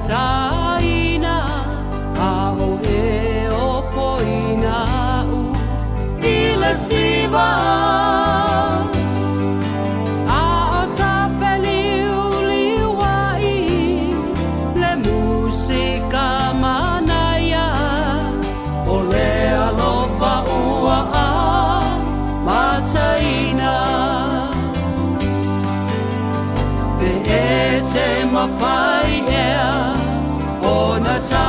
taina ao e o poina u I le siva a o ta feliu liwai le musika manaya o le alofa ua a mataina pe e te mawhai ea o na ta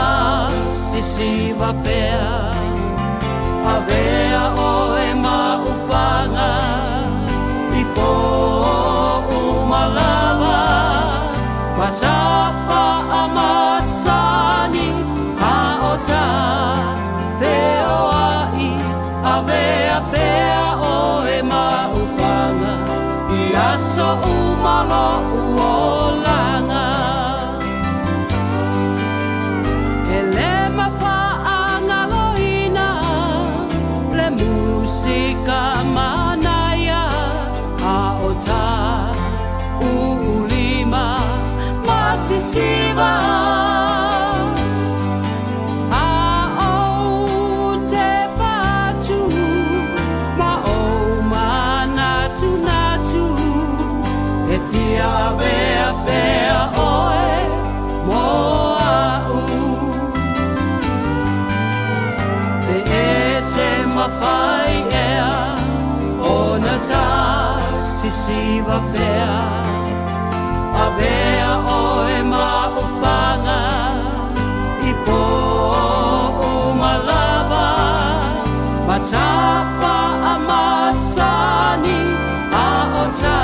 sisiva pea a vea o e maupanga I po umalawa Wasafa a masani a o ta veo ai a vea pea o e maupanga I aso umalo uolanga musika manaya a o ta ulima masisiva a o te patu ma o manatu natu e fia vea pea oe moa u pe e se mawhai ea o na ta sisiva pea a vea o e maupanga I po umalawa matafa a masani a o ta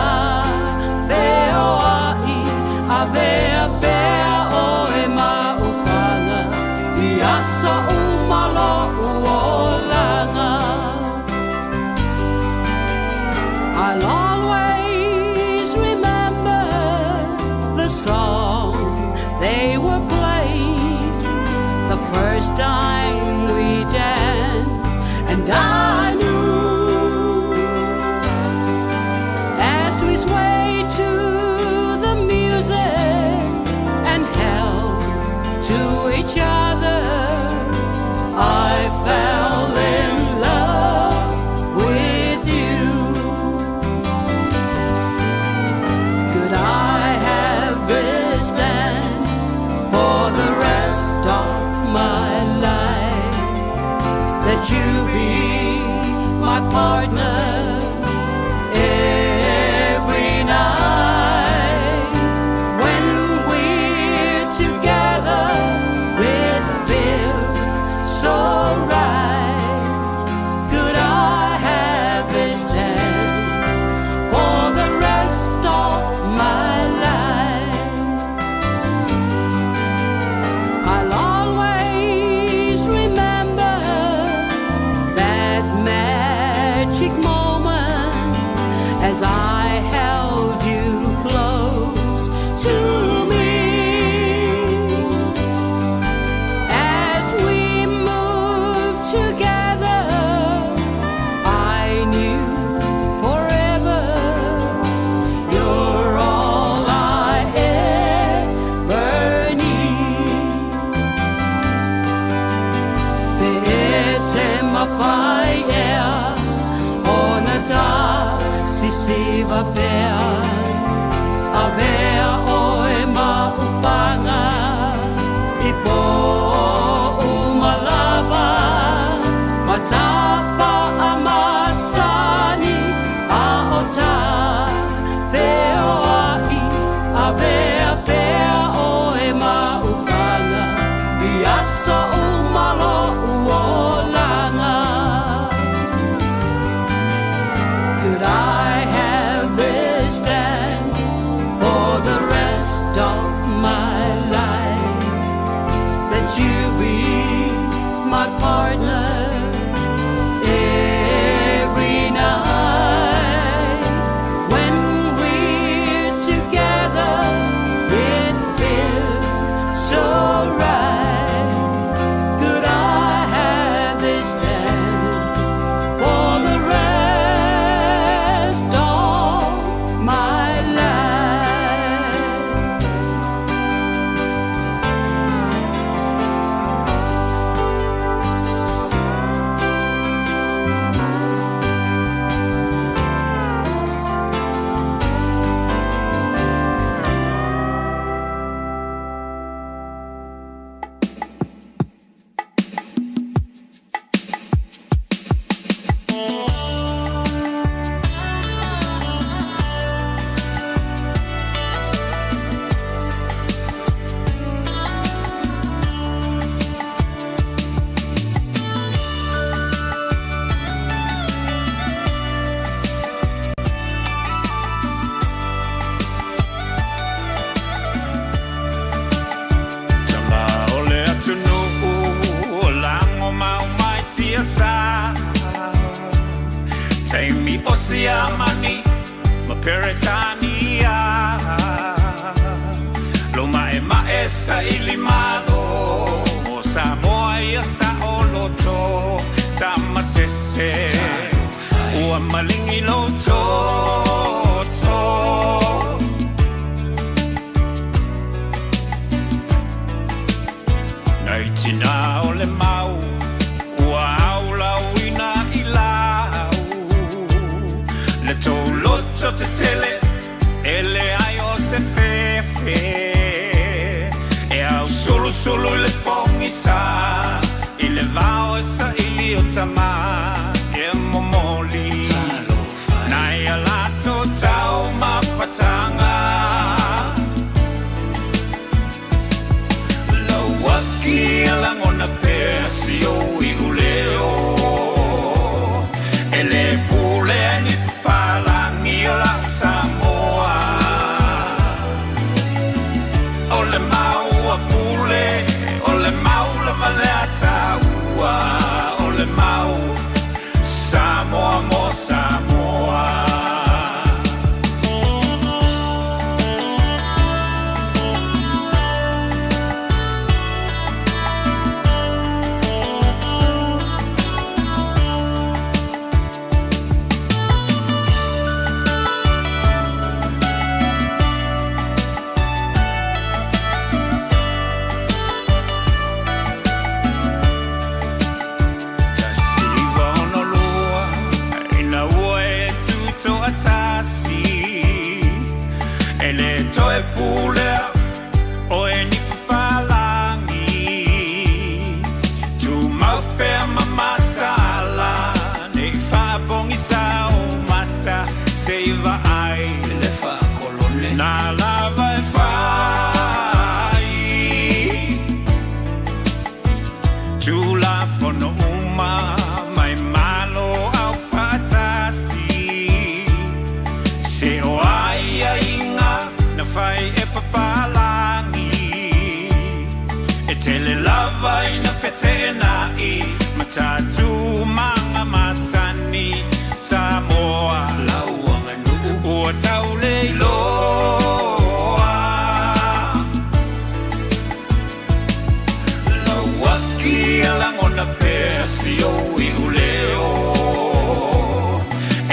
veo ai a vea pea o e maupanga I asa umalo uolanga I'll always remember the song they were playing the first time we danced, and I knew as we swayed to the music and held to each other, I fell in love with you. Could I have wished and for the rest of my life that you be my partner every night when we're together it feels so right. Could I have this dance for the rest of my life? I'll always remember that magic moment as I held you close to me. As we moved together, I knew forever you're all I ever need. Pe'ete mawhai ea o na ta sisiva pea a vea o e maupanga I po umalawa matafa a masani a o ta veo ai a vea pea o e maupanga I aso umalo uolanga Could I have wished and for the rest of my life that you be my partner every night when we're together it feels so right. Could I have this dance for the rest of my life? Taimi Oceamani, Maperetania, Loma e Maesa Ilimano, Samoa ia Saoloto, Tamasese, Ua Malingi Loto, Naitina Ole Mau, Ua Aula Wina Ilau, Le Toloto Te Tele, Ele Ayo Se Fefe, E Au Solo Le Pongisa, Ile Vao Esa Ili Otama, E Momoli, Naya Lato Tau Mafatanga, Lawaki Alangona Persio Iguleo, Ele Pule Ni Palangi La Samoa, Ole Mau Pule, Ole Mau La Valeta Ua, Ole Mau Samoa Mo Samoa. Toe pule o eni palangi tu maupe mamatala nei fa bongi sao mata seiva ai le fa kolone na lava e fai tu la fono uma mai malo au fatasi se o ai inga na fai e papalangi e tele lava ina fetena i matatu manga masani Samoa lauanga nu o taule loa lawaki alangona persio iuleo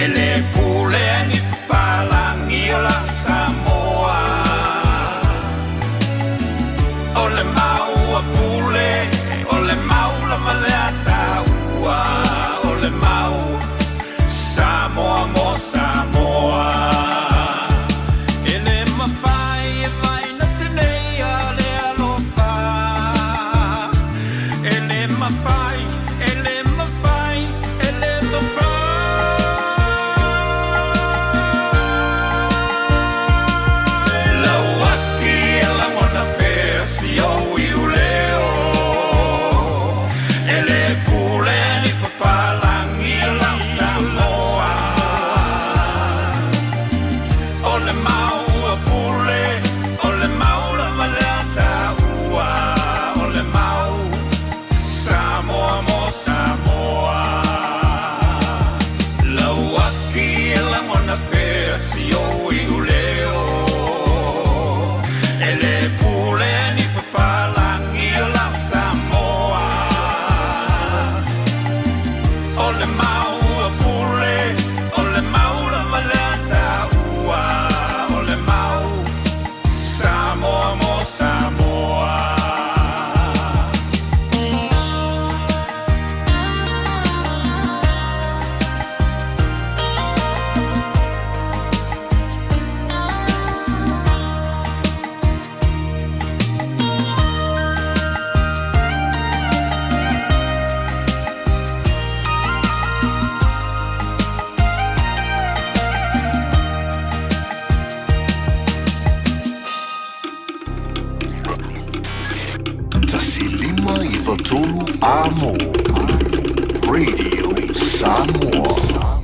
ele pule ni papalangi la Samoa. Ole Mau Pule, Ole Mau La Valeta Ua, Ole Mau Samoa Mo Samoa. Ele mawhai e vai na tenei a le alofa. Ele mawhai, ele mawhai, ele mawhai. Lawaki alangona persio iuleo, ele pule ni papalangi la Samoa. Ole Mau Pule, Ole Mau La Valeta Ua, Ole Mau Samoa Mo Samoa. Lawaki alangona persio iuleo, ele pule ni papalangi la Samoa. Ole Mau Pule, Ole Mau La Valeta Ua, Ole Mau Samoa Mo Samoa. Amo Radio Samoa.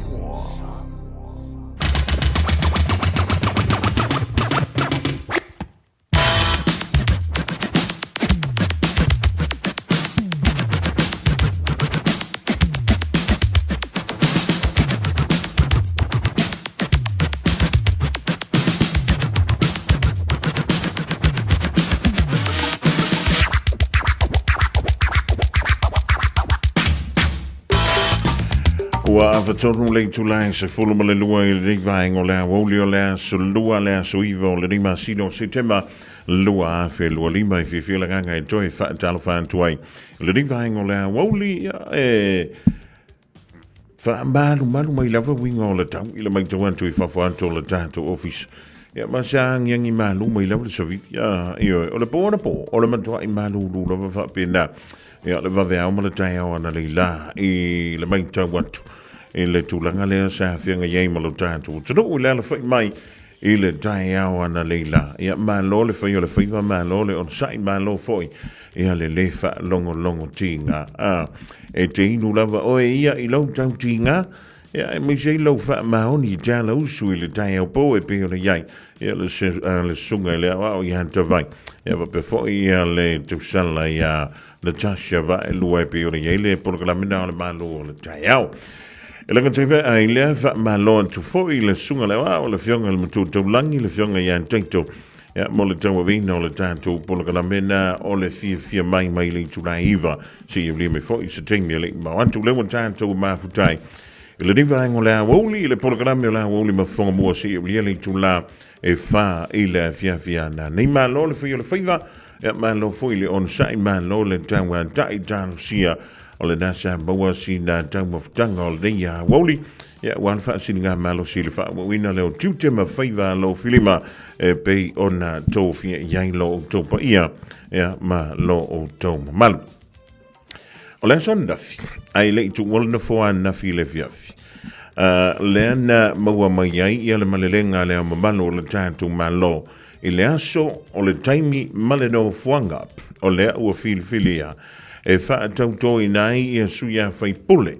Wa fatonu le tulai se fulu male lua I le vaingo le Aoauli o le so lua le so ivo le rima sino September lua a fe lua lima I fi la ganga joy fa talo fa tuai le vaingo le Aoauli fa malu mai lava wingo le tau I le mai tuan tu fa fa to le tato office ya masang yang I malu mai lava so vi ya io o le bona po o le mantua I malu lu lava fa pena ya le va vea o le tai ona le la I le mai tuan I le tūlanga lea sa whianga yei malo tātou. Tano u lea le whai mai I le tai au ana leila. Ia mā lo le whai o le whaiva mā lo le on sai mā lo foi. Ia le wha longo tinga. E te inu lava oe ia I lau tau tinga. Ia e mai sei lau wha maoni I tā lau sui le tai au po e peo le iai. Ia le sunga lea wao I hanta vai. Ia va pe foi ia le tusala ia le tasha va e lua e peo le iai le polokalamina o le mā lo le tai au. E langa teive ai lea wha maloa tu foi le sunga le o le fionga le matu tau langi le fionga ian teito. Ia mo le tau avina o le tātou pola kalamena o le fia mai le tūna iwa. Si i me foi se teimi le mawantu lewa tātou mafutai. I le niwa ango le Aoauli le pola kalame o le Aoauli ma Fofogamua si i le tūla e wha I le fia na. Nei malo le fia le whaiva. Ia malo foi le on sai malo le tau a tai tālu sia. O le nasa maua si na tau mafutanga o le nei Aoauli. Ia wan wha sini ngā malo si le wha wina leo tiute ma whaiva lo filima pei o na tō fia iai lo o tō pa ia. Ia ma lo o tō malu. O lea son nafi. Ai le itu wala na fōa nafi le fiafi. Lea na maua mai ai ia le malelenga lea mamalo o le tātou malo. I le aso o le taimi male no fuanga. O lea ua filia. E wha tauto I nai ia suia whai pule.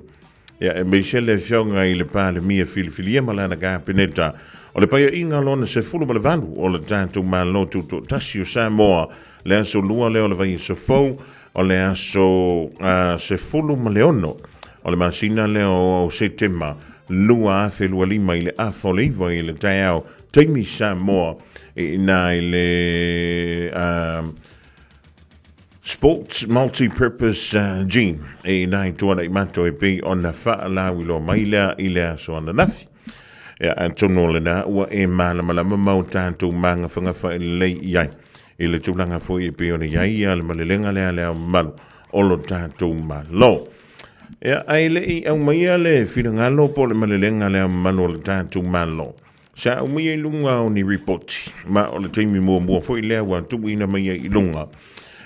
Ia e meisele whiaunga I le pāle mia filifilia malana ka peneta. O le paia inga lona se fulu male valu o le tātou malo tuto tasi o Samoa. Le aso lua leo le vai so fau. O le aso se fulu male ono. O le masina leo o September. Lua afe lua lima I le afo le iwa I le taiao. Taimi Samoa. I nai le... Sports multi-purpose gene e nai tuana I mato e pe ona wha lawi lo mailea I lea so ana nafi. Ia antono le na ua e malama mau tātou manga whangawha I lei iai. I le tūlanga fwoi e pe ona iai ia le malelenga lea malu o lo tātou malo. Ia ai le I au maia le whirangalo po le malelenga lea malu o le tātou malo. Sa au maia I lunga o ni report. Ma o le teimi mua fwoi lea wa tuina maia I lunga.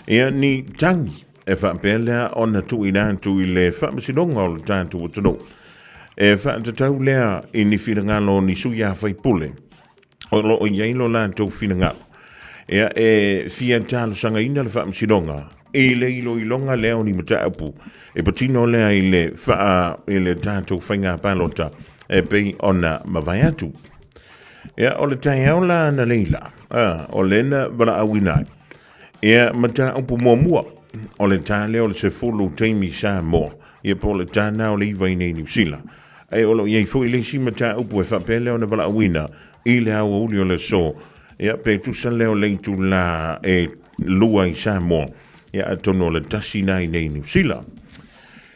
Ia ni tangi e whaapelea o na tu ina tu I le whamasidonga o le tātou o tono. E whaatatau lea I ni whirangalo ni suia whai pule. O lo o iailo la tau whirangalo. Ia e fia tālo sanga ina le whamasidonga. E le ilo ilonga lea o ni mataapu. E patino lea I le wha I le tātou whainga palota. E pei ona mawai atu. Ia o le tai au la na leila. O lena wala awinai. Ia mata upu mua o le tāle o le se fulu teimi Samoa. Ia po le tāna o le iwa I nei New Zealand. E o lo iei fui le si mata upu e whapele o na wala awina. I le Aoauli o le so. Ia pe tusa leo leitu la e lua I Samoa. Ia atono le tasi nai nei New Zealand.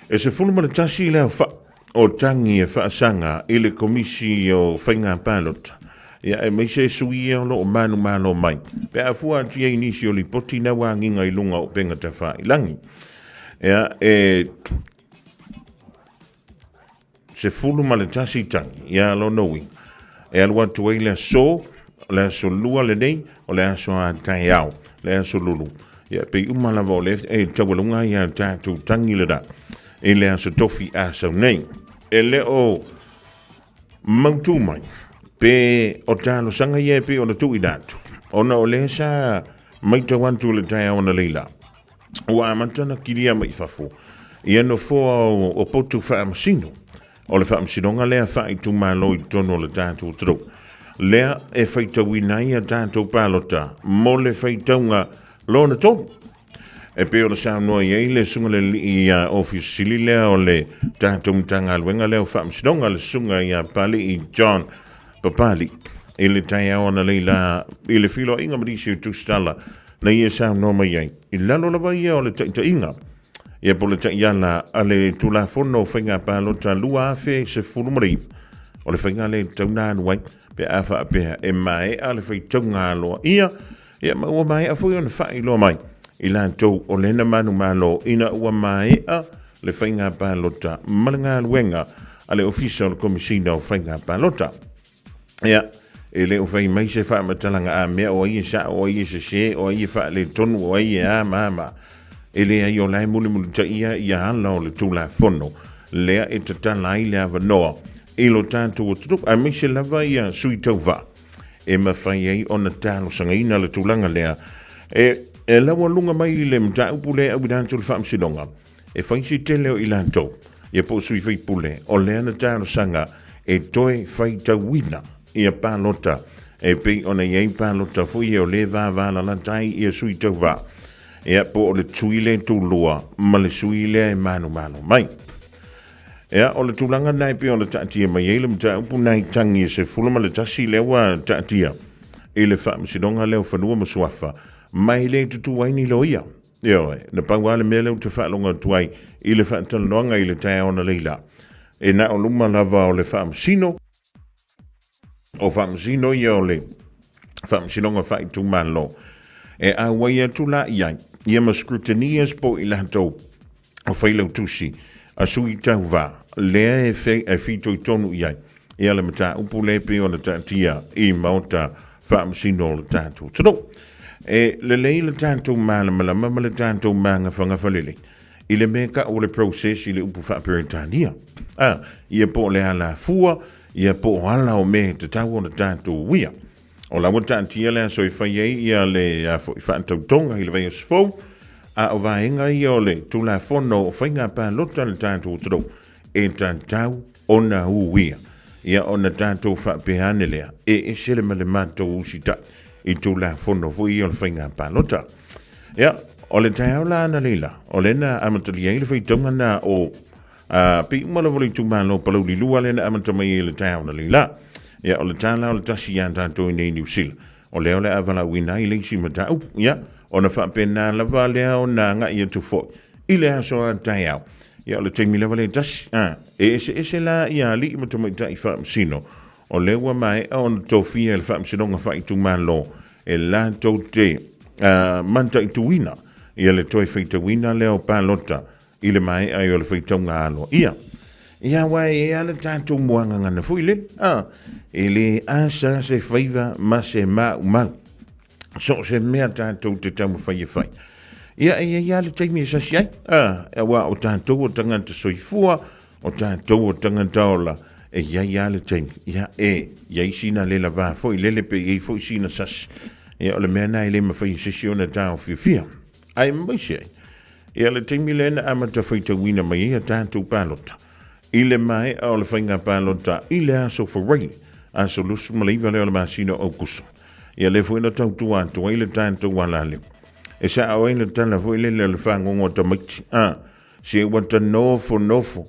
E se fulu ma le tasi leo wha o tangi e whaasanga I le komisi o whainga palota. Ia e mai se suia o lo manu malo mai. Pe a fua tia inisi o li poti na wanginga I lunga o penga te wha I langi. Ia e se fulu ma le tasi tangi. Ia lo noui. E alua tuai le so lua le nei o le aso a tai au. Le aso lulu. Ia pe umala vo le e tawalunga ia tātou tangi le da. E le aso tofi aso nei. E le o mautu mai. Pe o talo sanga ye pe o le tui datu. Ona o le sa mai tawantu le tai ona leila. Wa mantana kiria mai fafu. ia no foa o potu whaamasino. O le whaamasino lea whai tu malo I tono le tātou tro. Lea e whaitau ina ia tātou pālota, mo le whaitaunga lona tonu. E peo le saunoa iei le sunga le li I ofisili lea o le tātou mtanga luenga leo whaamsinonga le sunga ia pali I John Papali. E le tai aona leila, I le filo inga marisi o tustala, na ia saunoa mai iei. I lalo lava ia o le taita inga. Ia po le taita la a le tula fono whainga pālota lua afe se furumari. O le whainga le tauna anuai, pe awha apea e mai a le whaitaunga aloa. Ia maua mai a fui o na whai loa mai. I lantou o lena manu malo ina ua mai a le whainga pālota malanga luenga a le official komisina o whainga pālota. Ia, e le o whai mai se wha matalanga a mea o ia sa o ia se o ia wha le tonu o ia a mama. E le ai o lai muli ta ia hala o le tula fono. Lea e tatala I le avanoa. E lo tātou o tutup a mei se lava ia sui tau va. E ma whai ei o na tālo sanga ina le tūlanga lea. E lawa lunga mai I le mta upule au bidantou le whaamsinonga. E whaisi te leo I lantou. E po sui whai pule. O lea na tālo sanga e toe whai tauina I a pālota. E pei o na iei pālota fui e o le vāvala la tai I a sui tau va. E po o le tuile tūlua ma le suile e manu mai. Ea, o le tūlanga nai pe o le tātia mai e le mta upu nai tangi se fulama le tasi lewa tātia. E le whaamsinonga leo whanua masuafa. Mai le tutu waini loia. Eo, na pangwale mea leo te whaalonga tuai. I le whaataloanga I le tae ona leila. E na o luma lava o le whaamsino. O whaamsino ia o le whaamsinonga whai tu malo. E a waia tula iai. Ia ma scrutinias po I lantou. O whailau tusi. A sui tau va. Lea e fito I tonu iai. Ia le mata upu lepe o le tātia I mauta whaamsino o le tātou. Tano. E le leila tātou mālamala mama le tātou manga whangawhalele. I le meka o le process I le upu whaperitania. Ia po le ala fua, ia po ala o me te tau o le tātou wia. O la wata tia le so I whaiei ia le whaantau tonga I le vei asfou. O vaenga ia o le tula fono o whainga pālota le tātou tro. E tātou o na uwia. Ia o na tātou whapehane lea. E sele ma le mātou usita. I tula fono fui o le whainga pālota. Ia, o le tau la ana leila. O le na amatali ai le whaitonga na o pi umala voli tumalo palau li lua le na amatamai le tau na leila. Ia, o le tala o le tasi ia tātou I nei New Zealand. O leo le avala wina I leisi matau. Ia, o na whapena lava lea o na nga ia tufoi. I le aso a tai au. Ia, o le teimi lava le tasi. Ese la ia li matamai tai whaamsino. O lewa mai on tofia le whaamsinonga whaitu malo e la te manta I tuina. Ia le toi whaitawina leo pālota I le mai ai o le whaitaunga alo. Ia wai e ala tātou muanga ngana fuile. E le asa se whaiva ma se mau. So se mea tātou te tamu whai e whai. Ia le teimi e sasiai. E wa o tātou o tangata soifua, o tātou o tangata ola. E ia le teimi. Ia sina le lava foi lele pe e foi sina sas. Ia o le mea nai le ma whai sesiona tāo fia. Ai maise. Ia le teimi le na amata whaitawina mai ia tātou pālota. I le mai o le whainga pālota I le aso wharai. Aso lusu maleiva leo le masino au kuso. Ia le fuina tau tua tua I le tātou walale. E sa au le tala fui le le whangongo tamaiti. Se wata nofo.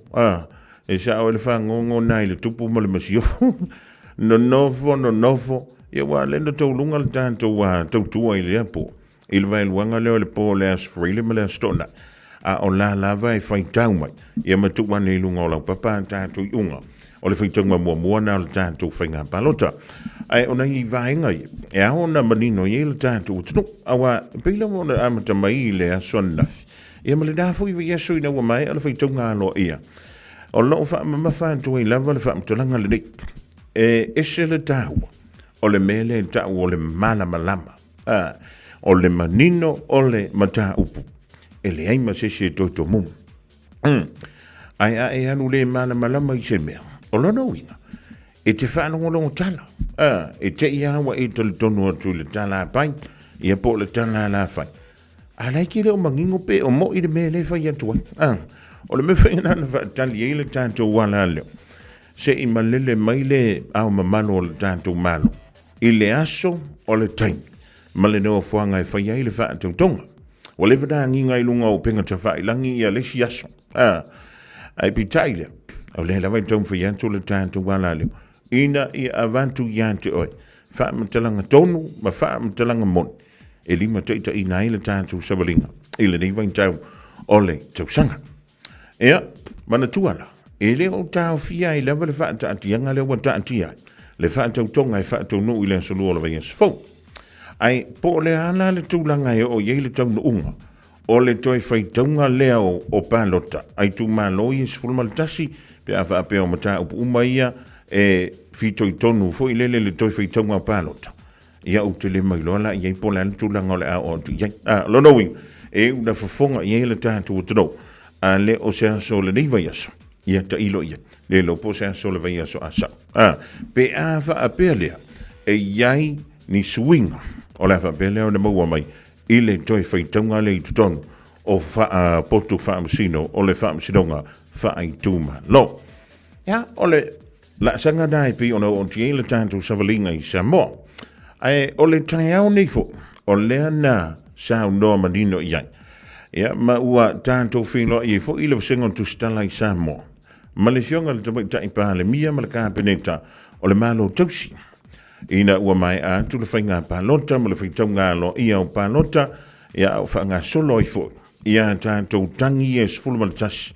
E sa au le whangongo nai le tupu ma le masio. No nofo. Ia wa le na tau lunga le tātou tau tua I le apo. I le vai luanga leo le po le as freile ma le astona. O la lava e whai tau mai. Ia matua ne lunga o lau papa tātou I unga. O le whaitanga mua na o le tātou whainga pālota. Ai ona I vaenga I. E aona manino I le tātou tunu. Awa pila mo na amata mai le asona nafi. Ia ma le dafu I via sui na ua mai o le whaitanga alo ia. O loo mawhantua I lava le whaamtalanga le nek. Ese le tau. O le mele tau o le malama. O le manino o le mata upu. E le aima sese toto mumu. Ai anu le malama I se mea. O lona winga. E te whanongo tala. E te iawa e tali tonu atu le tala apai. Ia po le tala la fai. A lai ki leo mangingo pe o mo I le mele fai atua. O le me whainga na whaatali e le tātou wala leo. Se I malele maile au mamalo o le tātou malo. I le aso o le taimi. Male no fuanga e whaia I le whaatau tonga. O le vada nginga I lunga o penga ta whailangi I a lesi aso. Ai pitai leo. O le lawa I tong whaia to le tātou wala leo. Ina I avantu yante oi. Wha matalanga tonu, ma wha matalanga mon. E lima teita I nai le tātou sawalinga. I le niwa tau o le tau sanga. Ea, mana tuala. E le o tau fia I lewa le wha ta atianga le wa ta atia. Le wha tau tonga I wha tau no I le solo o le vai asfau. Ai, po le ala le tūlanga e o yei le tau no unga. O le toi whai taunga lea o pālota. Ai tū māloi e sifulma le tasi, pe a wha apea o mata upu umaia e fito I tonu fo I lele le toi whai taunga o pālota. Ia u te le mailola, iei po le ala tūlanga o le a o tu iei. Lono wing, e una whafonga iei le tātou o tano. A le o se aso le nei vai aso. Ia ta ilo ia. Le lo po se aso le vai aso asa. Pe a wha apea lea, e iei ni suinga. O le wha leo na maua mai I le toi whaitaunga le I tutonu o potu whaamsino o le whaamsinonga whaaituma. Lo, ia, o le la sanga nai pi ono o tie le tātou savalinga I Samoa. Ai, o le tai au nei fo, o lea na sao noa manino iai. Ia, ma ua tātou whilo I fo I le wasenga tu stala I Samoa. Ma le fionga le tamai tai pa le mia ma le kāpeneta o le malo tausi. Ina ua mai a tu le whainga pālota, ma le whaitaunga lo ia o pālota, ia o whaanga solo I fo. Ia tātou tangi e sfulma le tasi,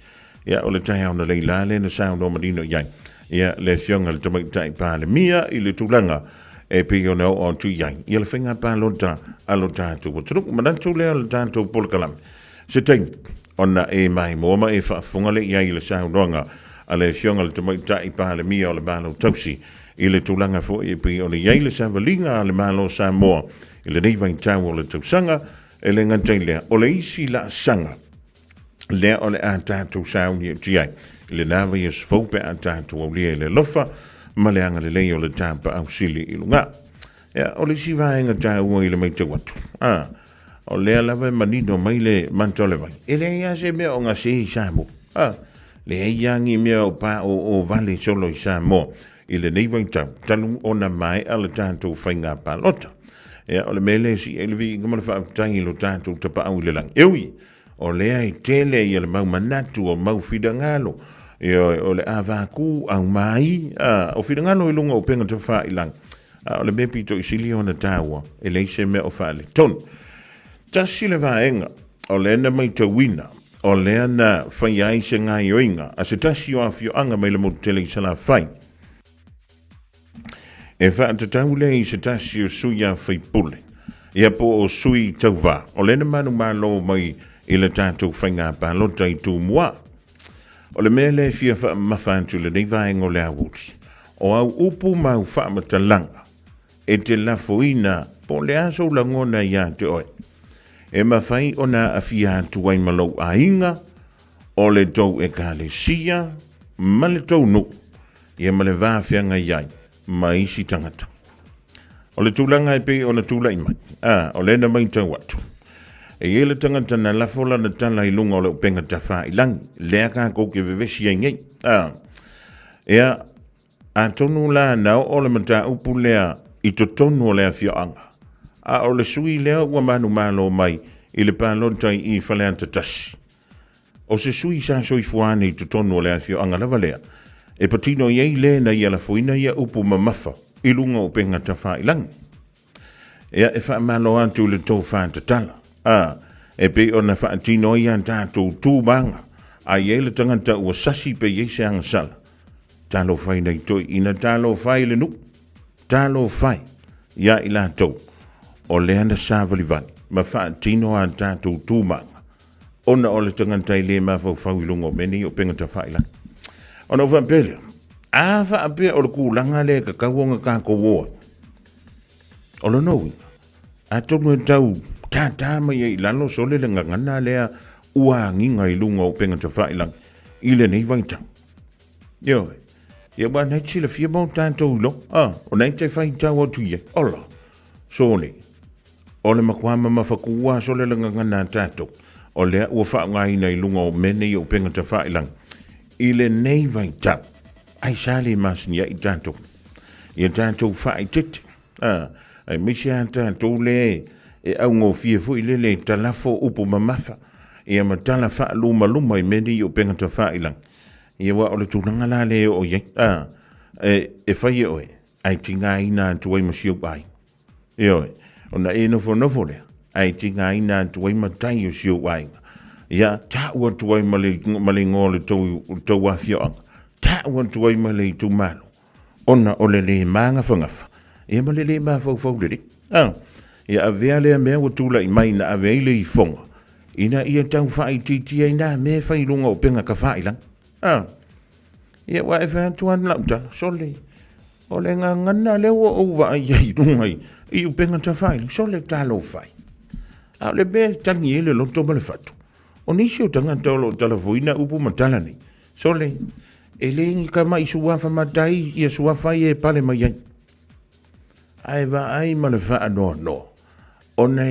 ia o le tai au na leila le na sao no manino iai. Ia le fionga le tamai tai pa le mia I le tūlanga e pio na o tu iai. Ia le whainga pālota alo tātou. Turuk manatu lea le tātou polkalam. Se tein, ona e mai moama e whaafunga le iai le sao noanga, a le fionga le tamai tai pa le mia o le malo tausi. I le tūlanga fo I pi o le iai le savalinga a le malo Samoa. I le neiwai tau o le tausanga, e le ngantai lea. O le isi la sanga, lea o le a tātou sauni o tiai. I le nawa I sfope a tātou au lea le lofa, ma le anga le lei o le tāpa au sili I lunga. O le si vaenga tau I le mai tau atu. O lea lava manino mai le mantole vai. E le ia se mea o ngā se I Samoa. Le iangi mea o pa o vale solo I Samoa. I le nei vai tau, talu ona mai ala tātou whainga pālota. O le mele si elvi ngamana whaatangi lo tātou tapa au le lang. Ewi, o lea I tele I le mau manatu o mau whidangalo. O le awāku au mai, o whidangalo I lunga o penga te wha I lang. O le mepito I sili ona tāua, e leise mea o wha le ton. Tasi le vaenga, o le ena mai tau wina, o le ana whaiai se ngai oinga, a se tasi o awhio anga mai le mo tele I sala whai. E wha atatau le I se tasi o sui a whaipule. Ia po o sui tau wā. O lena manu malo mai I le tātou whainga pālota I tū mua. O le mea le fia wha mawhantu le nei vaenga o le awuti. O au upu mau wha matalanga. E te lafoina po le aso langona ia te oi. E mawhai o na a fia atu wai malau a inga. O le tau e ka le sia. Ma le tau nu. Ia ma le vāwhianga iai. Ma isi tangata. O le tūlanga e pe o na tūla I mai. O le na mai tau atu. E le tangata na lafola na tala I lunga o le upenga ta wha I langi. Lea ka kouke vevesi ai ngei. Ea, a tonu la nao o le mata upu lea I to tonu o lea fio anga. O le sui lea ua manu malo mai I le pālontai I whaleanta tasi. O se sui sa soi fuane I to tonu o lea fio anga lava lea. E patino iei le na ia la fuina ia upu mamafa I lunga o penga ta wha I langi. Ea e wha malo atu le tau wha ta tala. E pe o na wha atino ia tātou tūmanga. A iei le tangata ua sasi pe iei se anga sala. Talo whai nei toi ina talo whai le nu. Talo whai ia I la tau. O le ana sāwali vai. Ma wha atino a tātou tūmanga. Ona o le tangata I le mawhau whau I lunga o meni o penga ta wha I langi. Ona uwa mpele, a wha apea o le kūlanga le ka kauonga ka kowoa. O le nowi, a tonu e tau tātama I lalo sole le ngangana lea ua nginga I lunga o penga ta whailang I le nei waitang. Yo, ia wa nei tila fia mau tātou lo, o nei te whai tau o tuie, ola, sole, o le makwama mawhakua sole le ngangana tātou, o lea ua whaangai nei lunga o mene i o penga ta whailang. I le nei vai tau, ai sale masini i tātou. I tātou whai tete. Ai misi a tātou le e au ngō fia fu i le talafo upo mamafa. I ama tala wha luma luma i mene i o penga ta whailang. I wa o le tūnanga la le o iei. E whai oe, ai tinga ina tuai masio bai. I oe, o na e nofo lea. Ai tinga ina tuai matai o sio bai. Ia, ta ua tuai male ngō le tau awhioanga. Ta ua tuai male tu malo. Ona o le maanga whangafa. Ia male le maa fau lere. Ia a vea lea mea ua tūla i mai na a vea ile i fonga. Ina ia tau whai titia ina mea whai lunga o penga ka whai lang. Ia wa e whai tuan lauta, sole. O le ngā ngana leo o uwa ai ai rungai. I u penga ta whai lang, sole talo whai. A le bea tangi ele lo toba le whatu. O nisi o tanga tolo talafoina upu matala nei. Sole, e lengi ka mai suwafa matai ia suwafa i e pale mai ai. Ai wa ai ma le wha no. Ona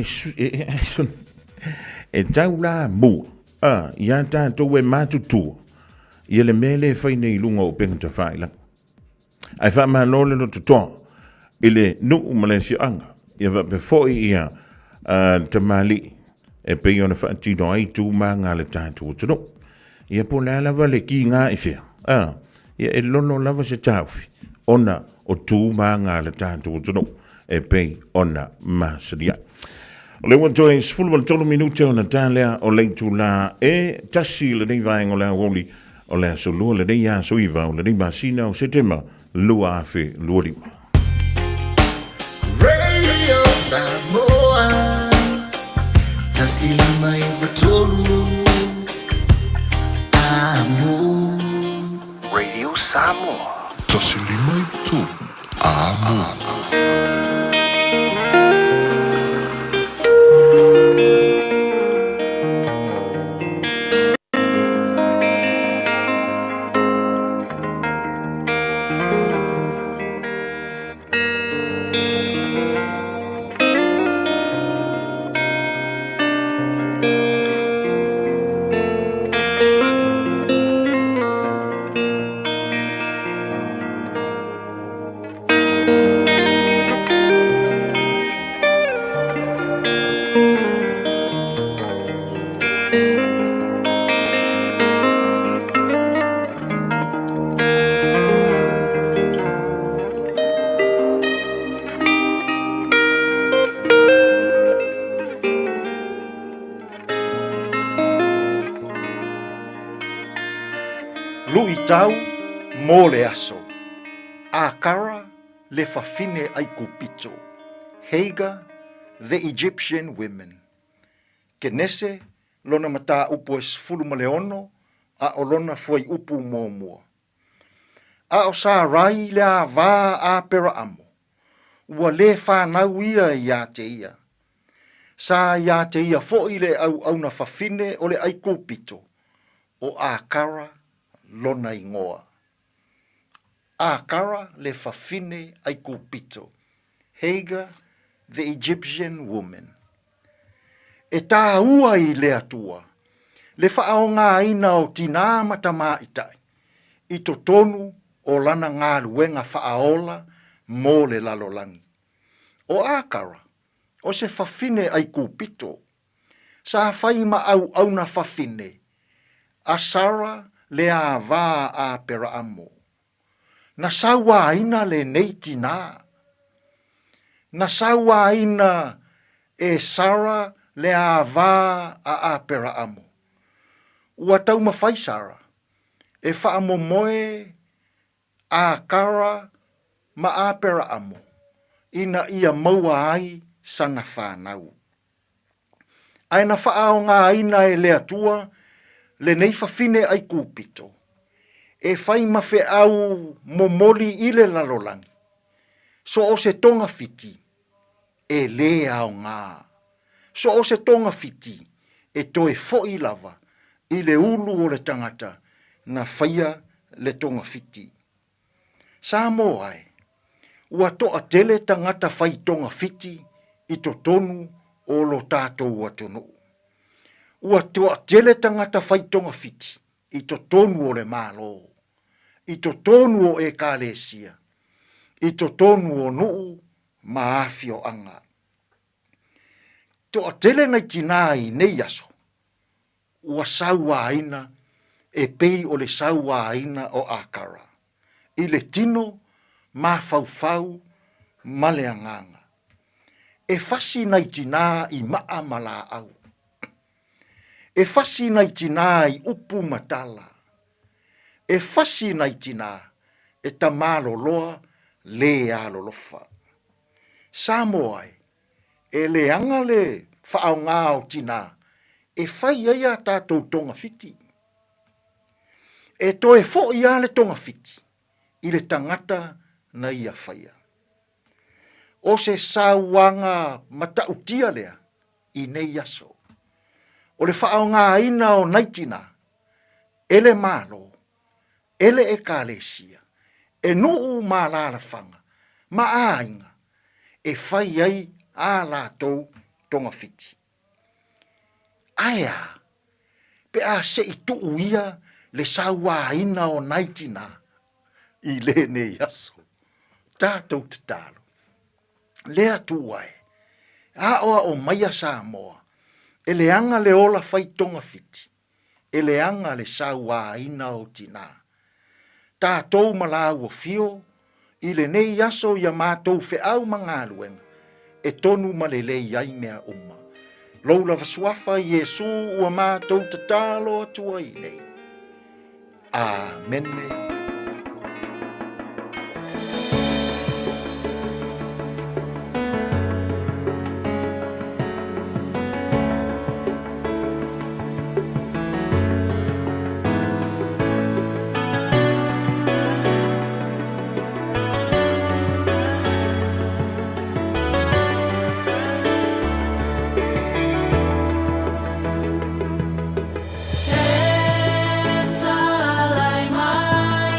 e tau la mua. Ia tātou e mātutua. Ia le mele whai nei lunga o penga ta whai lang. Ai wha maa lole lo tutoa. Ile nuu Malaysia anga. Ia wa before ia te mali. E pei ona whaatino ai tū mā ngā le tātou tino. Ia po lea lava le ki ngā i whea. Ia e lono lava se tāwhi. Ona o tū mā ngā le tātou tino. E pei ona māsaria. O le wantoe sfulu tolo minute ona tā lea o leitu la e tasi le nei vaenga o le Aoauli. O le aso lua le nei a soiva o le nei masina o setema lua afe lua lima. Radio Samoa. Tasilima ibatolu Amo Radio Samoa. Tasilima ibatolu Amo. Tau mō le aso. Akara le fafine ai kupito. Hagar, the Egyptian women. Kenese, lona mata upo es fulu maleono, a olona fuai upu mōmua. A o sa rai le a vā a pera amo. Ua le whānau ia i a te ia. Sa i a te ia fo i le au na fafine o le ai kupito. O akara lona ingoa. Akara le fafine ai kupito. Hagar, the Egyptian woman. E tā ua i le atua. Le whaao ngā ina o tina matama itai. I to tonu o lana ngā luenga whaola mō le lalolangi. O akara, o se fafine ai kupito. Sa whai ma au na fafine. A Sara le a vā a pera amo. Na sawa ina le neiti nā. Na sawa ina e Sara le a vā a pera amo. Ua tau mawhai Sara. E whaamo moe a kara ma a pera amo. Ina ia maua ai sana whanau. Aina whaao ngā ina e lea tua, le nei whawhine ai kūpito. E whai mawhe au momoli i le lalolangi. So o se tonga fiti, e le au ngā. So o se tonga fiti, e toe foi lava, i le ulu o le tangata, na whaia le tonga fiti. Sa mo ai, ua toa tele tangata whai tonga fiti, i to tonu o lo tātou atono. ua toa tele tangata whaitonga fiti, i to tonu o le malo, i to tonu o e kālesia, i to tonu o nuu maafi o anga. Toa tele nei tina i nei aso, ua saua aina e pei o le saua aina o akara, i le tino ma faufau ma le anganga. E fasi nei tina i maa mala au. E fasi nei tina i upu matala. E fasi nei tina e tamalo loa le alolofa. Samoa e le anga le whaonga o tina e whai ia tātou tonga fiti. E toe fo ia le tonga fiti i le tangata na ia whaia. O se sauanga matautia lea i nei aso. O le whaonga ina o naitina, ele malo, ele e kālesia, e nuu mā lāla whanga, ma āinga, e whai ai ā lātou tonga fiti. Aia, pe a se i tuu ia le saua ina o naitina, i le ne yaso, tātou te talo. Lea tuai, a oa o maia Samoa, e le anga le ola whai tonga fiti, e le anga le saua ina o tina. Tātou malau o fio, i le nei yaso ia mātou fe au mangaluenga, e tonu malele iai mea uma. Loula vasuafa Yesu ua mātou te talo atua i nei. Amen. Tetalai mai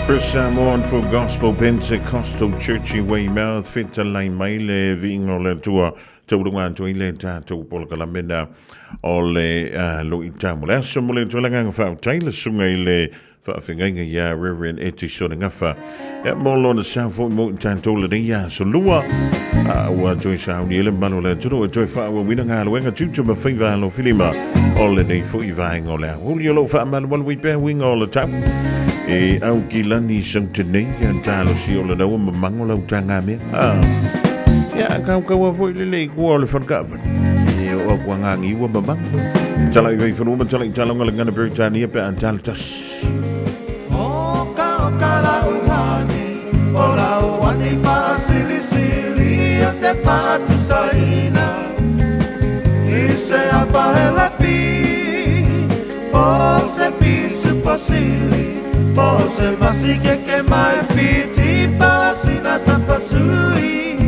Chris Samoa for Gospel Pentecostal Church in Weymouth, fit lai mai le vingo le tua taurunga tu ile tatu polkalamena o le lo itamu. Le aso mole tu langa ngafau taila sunga ile whaafingainga ya Reverend Eti Sona ngafa. E molo na safo mo tantola ni ya so lua. Ua joy sauni ele mano le turo joy wha ua wina ngā luenga tutu ma whiwa lo filima o le nei fui vaenga o le huli o lo wha amalu walu i pēr winga o le tau. E au ki lani sang tenei an talo si o le naua mamango lau tanga mea. Ia kau a foi le kua o le whanakawa. E o kua ngangi ua mamango. Tala i vei whanuma tala i talonga le ngana Britania pe an tala tas. O ka lau hani, o lau ani pa sili sili o te patu saina. I se apa e la pi, o se pisu pasili. Pose masike ke mai piti pasina sa pasui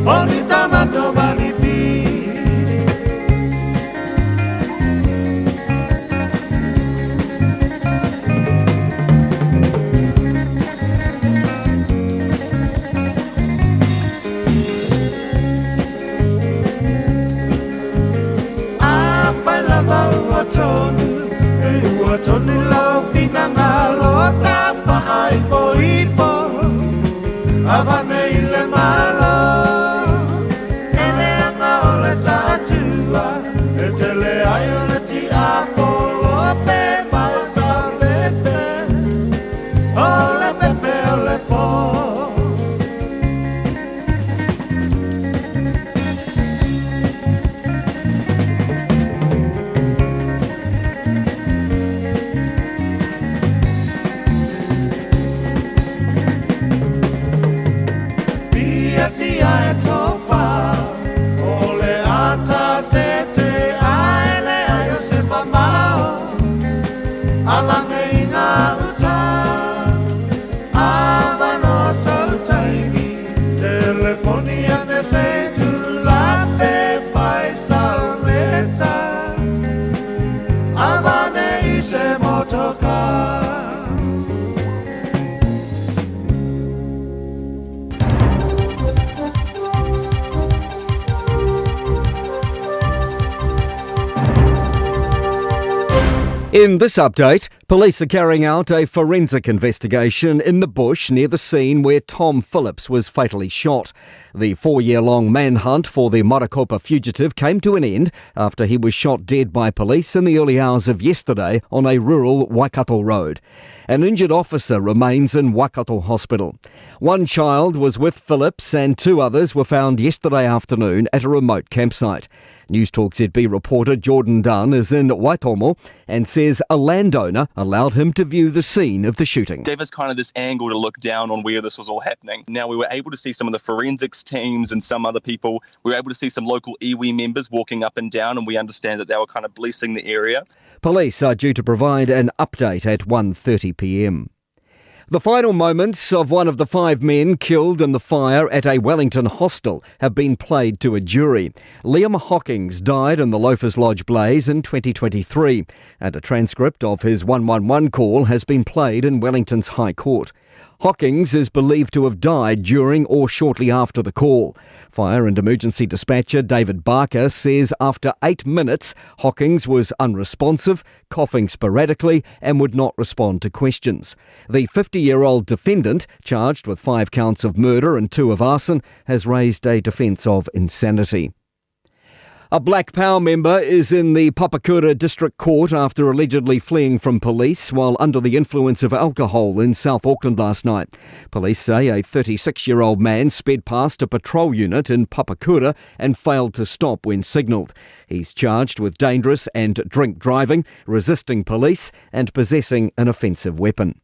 Oni tamato manipi Apa lava uatonu Uatonu lau pinanga Tapa hai po ipo Avane ile malo Ele anga ole tatua Etele ai ole ti ako Lope mai sa pepe Ole pepe ole po In this update, police are carrying out a forensic investigation in the bush near the scene where Tom Phillips was fatally shot. The 4-year-long manhunt for the Marakopa fugitive came to an end after he was shot dead by police in the early hours of yesterday on a rural Waikato road. An injured officer remains in Waikato Hospital. One child was with Phillips and 2 others were found yesterday afternoon at a remote campsite. News Talk ZB reporter Jordan Dunn is in Waitomo and says a landowner allowed him to view the scene of the shooting. Gave us kind of this angle to look down on where this was all happening. Now, we were able to see some of the forensics teams and some other people. We were able to see some local iwi members walking up and down, and we understand that they were kind of blessing the area. Police are due to provide an update at 1:30 p.m. The final moments of one of the 5 men killed in the fire at a Wellington hostel have been played to a jury. Liam Hockings died in the Loafers Lodge blaze in 2023, and a transcript of his 111 call has been played in Wellington's High Court. Hockings is believed to have died during or shortly after the call. Fire and emergency dispatcher David Barker says after 8 minutes, Hockings was unresponsive, coughing sporadically, and would not respond to questions. The 50-year-old defendant, charged with 5 counts of murder and 2 of arson, has raised a defence of insanity. A Black Power member is in the Papakura District Court after allegedly fleeing from police while under the influence of alcohol in South Auckland last night. Police say a 36-year-old man sped past a patrol unit in Papakura and failed to stop when signalled. He's charged with dangerous and drink driving, resisting police and possessing an offensive weapon.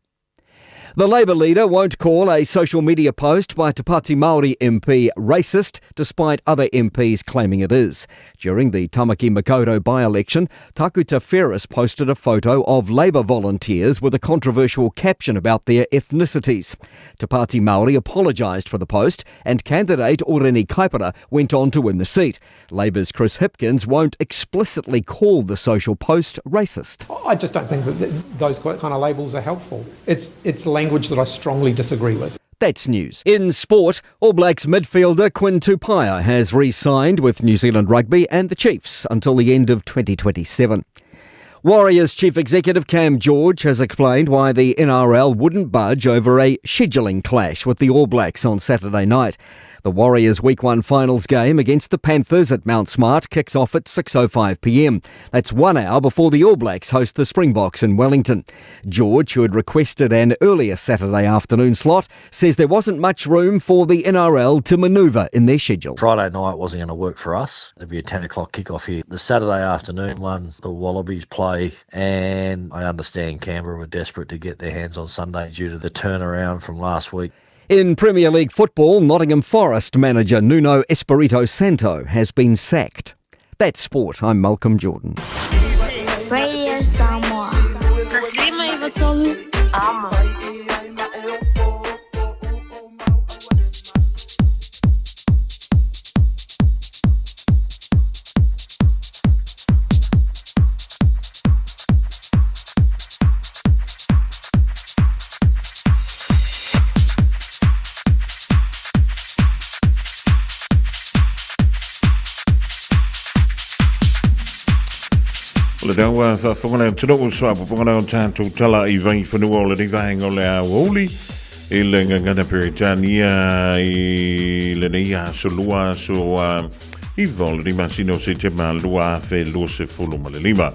The Labour leader won't call a social media post by Te Pāti Māori MP racist, despite other MPs claiming it is. During the Tamaki Makaurau by-election, Takuta Ferris posted a photo of Labour volunteers with a controversial caption about their ethnicities. Te Pāti Māori apologised for the post, and candidate Oreni Kaipara went on to win the seat. Labour's Chris Hipkins won't explicitly call the social post racist. I just don't think that those kind of labels are helpful. It's language that I strongly disagree with. That's news. In sport, All Blacks midfielder Quinn Tupaia has re-signed with New Zealand Rugby and the Chiefs until the end of 2027. Warriors Chief Executive Cam George has explained why the NRL wouldn't budge over a scheduling clash with the All Blacks on Saturday night. The Warriors Week 1 finals game against the Panthers at Mount Smart kicks off at 6:05pm. That's 1 hour before the All Blacks host the Springboks in Wellington. George, who had requested an earlier Saturday afternoon slot, says there wasn't much room for the NRL to manoeuvre in their schedule. Friday night wasn't going to work for us. There'd be a 10 o'clock kickoff here. The Saturday afternoon one, the Wallabies play, and I understand Canberra were desperate to get their hands on Sunday due to the turnaround from last week. In Premier League football, Nottingham Forest manager Nuno Espirito Santo has been sacked. That's sport. I'm Malcolm Jordan. Radio Samoa. Nasema hivyo Tommy. Ama. Le dawa fa fongana tuno swa fongana tanto tala I vai fanua le divang o le Aoauli I le ngana Peritania I le neia solua so I vol di masino se te malua fe lo se fulu malima.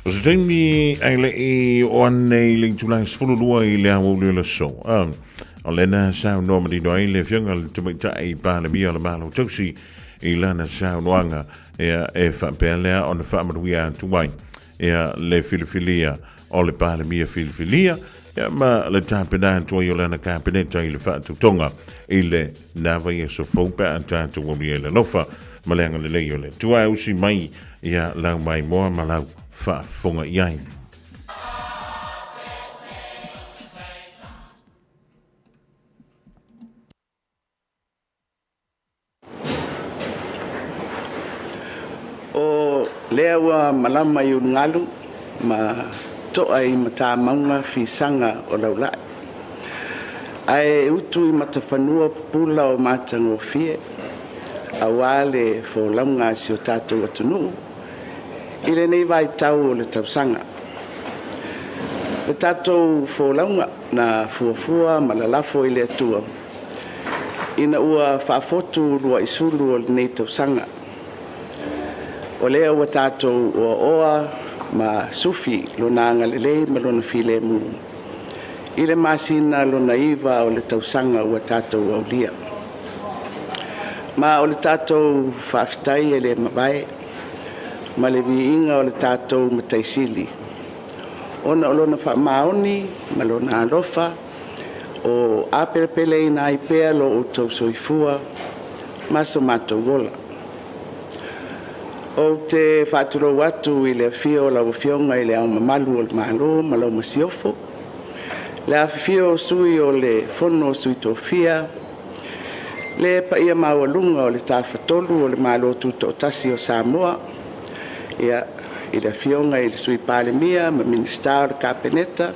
O se temi ai le I one link to last fulu lua I le Aouli le so. O le na sa no madi no I le fianga te mita I pa le mia le malo tosi I lana sa noanga e fa pelea on fa maruia tuai le filofilia o le pale mia filofilia ma le tapena tuai o lana kapineta I le fa tutonga I le nava e so fopa anta tu o le lofa malenga le leio le tuai usi mai lau mai moa malau fa fonga iai. Lea ua malama I ungalu ma toa I mata maunga fi sanga o laulai. Ai utu I matawhanua pula o matango fie a wale fo launga si o tātou atunu I nei vai tau o le tausanga. Le tātou fo launga na fuafua malalafo I le atua. Ina ua whaafotu lua isulu o le nei tausanga. O lea ua tātou ua oa ma sufi lona angalelei ma lona file mu. I le masina lona iwa o le tausanga ua tātou aulia. Ma o le tātou whaafitai e le mabae, ma le viinga o le tātou mataisili. Ona o lona whaamaoni, ma lona alofa, o apelepele ina I pea lo o tau soifua, ma so mātou wola. O te whāturo watu I le fio la wafionga I le au mamalu o le malo, malau masiofo. Le awhio sui o le fono sui tofia. Le pa ia mawalunga o le tawhatolu o le malo tuto tasi o Samoa. Ia I le fionga I le sui palemia, ma minister o le kapeneta.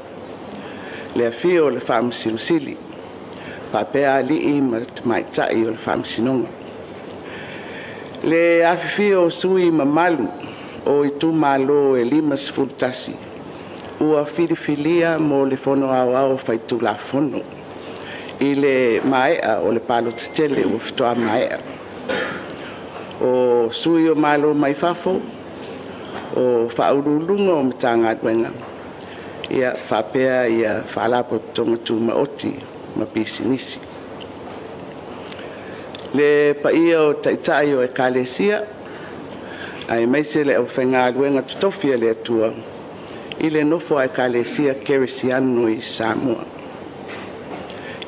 Le fio o le whaamasinosili. Whapea alii ma maitai o le whaamasinonga. Le afifio sui mamalu o I tu malo e limas fultasi. Ua filifilia mo le fono au faitu la fono. I le maea o le palo tetele ua fitoa maea. O sui o malo mai fafo o whaurulunga o matanga duenga. Ia whapea ia whalapo tonga tu maoti ma pisinisi. Le paia o taitai o ekalesia, ai meise le au whenga luenga tutofia le atua, I le nofo a ekalesia keresiano I Samoa.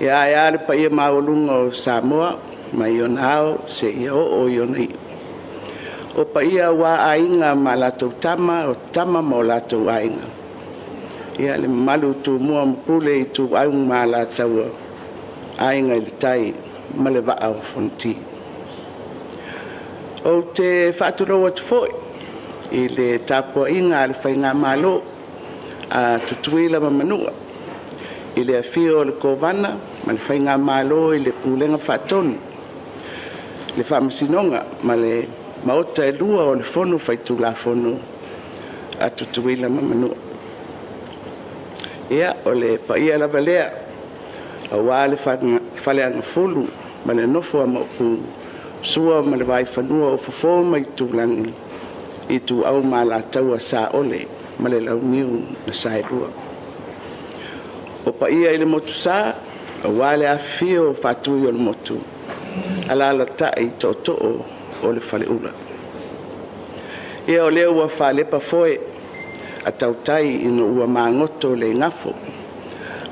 Ia ai ale paia maolunga o Samoa, mai ionao se ia o ionai. O paia wa ainga ma latou tama o tama ma o latou ainga. Ia le malu tu mua mpule I tu aung ma latou ainga I le tai, ma le vaa o fonti. O te whaaturo atu foi, I le tapo inga le whainga malo a tutuila ma manua. i le afio o le kovana ma le whainga malo i le pulenga whatonu. Le whamasinonga ma le maota e lua o le whonu whaitu la whonu a tutuila mamanua. Ia o le paia lava lea a wā le whaleanga fulu ma le nofo a maupu sua ma le vai whanua o fofo mai tūlangi i tu au ma la taua sa ole ma le lau miu na sae lua. O paia i le motu sa a wā le awhio whatui o le motu ala la tai to o le whale ula. Ia o leo ua whalepa foe a tautai ino ua mangoto le ngafo.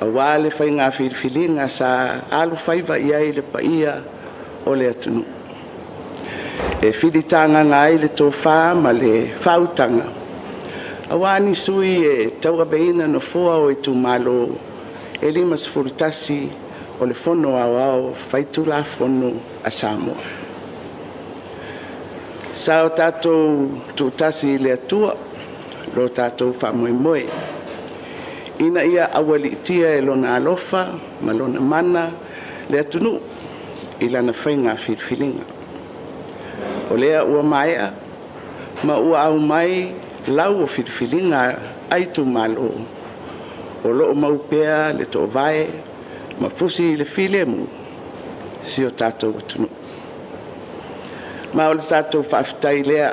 A wale whai ngā whiriwhilinga sa alu whaiva iai le paia o le atunu. E whiritanga ngai le tō whā ma le whautanga. A wani sui e taua beina no fua o i tu malo e lima sifurutasi o le fono au whaitula fono a Samoa. Sao tātou tūtasi le atua lo tātou whamoemoe. Ina ia awali itia e lona alofa, ma lona mana, le atunu, i lana whainga whirwhilinga. O lea ua maea, ma ua au mai lau o whirwhilinga ai tu malo. O loo maupea le to vae, ma fusi le filemu, si o tātou atunu. Ma o le tātou whaafitai lea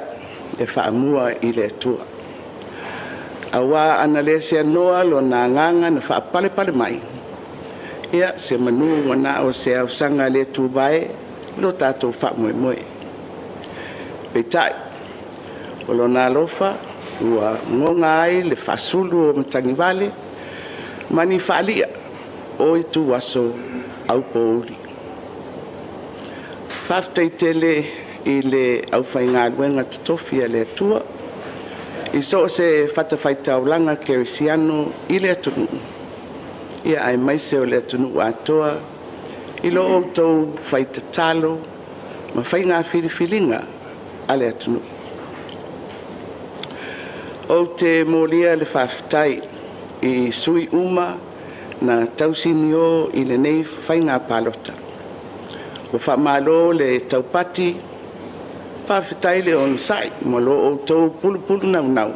e whaamua i le atua. Awa ana le se noa lo na nganga na fa pale mai. Ia se manu wana o se au sanga le tu vai lo tato fa moe. Petai. O lo na lofa ua ngonga ai le fasulu o mtangi vale mani falia o i tu waso au pouli. Faftai tele i le au whainga luenga tutofia le atua. I so se whatawhaitaulanga kerisiano i le atunu. Ia ai maise o le atunu atoa. I lo o tau whaitatalo ma whainga whiriwhilinga a le atunu. O te molia le whawhitai i sui uma na tausinio i le nei whainga palota. O whamalo le taupati whawhitai le on sai mo lo o tau pulu nau.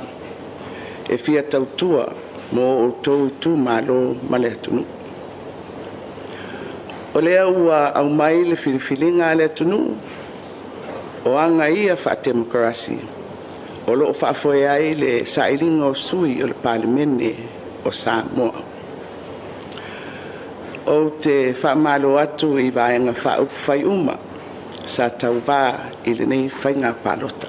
E fia tautua mo o tau tu malo male atunu. O lea ua au mai le whiriwhilinga le atunu. O anga ia whatemokrasi. O lo whaafoe ai le sailinga o sui o le palimene o Samoa. O te whaamalo atu i vaenga whaupuwhai uma. Sa tau wā i le nei whainga palota.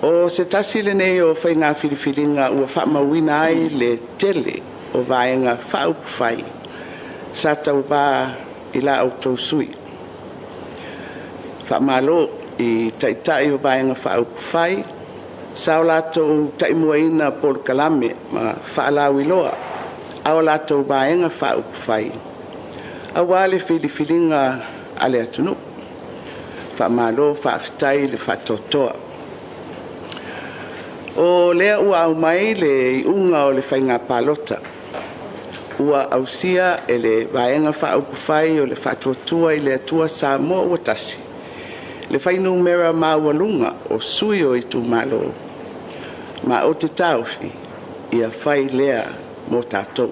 O se tasi le nei o whainga whiriwhilinga ua whaamawina ai le tele o vaenga whaupuwhai. Sa tau wā i la au tau sui. Whaamalo i taitai o vaenga whaupuwhai. Sa o lato taimuaina Paul Kalame ma whaalau iloa. A o lato vaenga whaupuwhai. A wale whiriwhilinga ale atunu. Whamalo, whaafitai le whatotoa. O lea ua au mai le unga o le whainga palota. Ua au sia e le vaenga whaupuwhai o le whatuatua i le atua Samoa ua tasi. Le whainu mera maualunga o sui o i tu malo. Ma o te tauwhi ia whai lea mo tātou.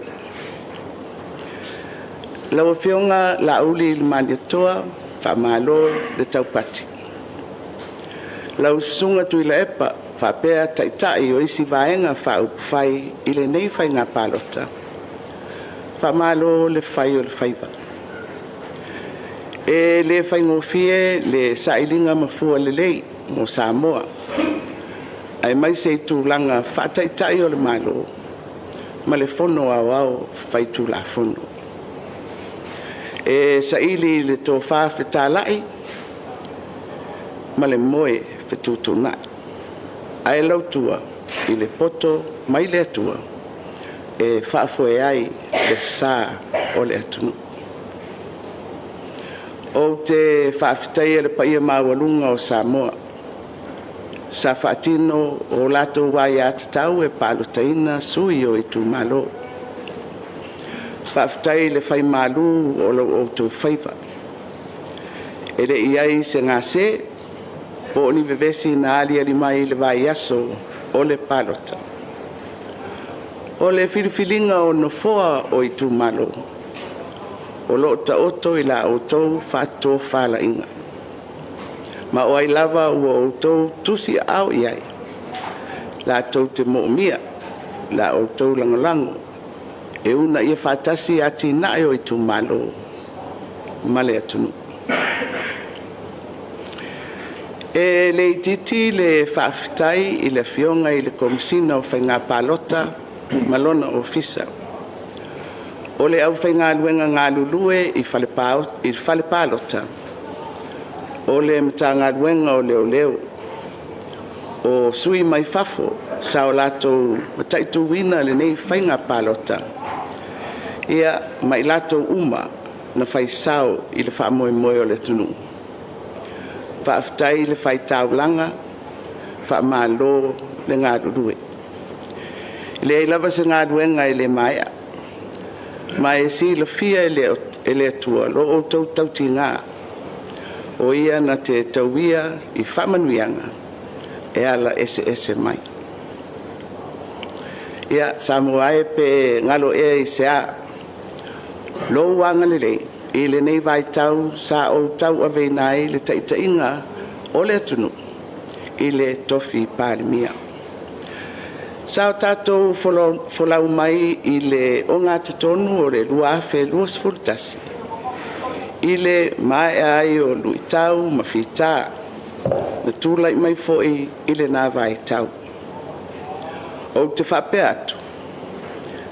Lawa whionga la uli il maniatoa whamalo le taupati. Lau sunga tui la epa whapea taitai o isi vaenga whaupuwhai i le nei whainga palota. Whamalo le whai o le whaiva. E le whaingofie le sailinga mafua le lei mo Samoa. Ai mai se tūlanga whataitai o le malo. Ma le fono au whaitu la fono. E saili le tō whawhetālai, ma le moe whetūtuna. Ai lautua i le poto mai le atua, e whaafoe ai le sā o le atunu. O te whawhetai e le paia mawalunga o Samoa, sa whaatino o lato wai atatau e palotaina sui o i tu malo. Whaftai le whai malu o lo o tau whaiva. E le iai se ngā se, po ni vevesi na alia li mai le vai aso o le palota. O le whiriwhilinga o no foa o i tu malo. O lo ta oto i la o tau whātou whala inga. Ma o ai lava ua o tau tusi au i ai. La tau te mo mia, la o tau langolango. E una ia whātasi ati nae o i tu malo. Male atunu. E le titi le whaafitai i le fionga i le komisina o whainga palota malona o fisa. O le au whainga luenga ngā lulue i whale palota. O le mta ngā luenga o leo leo. O sui mai fafo sa o lato mataitu wina le nei whainga palota. Ia mai lato uma na whaisao i le whaamoe moe o le tunu. Whaafitai le whaitaulanga, whaamalo le ngā lulue. Le lava se ngā luenga i le maia. Ma e si le fia e le atua, lo o tau tauti ngā. O ia na te tauia i whamanuianga, e ala ese mai. Ia, Samoa e pe ngalo e i se a. Lo wanga le lei. I le nei vai tau sa o tau ave nai le taitainga o le atunu i le tofi palimia. Sa o tātou folau mai i le o ngā tatonu o le lua afe luas furtasi. I le mai ai o lui tau mawhita na tūlai mai foi i le nā vai tau. O te whape atu.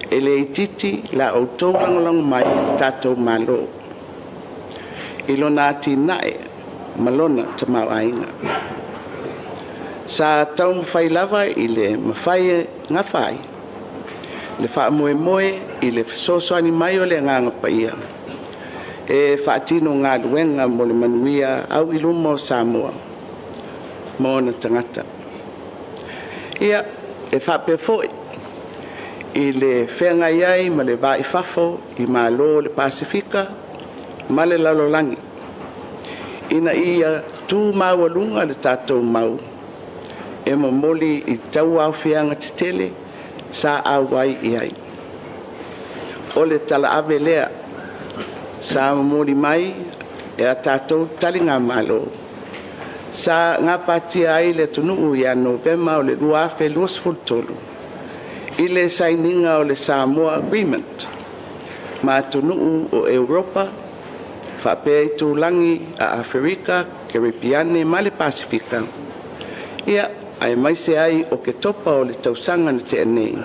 E le ititi la o tau langolang mai tātou malo. Ilo nāti nae, malona te mau ainga. Sa tau mwhai lava i le mwhai ngā whai. Le wha moe moe i le whasosoani mai o le nganga paia. E whaatino ngā luenga mo le manuia au i lumo Samoa. Mō na tangata. Ia, e whape foi. I le whenga iai ma le vai fafo i malo le Pasifika. Ma le lalolangi. Ina ia tū maualunga le tātou mau. E mamoli i tau au whianga te tele sa awai i ai. O le tala ave lea sa mamoli mai e a tātou talinga malo. Sa ngā pati ai le tunuu ia Novema o le luafe luas fultolu. I le saininga o le Samoa Agreement. Ma tunuu o Europa. Whapea i tūlangi a Afrika, Karipiane, ma le Pasifika. Ia, ai mai se ai o ke topa o le tausanga na te anei.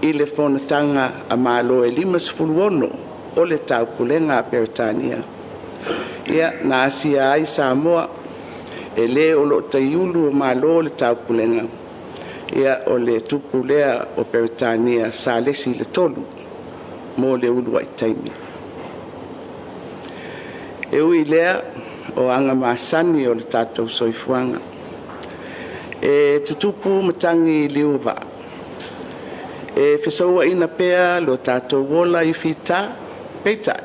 I le whonatanga a malo e 5 o le taupulenga a Peritania. Ia, na asia ai Samoa, e le o lo taiulu o malo o le taupulenga. Ia, o le tupulea o Peritania sa lesi le tolu, mo le ulu ai taimi. E ui lea o anga masani o le tātou soifuanga. E tutupu matangi liuwa. E whesaua ina pea lo tātou wola i whita peita.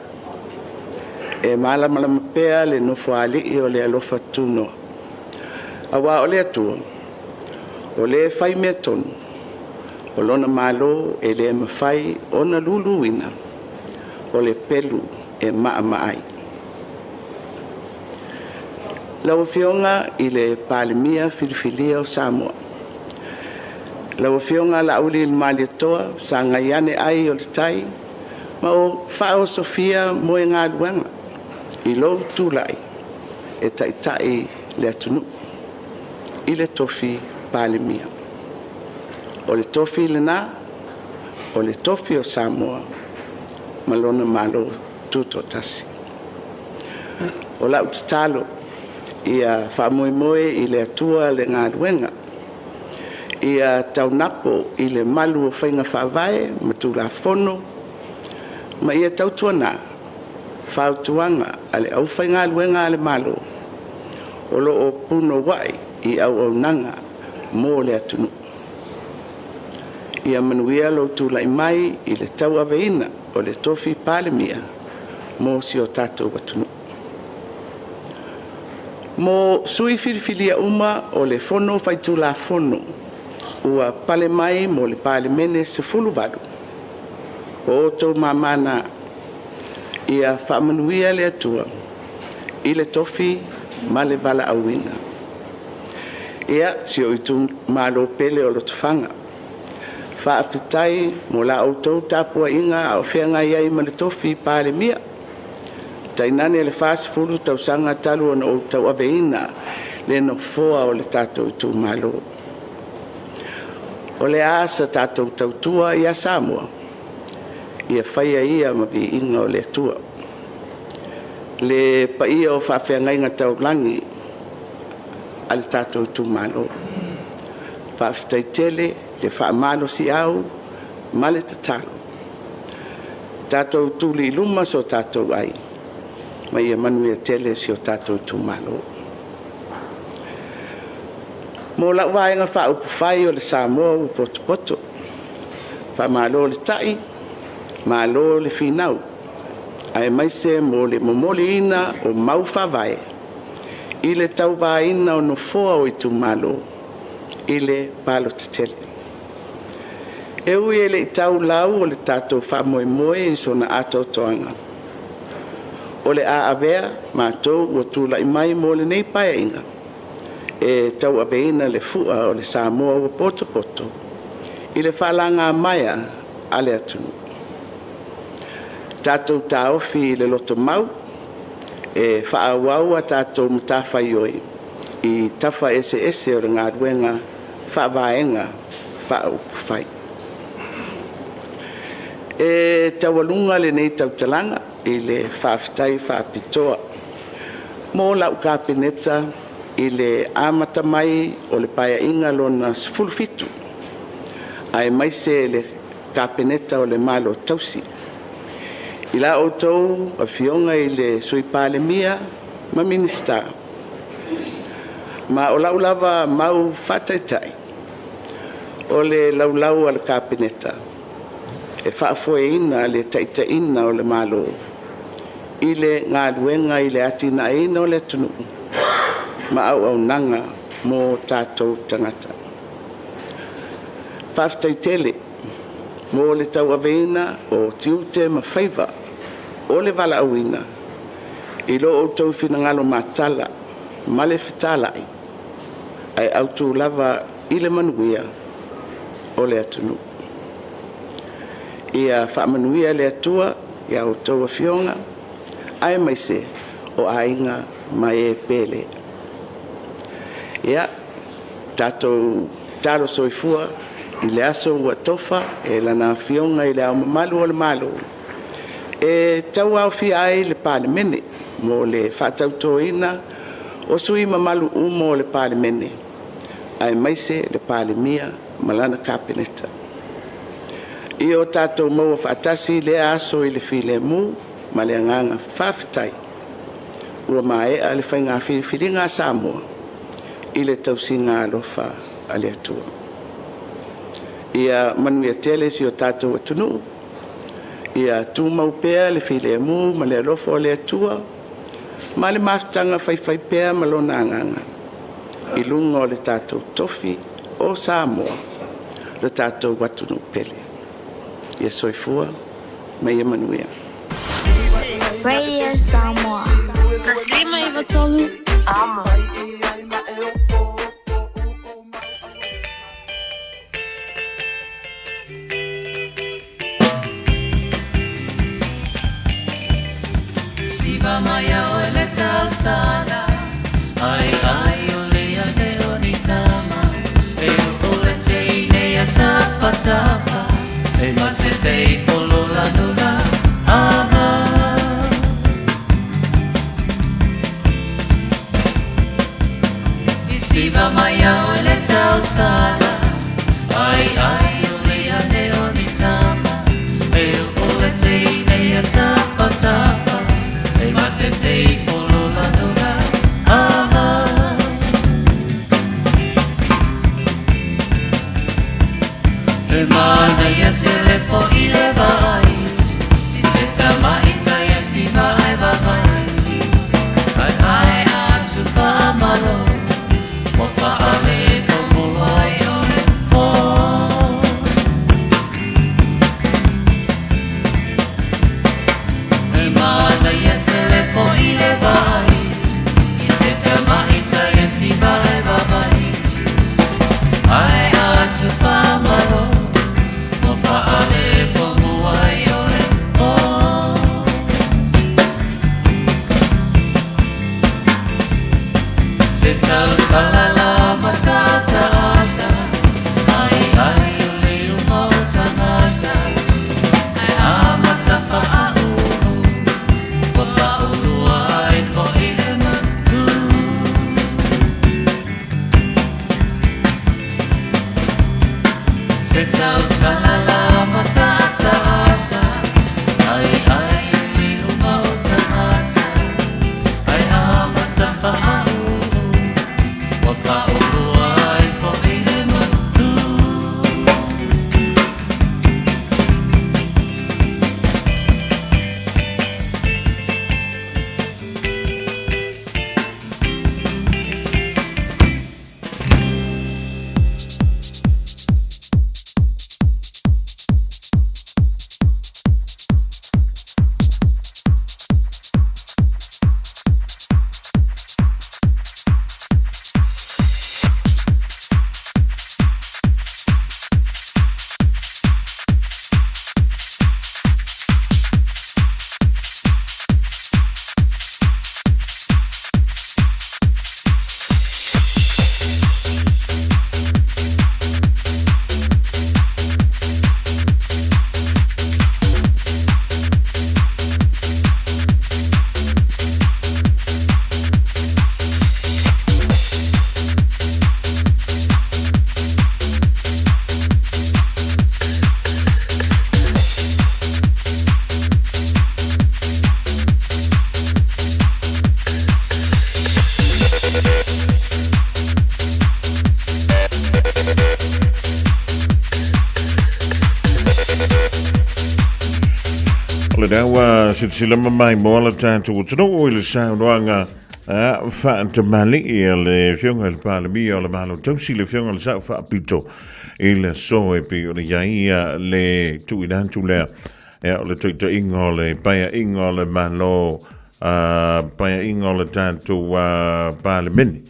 E malamalama pea le nofo ali i o le alofa tuno. Awa o le atua. O le whai mea tonu. O lona malo e le mawhai o na luluina. O le pelu e maa maai. Lawa fionga i le palimia filifilia o Samoa. Lawa fionga la uli il maliatoa sa ngaiane ai o le tai, ma o whao Sofia moe ngā luanga. I lou tūlai e taitai le atunu. I le tofi palimia. O le tofi le nā, o le tofi o Samoa, malona malo tuto tasi. O la utitalo, ia whamoemoe i le atua le ngā ruenga. Ia taunapo i le malu o whainga whawai, matula whono. Ma ia tautuana, whautuanga a le au whainga luenga le malo. O lo o puno wai i au au nanga mō le atunu. Ia manuia lo tūlai mai I le tau aveina o le tofi palemia mo si o tātou watunu. Mo sui filifilia uma o le fono faitula fono ua pale mai mo le palemene se fuluvalu. O tau mamana ia whaamanuia le atua I le tofi ma le vala auina. Ia si o itu malo pele o lo tawhanga. Whaafitai mo la autou tapua inga au whianga iai ma le tofi pale mia. Tainane le fast food tausanga talu ona o tau aveina le no foa o le tatou tu malo. O le asa tatou tautua ia Samoa. Ia whaia ia ma vi inga o le atua. Le pa ia o whawhiangai ngā tau langi a le tatou tu malo. Whaafitai tele le whaamalo si au ma le tatalo. Tatou tuli luma so tatou ai. Ma ia manuia tele si o tatou tu malo. Mo la waenga whaupufai o le Samoa u poto. Whaamalo le tai, malo le finau. Ai mai se mo le momoli ina o mau whawai. I le tau waina o no foa o I tu malo. I le palo te tele. E ui e le I tau lau o le tatou whamoe moe I sona ato toanga. O le a avea mātou ua tūlai mai mo le nei paia inga. E tau aveina le fua o le Samoa ua poto. I le whalanga maia a le atunu. Tātou tāofi le loto mau, e whaawau a tātou mtawhai oi, I tafa ese o le ngā ruenga, whaawaenga, whaupufai. E tawalunga le nei tautalanga, I le whaafitai whaapitoa. Mō lau kāpeneta, I le amata mai o le paia inga lona sfulfitu. Ai mai se le kāpeneta o le malo tausi. I la outou a fionga I le sui pale mia ma minista. Ma o lau lava mau whataitai. O le laulau al kāpeneta. E whaafoe ina le taitaina o le malo. I le ngā luenga I le atina ina o le tunu. Ma au nanga mo tātou tangata. Whaftaitele mo le tau aveina o tiute ma whaiva. O le vala auina, I lo outou finangalo matala, ma le fitalai, ai autu lava I le manuia o le atunu. Ia whaamanuia le atua, ia outou a fionga, ai mai se o ainga mai e pele. Ia, tātou talo soifua, I le aso ua tofa, e lana fionga I le au mamalu o le malo. E tau au fi ai le palemene mo le whatautoina o sui mamalu umo le palemene. Ai maise le palemia malana kāpeneta. I o tātou maua whaatasi le aso I le file mu ma le anganga whawhitai. Ua mae a le whainga whiriwhiri ngā Samoa I le tausinga alofa a le atua. Ia manuia tele si o tātou atunu. Ia tu mau pea le file mu ma le alofo le atua. Ma le maftanga whaiwhai pea ma lona anganga. I lunga o le tātou tofi o Samoa. Le tātou watunu pele. Ia soifua ma ia manuia. Radio Samoa. Taslima iwatolu. Amo. Siva maya ole tau sala, ai ole leo ni tama, e ole te nei tapa tapa, e mase sei folo la nula, ava. Siva maya ole tau sala, ai ole leo ni tama, e ole te nei tapa tapa. Mas eu sei polo la nula ama. E O le dawa sila mamai mo ala tātou tano o le saunoanga whaanta mali i le whionga le pāle mi o le mahalo tausi le whionga le sau whaapito i le so e pi o le iaia le tuinantu lea o le tuita ingo le paia ingo le malo paia ingo le tātou pāle meni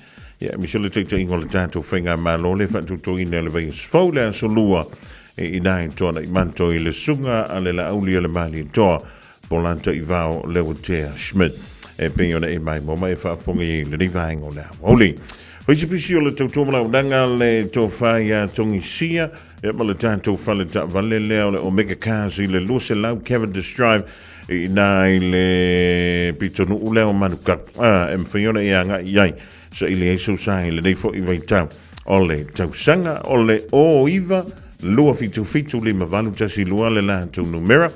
mi se le tuita ingo le tātou whainga malo le whaatuto ina le vai sfau le asolua e nai tona i manto i le sunga a le Aoauli le mali toa polanta i vao lewatea Schmidt e peiona e mai mo mai whaafonga i le rivaengo le Aoauli. Hoisi pisi o le tautoma unanga le tofaya tongi sia e ma le tātou whale ta vale leo le Omega Cars i le Luce Lau Cavendish Drive i nai le pitonu uleo manukak e mwhaiona e anga iai sa i le eso sahi le neifo i vaitau o le tausanga o le o iwa lua fitu lima valu tasi lua le la tu numera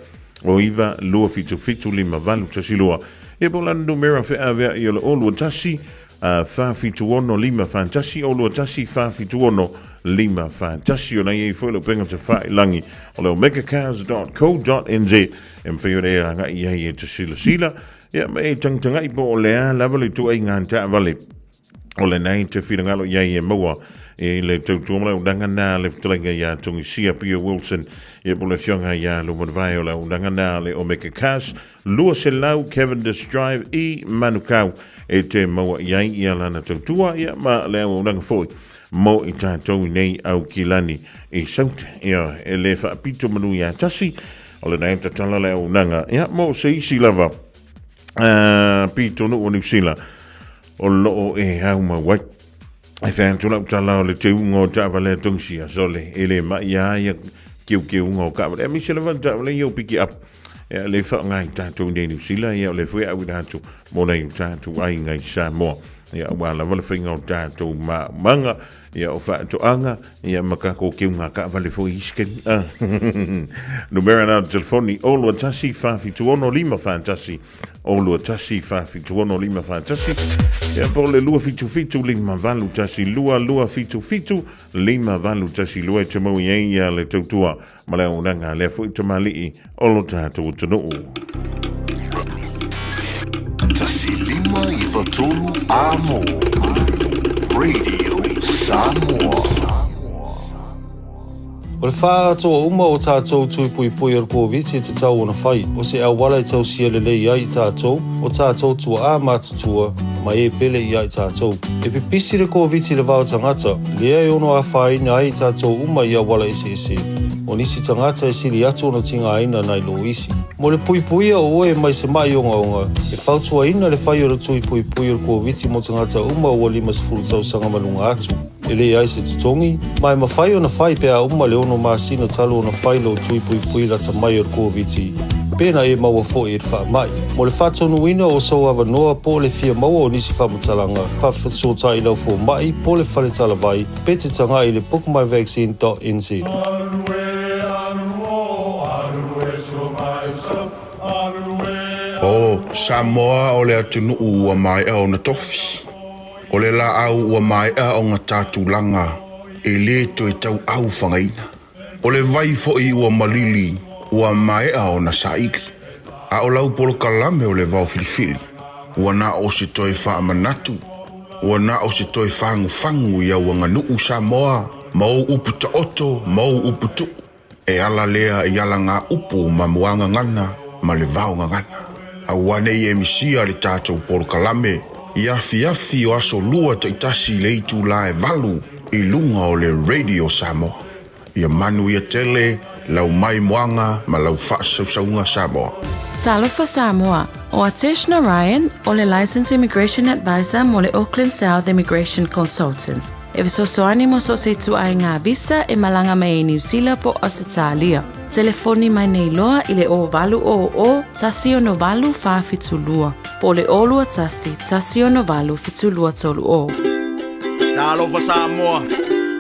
o iwa lua fitu lima valu tasi lua e po la numera fe avea i ole o lua tasi fa fitu ono lima fantasi o lua tasi fa fitu ono lima fantasi o na i fo le penga te fa ilangi o le omegacars.co.nz e mwhio re anga i hei e te sila ia me tangtanga i po o lea lavali tu ai nganta vale o le nei te whirangalo i hei e maua e le tautuamala undanga nā le wtalenga ia tungi Sia Pia Wilson e po le whionga ia lumanvai o le undanga nā le Omega Cars lua se lau Cavendish Drive i Manukau e te maua iai ia lana tautua ia ma le undanga foi mo i tātou nei au kilani i saute ia e le whaapito manu ia tasi o le nei tatala le undanga ia mo se isi lava pito no o New Zealand o loo e hau ma wai ai whaantula utala o le te ungo tāwale tungsia sole e le ma ia kiu ungo kāwale e misele van tāwale iau piki up e le whaangai tātou nei New Zealand ia o le fwe au tātou mō nei tātou ai ngai Samoa ia wala wala whainga o tātou manga ia o whaatoanga ia makako kiunga kāwale fo isken numera nā telefoni o lua tasi whawhituono lima fantasi o lua tasi whawhituono lima fantasi ia po le lua fitu lima valu tasi lua fitu lima valu tasi lua te mau ia le tautua ma le unanga le fo i tamali o lo tātou tanu Tasi lima i watolu amo Radio Samoa. O le wha atoa uma o tātou tui pui ar kōwiti te tau ona whai. O se awala i tau sia le lei ai i tātou, o tātou tua a mātutua, mai e pele i ai tātou. E pipisi le kōwiti le vau tangata, lea e ono a whaina ai i tātou uma i awala ese. O nisi tangata e siri atu ona tinga aina nai lo isi. Mo le puipuia o oe mai se mai onga. E whautua ina le whai o le tui pui ar kōwiti mo tangata uma o lima sifuru tau sanga malunga atu. E le ai se tutongi, mai ma whai o na whai pea uma le ono masina talo o na whai lo tui pui rata mai ar kōwiti. Pena e maua fo e wha mai. Mo le whatonu ina o sau awa noa po le fia maua o nisi whamatalanga. Whawhatsota i lau fo mai po le whale talavai. Pete tanga i le bookmyvaccine.nz. O Samoa o le atunu ua mai au na tofi. O le la au ua mai au ngā tātulanga. E le to e tau au whangaina. O le vai fo i ua malili. Ua mai au na saiki. A o lau polo kalame o le vau filifili. Ua na o se toi wha manatu. Ua na o se toi whangu i au ngā nuu Samoa. Mau upu ta oto, mau upu tu. E ala lea i ala ngā upu ma muanga ngana, ma le vau ngana. A wane i emisia le tātou polo kalame. I afi o aso lua ta itasi le itu la e valu i lunga o le Radio Samoa. Ia manu ia tele, lau mai moanga ma lau whaasaunga Samoa. Talofa Samoa, o Ateshna Ryan, o le Licensed Immigration Advisor mo le Auckland South Immigration Consultants. E visosoani mo so se tu ai ngā visa e malanga mai e New Zealand po Australia. Telefoni mai nei loa i le o valu o tasi o no valu whawhitulua. Po le olua tasi o no valu fitulua tolu o. Talofa Samoa,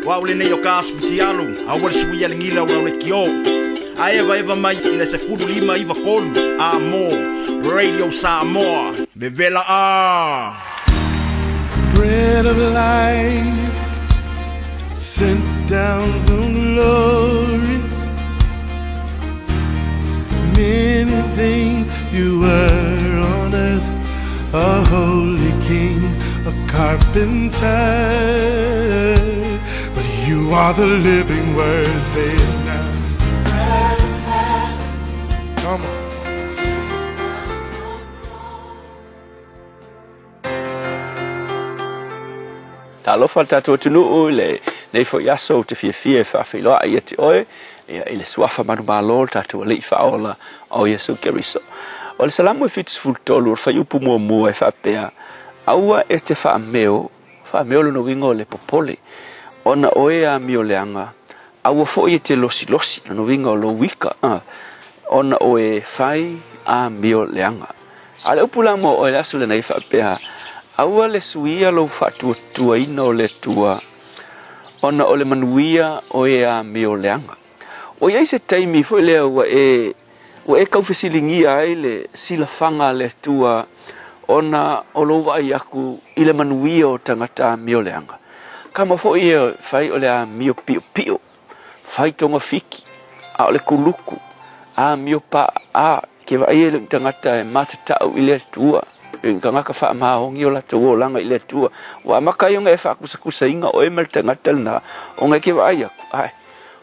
waule nei o kāsputi alu, awale sui alingila waule ki o. A eva mai ina se furu lima iwa kolu. Amo, Radio Samoa, Vevela a. Bread of life, sent down from glory. Many things been tied, but you are the living word there now. Come on. Talofa tatou tunu le nei fo yaso te fie fa filo ia te oe ia ile swafa manu malo tatou le fa ola o Yesu Keriso. O le salamu e fitus fultolu fa yupu mua e fa pea aua e te fa meo le no wingo le popole ona oe a mio leanga aua fo i te losi no wingo lo wika ona oe fai a mio leanga ale upula mo o le aso le nei fa pea aua le suia lo fatuatua ina o le tua ona o le manuia o e a mio leanga o iai se taimi fo lea ua e kaufesilingia ai le silafanga le tua ona o lo vai aku i le manuia o tangata mio leanga kama fo ia fai o le a mio pio fai tonga fiki a o le kuluku a mio pa a ke vai le tangata e matatau i le tua kanga ka fa maongi o la tuo langa ile tua wa maka yo nge fa kusa inga o emel tangata na o nge ke vai ai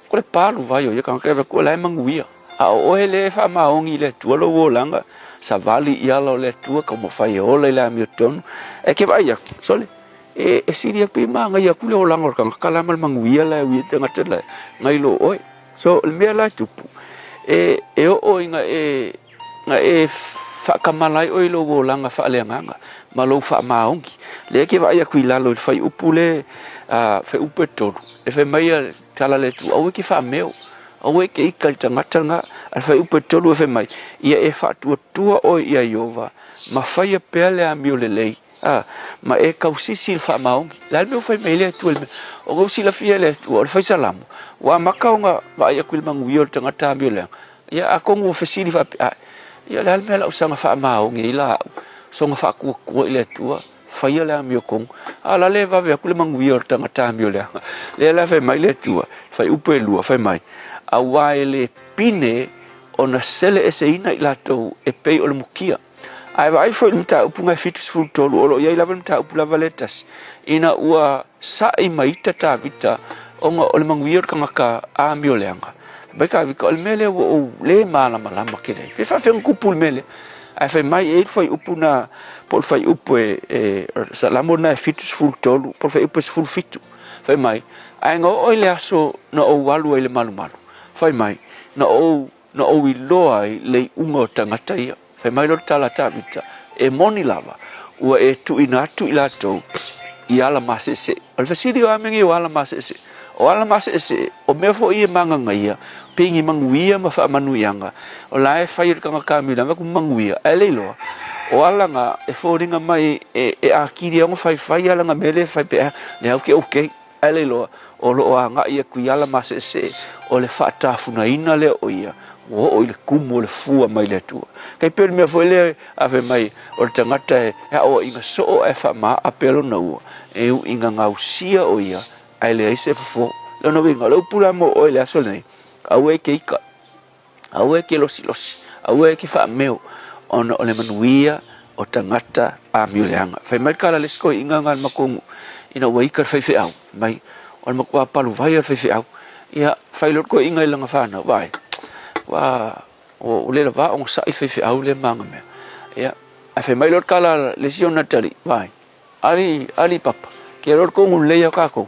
ko le palu vai o kanga ka ko la manguia a o ele fa maongi ile tua lo langa sa vali ia lo le tua como fai o le la miuton e ke vai sole e siria pe manga ia ku le o langa kanga kala mal manguia la wi tangata la ngai lo oi so le me la tupu e o inga nga e fa kamalai o ilo wo langa fa le nganga malo fa maongi le ke vai ku ila lo fai upule fa upetoro e fa mai tala le tu o ke fa meo o ke ikal tanga al fa upetoro e fa mai ia e fa tu o ia yova ma fai pele a mio le lei ma e kausisi fa maongi la me fa mai le tu o go si la fia le tu o fa salam wa makaunga vai ku mangu yo tanga ta mio le ia akongo fesili fa ia le mela usanga fa maongi la so nga fa ku ile tua fa ia la mio kong ala le va ve ku le manguia tanga ta mio le la fa mai le tua fa upelua fa mai a waile pine ona sele ese ina ila to e pe o le mukia ai vai foi mta upunga fitus full tolu o ia la mta upula valetas ina ua sa i mai tata vita onga o le manguia kanga ka a mio leanga beka vika o mele o le malama kele pe fa fen kupul mele ai fa mai e foi upuna por fai upu salamo na fitus full tolu por fai upu full fitu fa mai ai ngo o le aso no o walu ele malu fa mai no o i loa le ungo tangata ia fa mai lo tala tabita e moni lava ua e tu inatu ilato iala masese al fasidi o amengi wala masese o ala masese o me fo ia manga ngaia pingi manguia ma fa manuianga o la e fai kanga kamila ma ku manguia ele lo o ala nga e fo ringa mai e akiri ngo fai ala nga mele fai pe le okay ele lo o lo nga ia ku ala masese o le fata funa ina le o ia o le kumo le fua mai le tua kai pe me fo le ave mai o tangata e o inga so e fa ma apelo na u e inga ngausia o ia ai le ise fo lo no venga lo pula mo o le aso nei au e ke ika au e ke losi au e ke fa meo on o le manuia o tangata a miuleanga fai mai kala le sko inga ngal makongu ina wa ika fai au mai on makwa palu vai fai au ia fai lo ko inga langa fa na vai wa o le va on sa fai au le manga me ia a fai mai lo kala le sio natali vai ali papa ke lo ko un le ya kako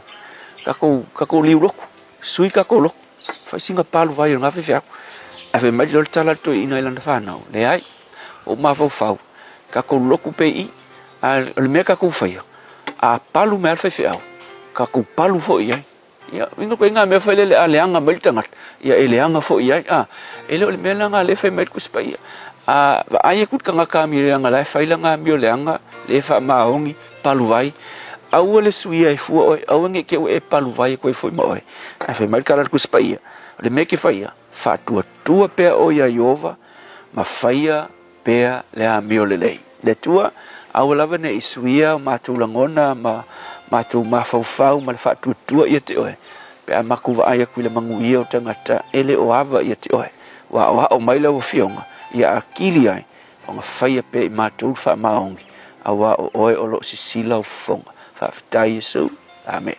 liu loku sui kako loku fai singa palu vai nga fai au a fai mai lo tala to ina langa fa na le ai o ma fau kako loku pe i le me kako fai a palu me fai au kako palu fo ia ia ino ko nga me fai le aleanga mai tangat ia eleanga fo ia ele le me langa le fai mai ku spai ai ku kanga ka mi nga le fai langa mi leanga le fa maongi palu vai au le sui ai fu au nge ke e palu vai ko foi mai ai fai mai kala ku spai le me ke fai fa tua pe o ia yova ma faia pe le a mi le tua au lava ne isuia ma tu langona ma tu ma fau ma fa tua ia te oe pe a maku va ia ku le manguia o tangata ele o ava ia te oe wa o mai le o fionga ia akili ai o ma faia pe ma tu fa maongi awa o oe o lo sisila o fonga Whawhitai Iesu. Amen.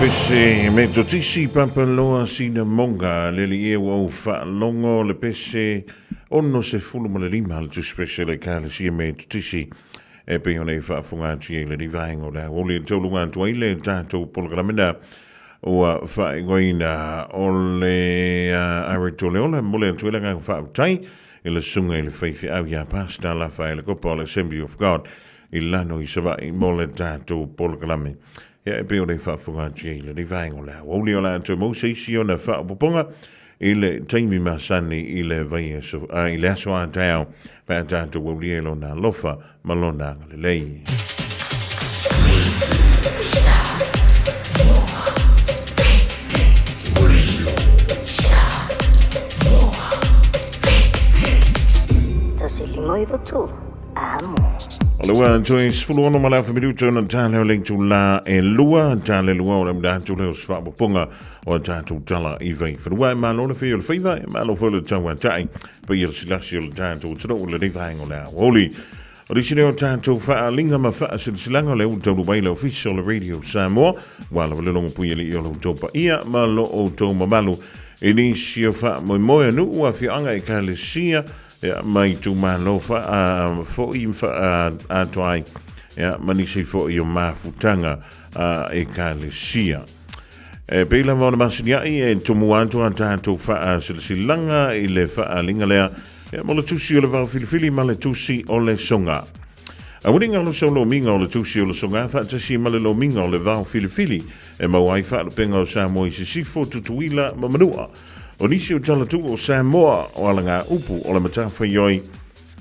pese me totisi papaloa sina monga lele e o fa longo le pese ono se fulu ma le lima le tu speciale kale si me totisi e pe ona fa funga ti le divaingo la o le tolunga to ile tanto programena o fa goina o le aritole ona mole to le fa tai ile sunga ile feifi au ya pasta la fa ile copa Assembly of God ilano i sava i mole tanto programme ya e peo le whaafunga le ni vaengo la. Wauli o la anto mo seisi o na whaapoponga i le taimi masani i le vai i le aso a tau pa atato wauli e lo na lofa malona le lei. Tasi limo i vatu, amo. Lua joy sfuluono mala familuto na tale link to la e lua tale lua o mda to le sfa ponga o tatu tala i vai fwa ma lo le fe fiva ma lo fo le tawa tai pe ir silasi o tatu tro le vai ngola Aoauli original tatu fa linga ma fa silanga le to lo baile official radio Samoa wala le longo puili o lo topa ia ma lo o to malu inicio fa mo nu wa fi anga e kalesia ya mai tu malo fa fo im fa atwai ya mani se fo yo mafutanga e kalesia e pela vona masinia e tu muanto antanto fa silanga ile fa linga le ya mo le tusi le va filifili ma le tusi o le songa a winga lo solo minga o le tusi o le songa fa tasi ma le lo minga o le va filifili e ma wai fa le penga o Samoa si sifo tutuila mamanua o nisi o talatu o Samoa o alanga upu o le matafa yoi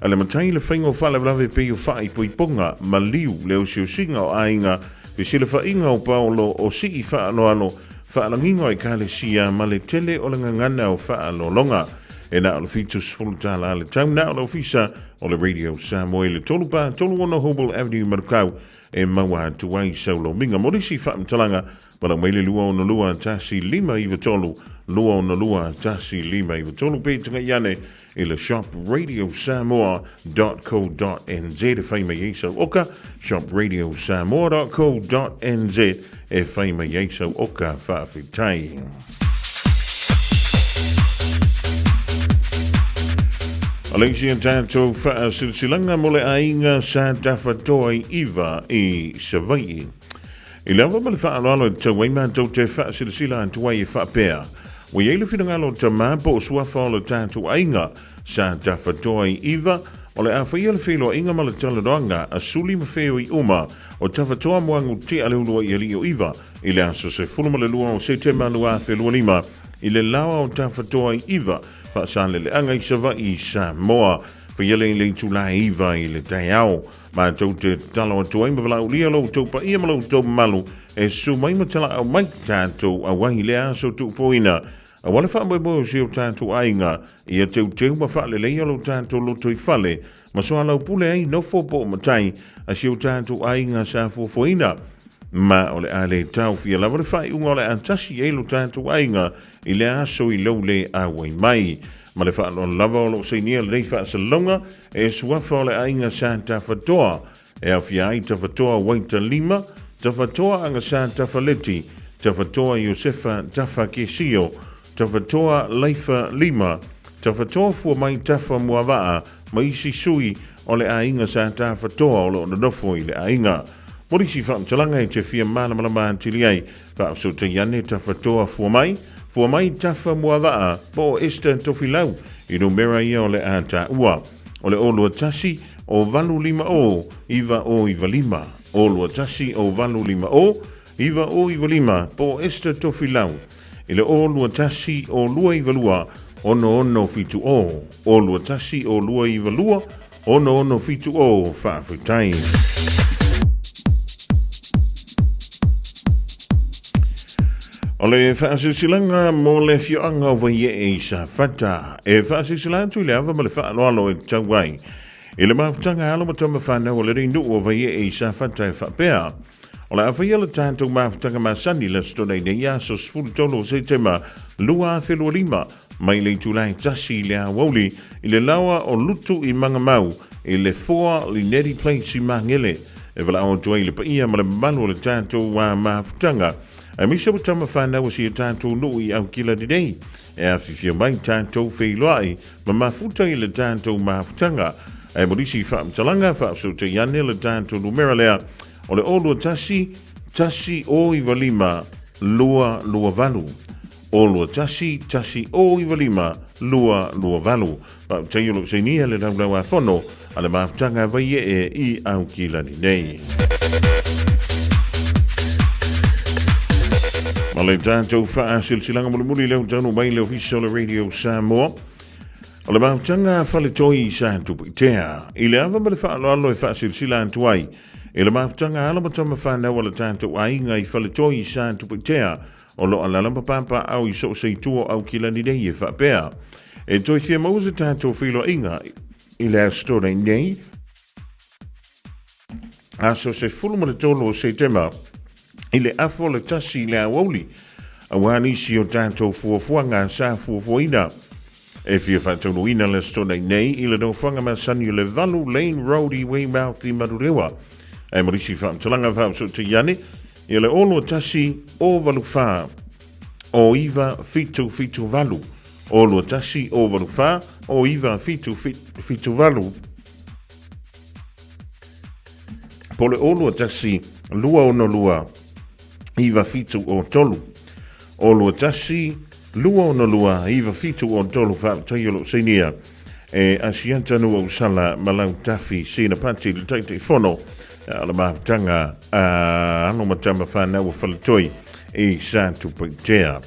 a le matai le whaingo whale vlave pe o whai po i ponga ma liu le o sio singa o ainga pe sile whainga o Paulo o si i whaano ano whaalangingo i kale sia ma le tele o le ngangana o whaano longa e na o le fitus fulutala le tau na o le ofisa o le radio Samoa le tolupa tolu ono Hobel Avenue Marukau e maua tuai saulo minga morisi whaamtalanga Para maile lua o na lua tasi lima i tolu lua o na lua tasi lima i tolu pe tunga iane i le shopradiosamoa.co.nz e whaima yeisau oka shopradiosamoa.co.nz e whaima yeisau oka whaafitai. Alexia tātou silsilanga mole ainga sa tawhatoi iwa i Savai. I lewa male whaaloalo te waima tau te silsila antuai e whapea. Wa yeile whingalo te māpo o suafalo tātou ainga sa tawhatoi iwa o le awhaia le whilo inga male talaroanga a suli mawheo i uma o tawhatoa moangu te aleulua i ali o iwa i le aso se fulumale lua o se te manua whelua lima i le lawa o tawhatoa i iwa Pasale le anga i sava i Samoa Fiele le tula iva i le taiao Ma tau te talo atu aima wala ulia lo tau pa ia malo tau malu E su maima tala au mai tātou a wahi le aso tu poina A wale wha mai mo si o tātou ainga Ia tau teu ma wha le leia lo tātou loto i whale Ma so alau pule ai no fopo matai A si o tātou ainga sa fofoina Ma ole ale tau fia la vale fai unga ole antasi e lo tātou ainga I le aso i lau le awai mai. Ma le whaano lava o lo seinia le wha sa longa e suafa ole ainga sa tawhatoa. E a fia ai tawhatoa waita lima, tawhatoa anga sa tawhaleti, tawhatoa Iosefa tafa kesio, tawhatoa leifa lima, tawhatoa fua mai tafa muawaa, ma isi sui ole ainga sa tawhatoa o lo nofo I le ainga. Morisi whaamtalanga e te fia malama antili ai, whaafso te yane tawhatoa fua mai tafa muawaa, po esta tofilau, I no mera ia o le ata ua. O le olua tasi o valu lima o, iwa lima. Olua tasi o valu lima o, iwa lima, po esta tofilau. I le olua tasi o lua iwa lua, ono fitu o. Olua tasi o lua iwa lua, ono fitu o, whaafitai. O le whaasilanga mo le fioanga o vai e sa whata. E whaasisilanga tui le awa ma le whaaloalo e tauai. I le mafutanga alo ma tama whanau o le rinu o vai e sa whata e whapea. O le awhaia le tātou mafutanga masani le stone ne ia so sfulu tolo se tema lua whelua lima. Mai le tulai tasi le Aoauli I le lawa o lutu I manga mau. I le foa li neri plates I mangele. E wala o tuai le pa ia ma le malu le tātou mafutanga. A misa tama whanau si tātou nui au kila ni nei. E a whiwhia mai tātou wheiloai, ma mafuta i le tātou mahafutanga. E morisi whaamtalanga whaapso te iane le tātou numera lea, o le olua tasi o iwa lima, lua valu. Olua tasi o iwa lima, lua valu. Whaamtai olo se nia le raulau a whono, a le mahafutanga vai e I au kila ni nei. Ma le tātou wha silsilanga mulimuli leo tanu mai leo fisa o le Radio Samoa. O le mahutanga whale toi sa tupu I tea. I le awa ma le wha alo e wha silsila antuai. I le mahutanga alamatama whanau o le tātou ainga I whale toi sa tupu I tea. O lo alalama papa au I so sei tua au kila ni nei e wha pea. E toi thia mauza tātou whilo inga I le astore nei. Aso se fulu ma le tolo o se tema. I le afo le tasi le Aoauli, a wanisi o tātou fuafuanga sa fuafuaina. E fia whātaunuina le stona nei, I le no whanga masani o le Valu Lane Road I Weymouth I Marurewa. E marisi whaamtalanga whaamso te iane, I le olo tasi o valu wha, o iwa fitu valu. Olo tasi o valu wha, o iwa fitu valu. Po le olo tasi lua ono lua, Iwa fitu o tolu. O lua tasi, lua o na lua, iwa fitu o tolu whaataiolo senia. E asiantanu o sala malau tafi sina pati le taite whono. Ala mahatanga ano matama whanau o whaletoi e sa tupaitea.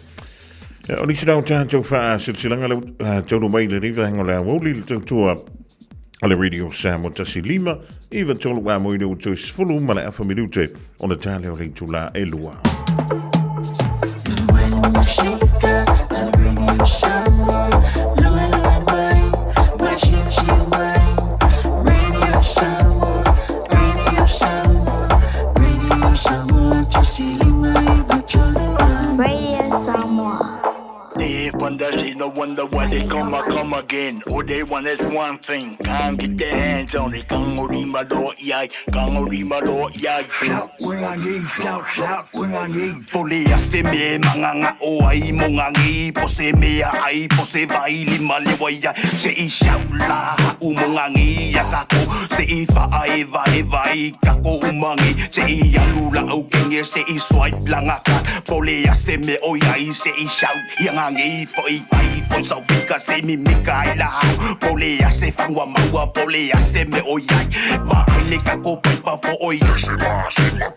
O nisi nao tātou wha silsilanga lau taunu mai le riva hango le Aoauli le tautua ale Radio Samoa tasi lima, iwa tolu wa moine o toi sfulu ma le afa minute o na tale o reitu la e lua. They no wonder why they come again. All they want is one thing. Can't get their hands on it. Shout when I need, shout when I need. Poliaste me manganga o ai mongangi. Pose me ai pose vai lima lewaya. Se I shout la umongangi yakako. Se I vai kako umangi. Se I yalula o kenge. Se I swipe langaka. Poliaste me o ai se I shout yangangi. Poi so vika se mi mika I la Polea se fangwa maua polea se me oyai Va ele kako pepa po oyai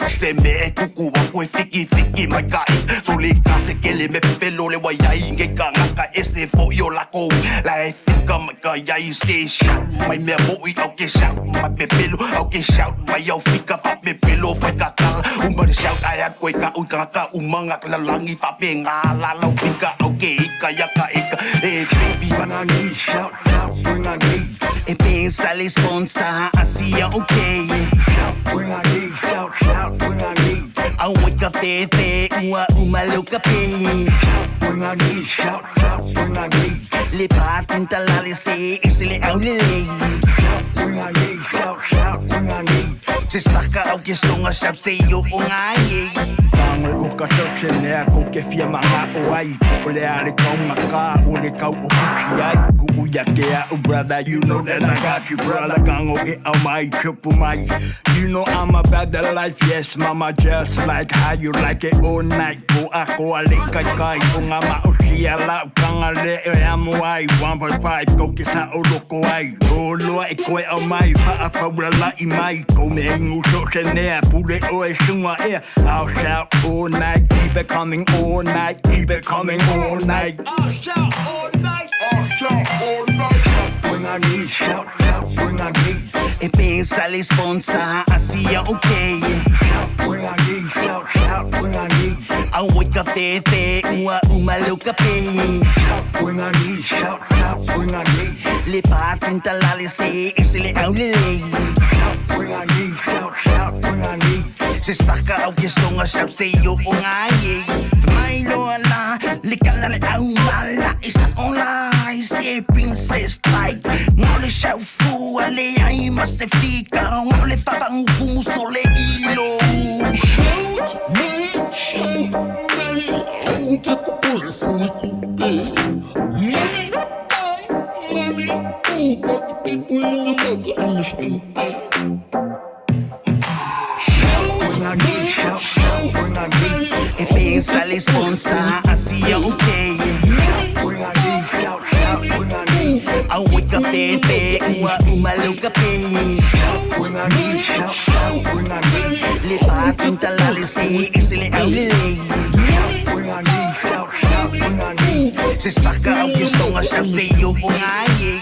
Se me e kuku wa koe fiki mai kai So le kase kele me pelo le wayai Nge ka ngaka este po yo la kou La e fika mai ka yai se shout Mai mea mo I au ke shout Mai pepelo au ke shout Mai au fika pa pepelo fai kakala Umar shout ayat koe ka ui kaka umanga lalangi pa penga La lau fika au ke ika yaka ika Hey baby, when I need, shout when I need. E pensa le sponsor, sia okay. Shout when I need, shout when I need. I wake up fe, uma louca pe. Shout when I need, shout when I need. Le patinta la le se, e se le aulele. Shout when I need, shout when I need. Se staka au ke songa shap se yo o ngai. O ka soche nea ko ke fia manga o ai O le are kau maka o le kau o kuki ai Ku uia kea o brother you know that I got you brother Kango e au mai triple mai You know I'm about the life yes mama just like how you like it all night Ko ako a le kai kai o ngā mao sia la Kanga le e amo ai 1.5 ko ke sa o loko ai O loa e koe au mai pa a paura la I mai Ko me ingu soche nea pule o e sunga ea I'll shout all night, keep it coming all night, keep it coming all night. I'll shout all night, all night. When I need, shout when I need. E pensa le sponsor, sia okay. Shout when I need, shout when I need. I wake up fe, uma louca pe. Shout when I need, shout when I need. Le patinta la le se, e se le aulele. Shout when I need, shout when I need. Se staka au ke songa shap se yo o ngai Mai loa la, lika la le au mala Isa on la, se princess tight Ngau le shau fu, ale ai ma se fika Ngau le favangu so le ilo Shout, wingagi, shout, wingagi. E pensa le sponsor, assim é ok. Wingagi, shout, wingagi. A wika pepe, uma louca pe. Wingagi, shout, wingagi. Le patin talalisi, esse le aulele. Wingagi, shout, wingagi. Se staka au que som a chapte yo wingagi.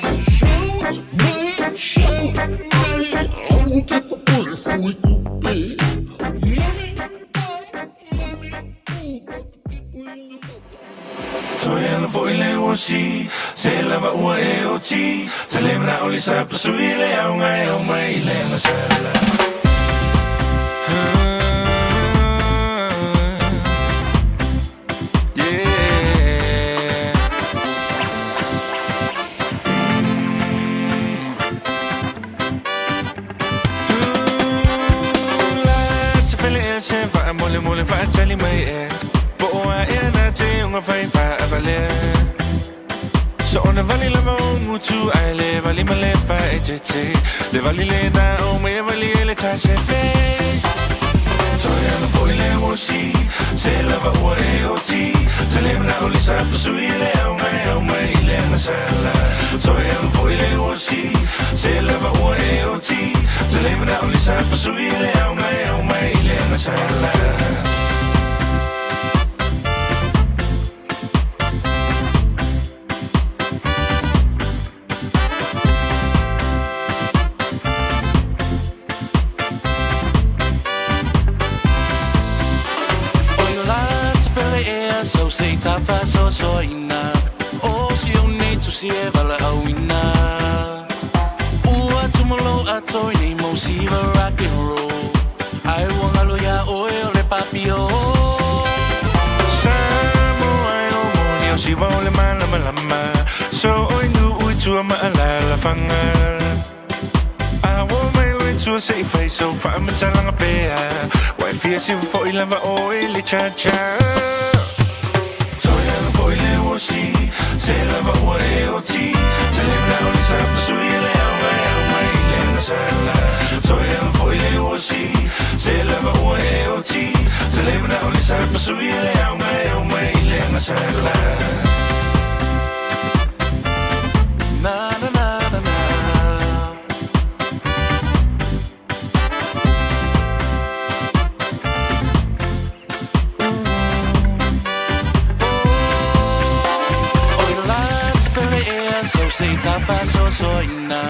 Soyana foile wosi, se lava ua e oti, se lemna oli sa pasui le au ngai au mai le na sala. Mole fa chali mai e po a e na te unga fai fa avale so ona vali la mo mutu ai le vali male fa e che le vali le na o me vali le ta se fe so ya no foi le wosi se la va o e o ti se le na o le sa sui le o mai le na sala so ya no foi le wosi se la va o e o ti se le na o le sa sui le o mai le na sala. So say tafa so ina o si oni tu si e vala awina ua tumolo ato ni mo si va rock and roll ai wanga lo ya o le papio Samoa o moni o si va le malama so oi nu tu ma la fanga I want my way to say face so far me talanga pe why fear si for ilava o le cha se lava ua e o ti se le nao ni sa pasui le au mai le na sala so e an foi le o si se lava ua e o ti se le nao ni sa pasui le au mai le na sala na na na na na so say tafa so ina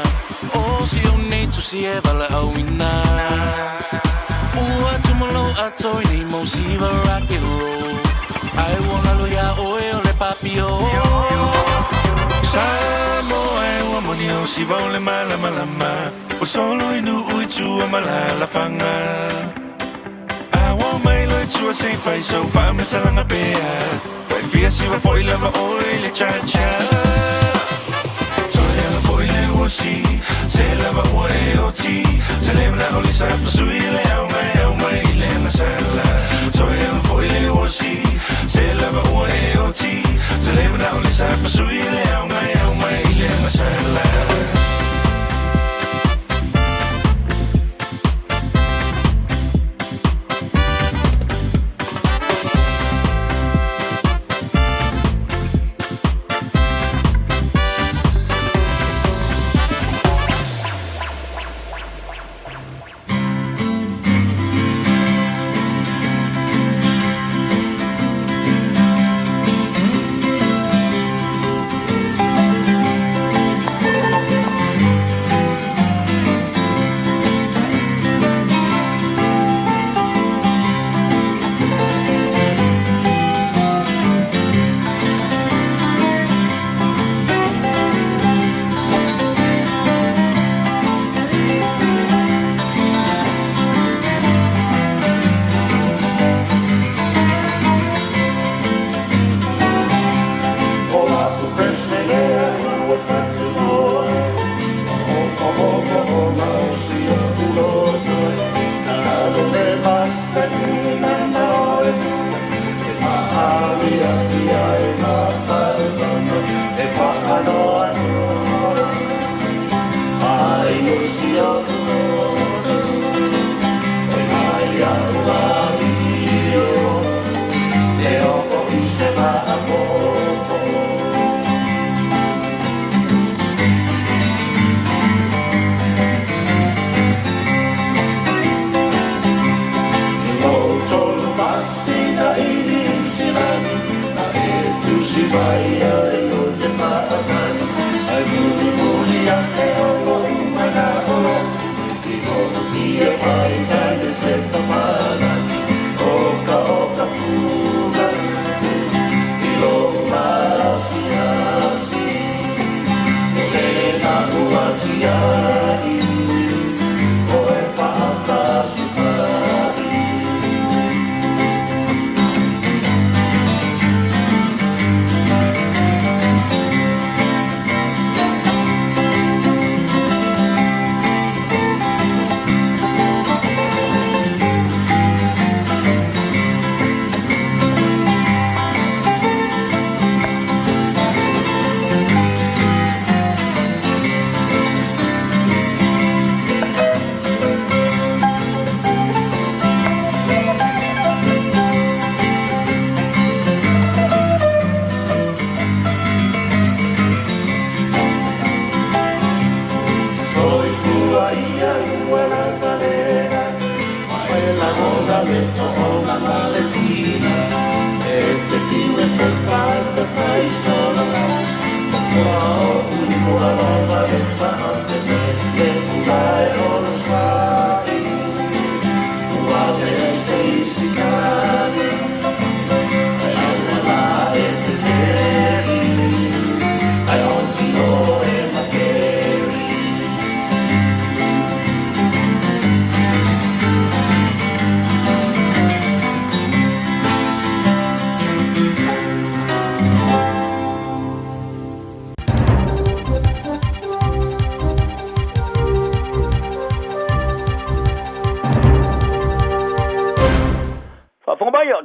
o si oni tu si e vala awina ua tumolo ato ni mo si va rock and roll ai wanga lo ya o le papio Samoa e ua moni o si va le malama o solo inu ui tu malala fanga I want my life to say fai so fa me talanga pea vai fia si va foi lava o le cha se lava ua e o ti se le mna o le sa pasui le au mai le na sala so e an foi le o si se lava ua e o ti se le mna o le sa pasui le au mai le na sala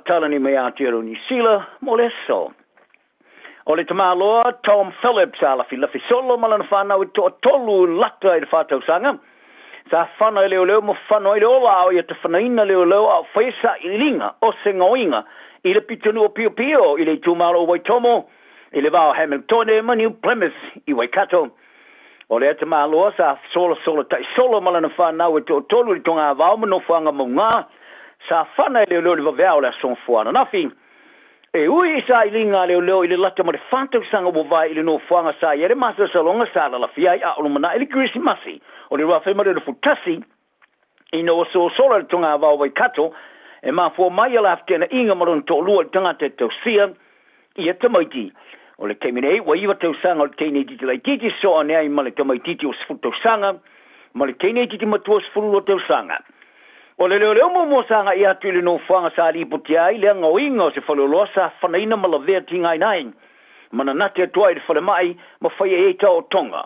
Talani me atiro ni sila moleso. Ole tamaloa Tom Phillips ala fi lafi solo malana fana o to tolu lata i fato sanga. Sa fana leo mo fana ile ola o te fana ina leo a faisa ilinga o sengoinga ile pitonu o pio ile tumalo o tomo ile va Hamilton e mani premise I Waikato. Ole tamaloa sa solo tai solo malana fana o to tolu tonga va mo no fanga monga. Sa fana leo le va la son fuana nafi e ui sa ilinga leo ile lata mo fanto sanga bo vai ile no fuanga sa yere masa salonga sa la fia a o mana ile Christmasi o le rafa mo le futasi ino so tonga va Waikato e ma fo mai la afkena inga mo to lu tanga te to sia I te maiti o le temine wa iwa te sanga o tene di le titi so ane ai ma le te maiti o sfuto sanga ma le tene di matua sfulo te sanga o le leo mo sanga I atu le no fuanga sa li putia I le ngoinga o se falolosa fanaina ma la vea tingai nai mana nate atua I le fale mai ma fai e ta o tonga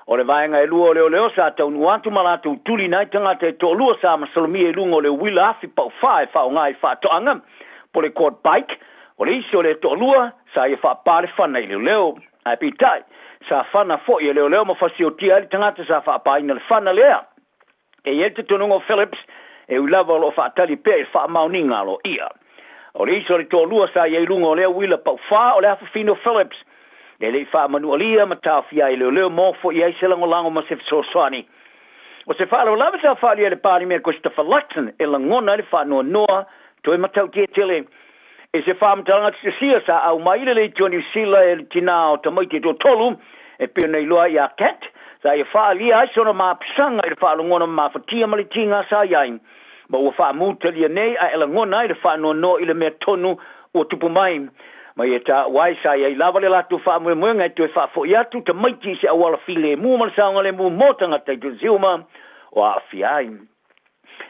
o le vaenga e lua o leo sa tau nuantu malatu tuli nai tanga te to lua sa masalami e lungo le wila afi pau fae fa o ngai fa toanga po le quad bike o le isi o le to lua sa I fa pare fana I leo ai pitai sa fana fo I leo ma fasi o tia li tanga sa fa pa ina le fana lea e yete tonungo Phillips e ulava lo fa tali pe fa mauninga lo ia o le iso le to lua sa ye lungo le wila pa fa o le fa fino Phillips le fa manualia matafia I le mo fo ia se lango lango ma se so swani o se fa lo lava sa fa le pari me Christopher Luxon e langona le fa no to e matau te tele e se fa mtanga se sia sa au mai le Johnny Sila e tina o tamaiti to tolu e pe nei loa ia cat sa ia fa lia sona ma psanga I fa ngona ma fatia malitinga sa yain ma o fa mutali nei a ela ngona I fa no ile me tonu o tupu mai ma ia ta wai sa ia lava le latu fa mo ngai tu fa fo ia tu te maiti se awala file mu mal sa ngale mu motanga te tu ziuma o afiai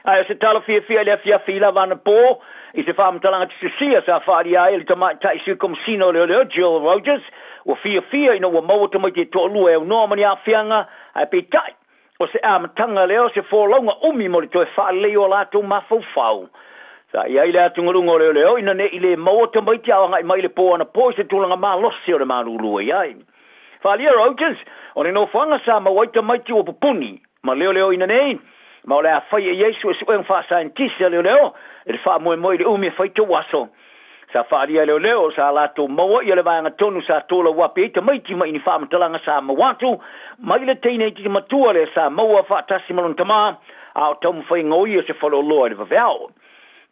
ai se tala fia le fia van po I se fa mtalanga te sia sa fa ia ele te mai tai su kom sino le Jill Rogers o fia ino wa mo te maiti to lu e no mani afianga ai pe tai o se amatanga leo se forlonga umi mo to fa leo la to mafau sa ia ile atungurungo leo ina ne ile mo te maiti anga mai le po na po se tulanga ma losi o le malulu ai fa le Rogers o no fanga sa ma wai te maiti o pupuni ma leo ina nei ma ole a fai e Yesu e en fa scientist leo e fa mo le umi fai to waso sa fa dia leo sa la to mo ia le vanga tonu sa tola wapi te maiti mai ni fa mtalanga sa ma watu mai le teine ti matua le sa mo fa tasi malon tama a tom fai ngoi se follow lord of val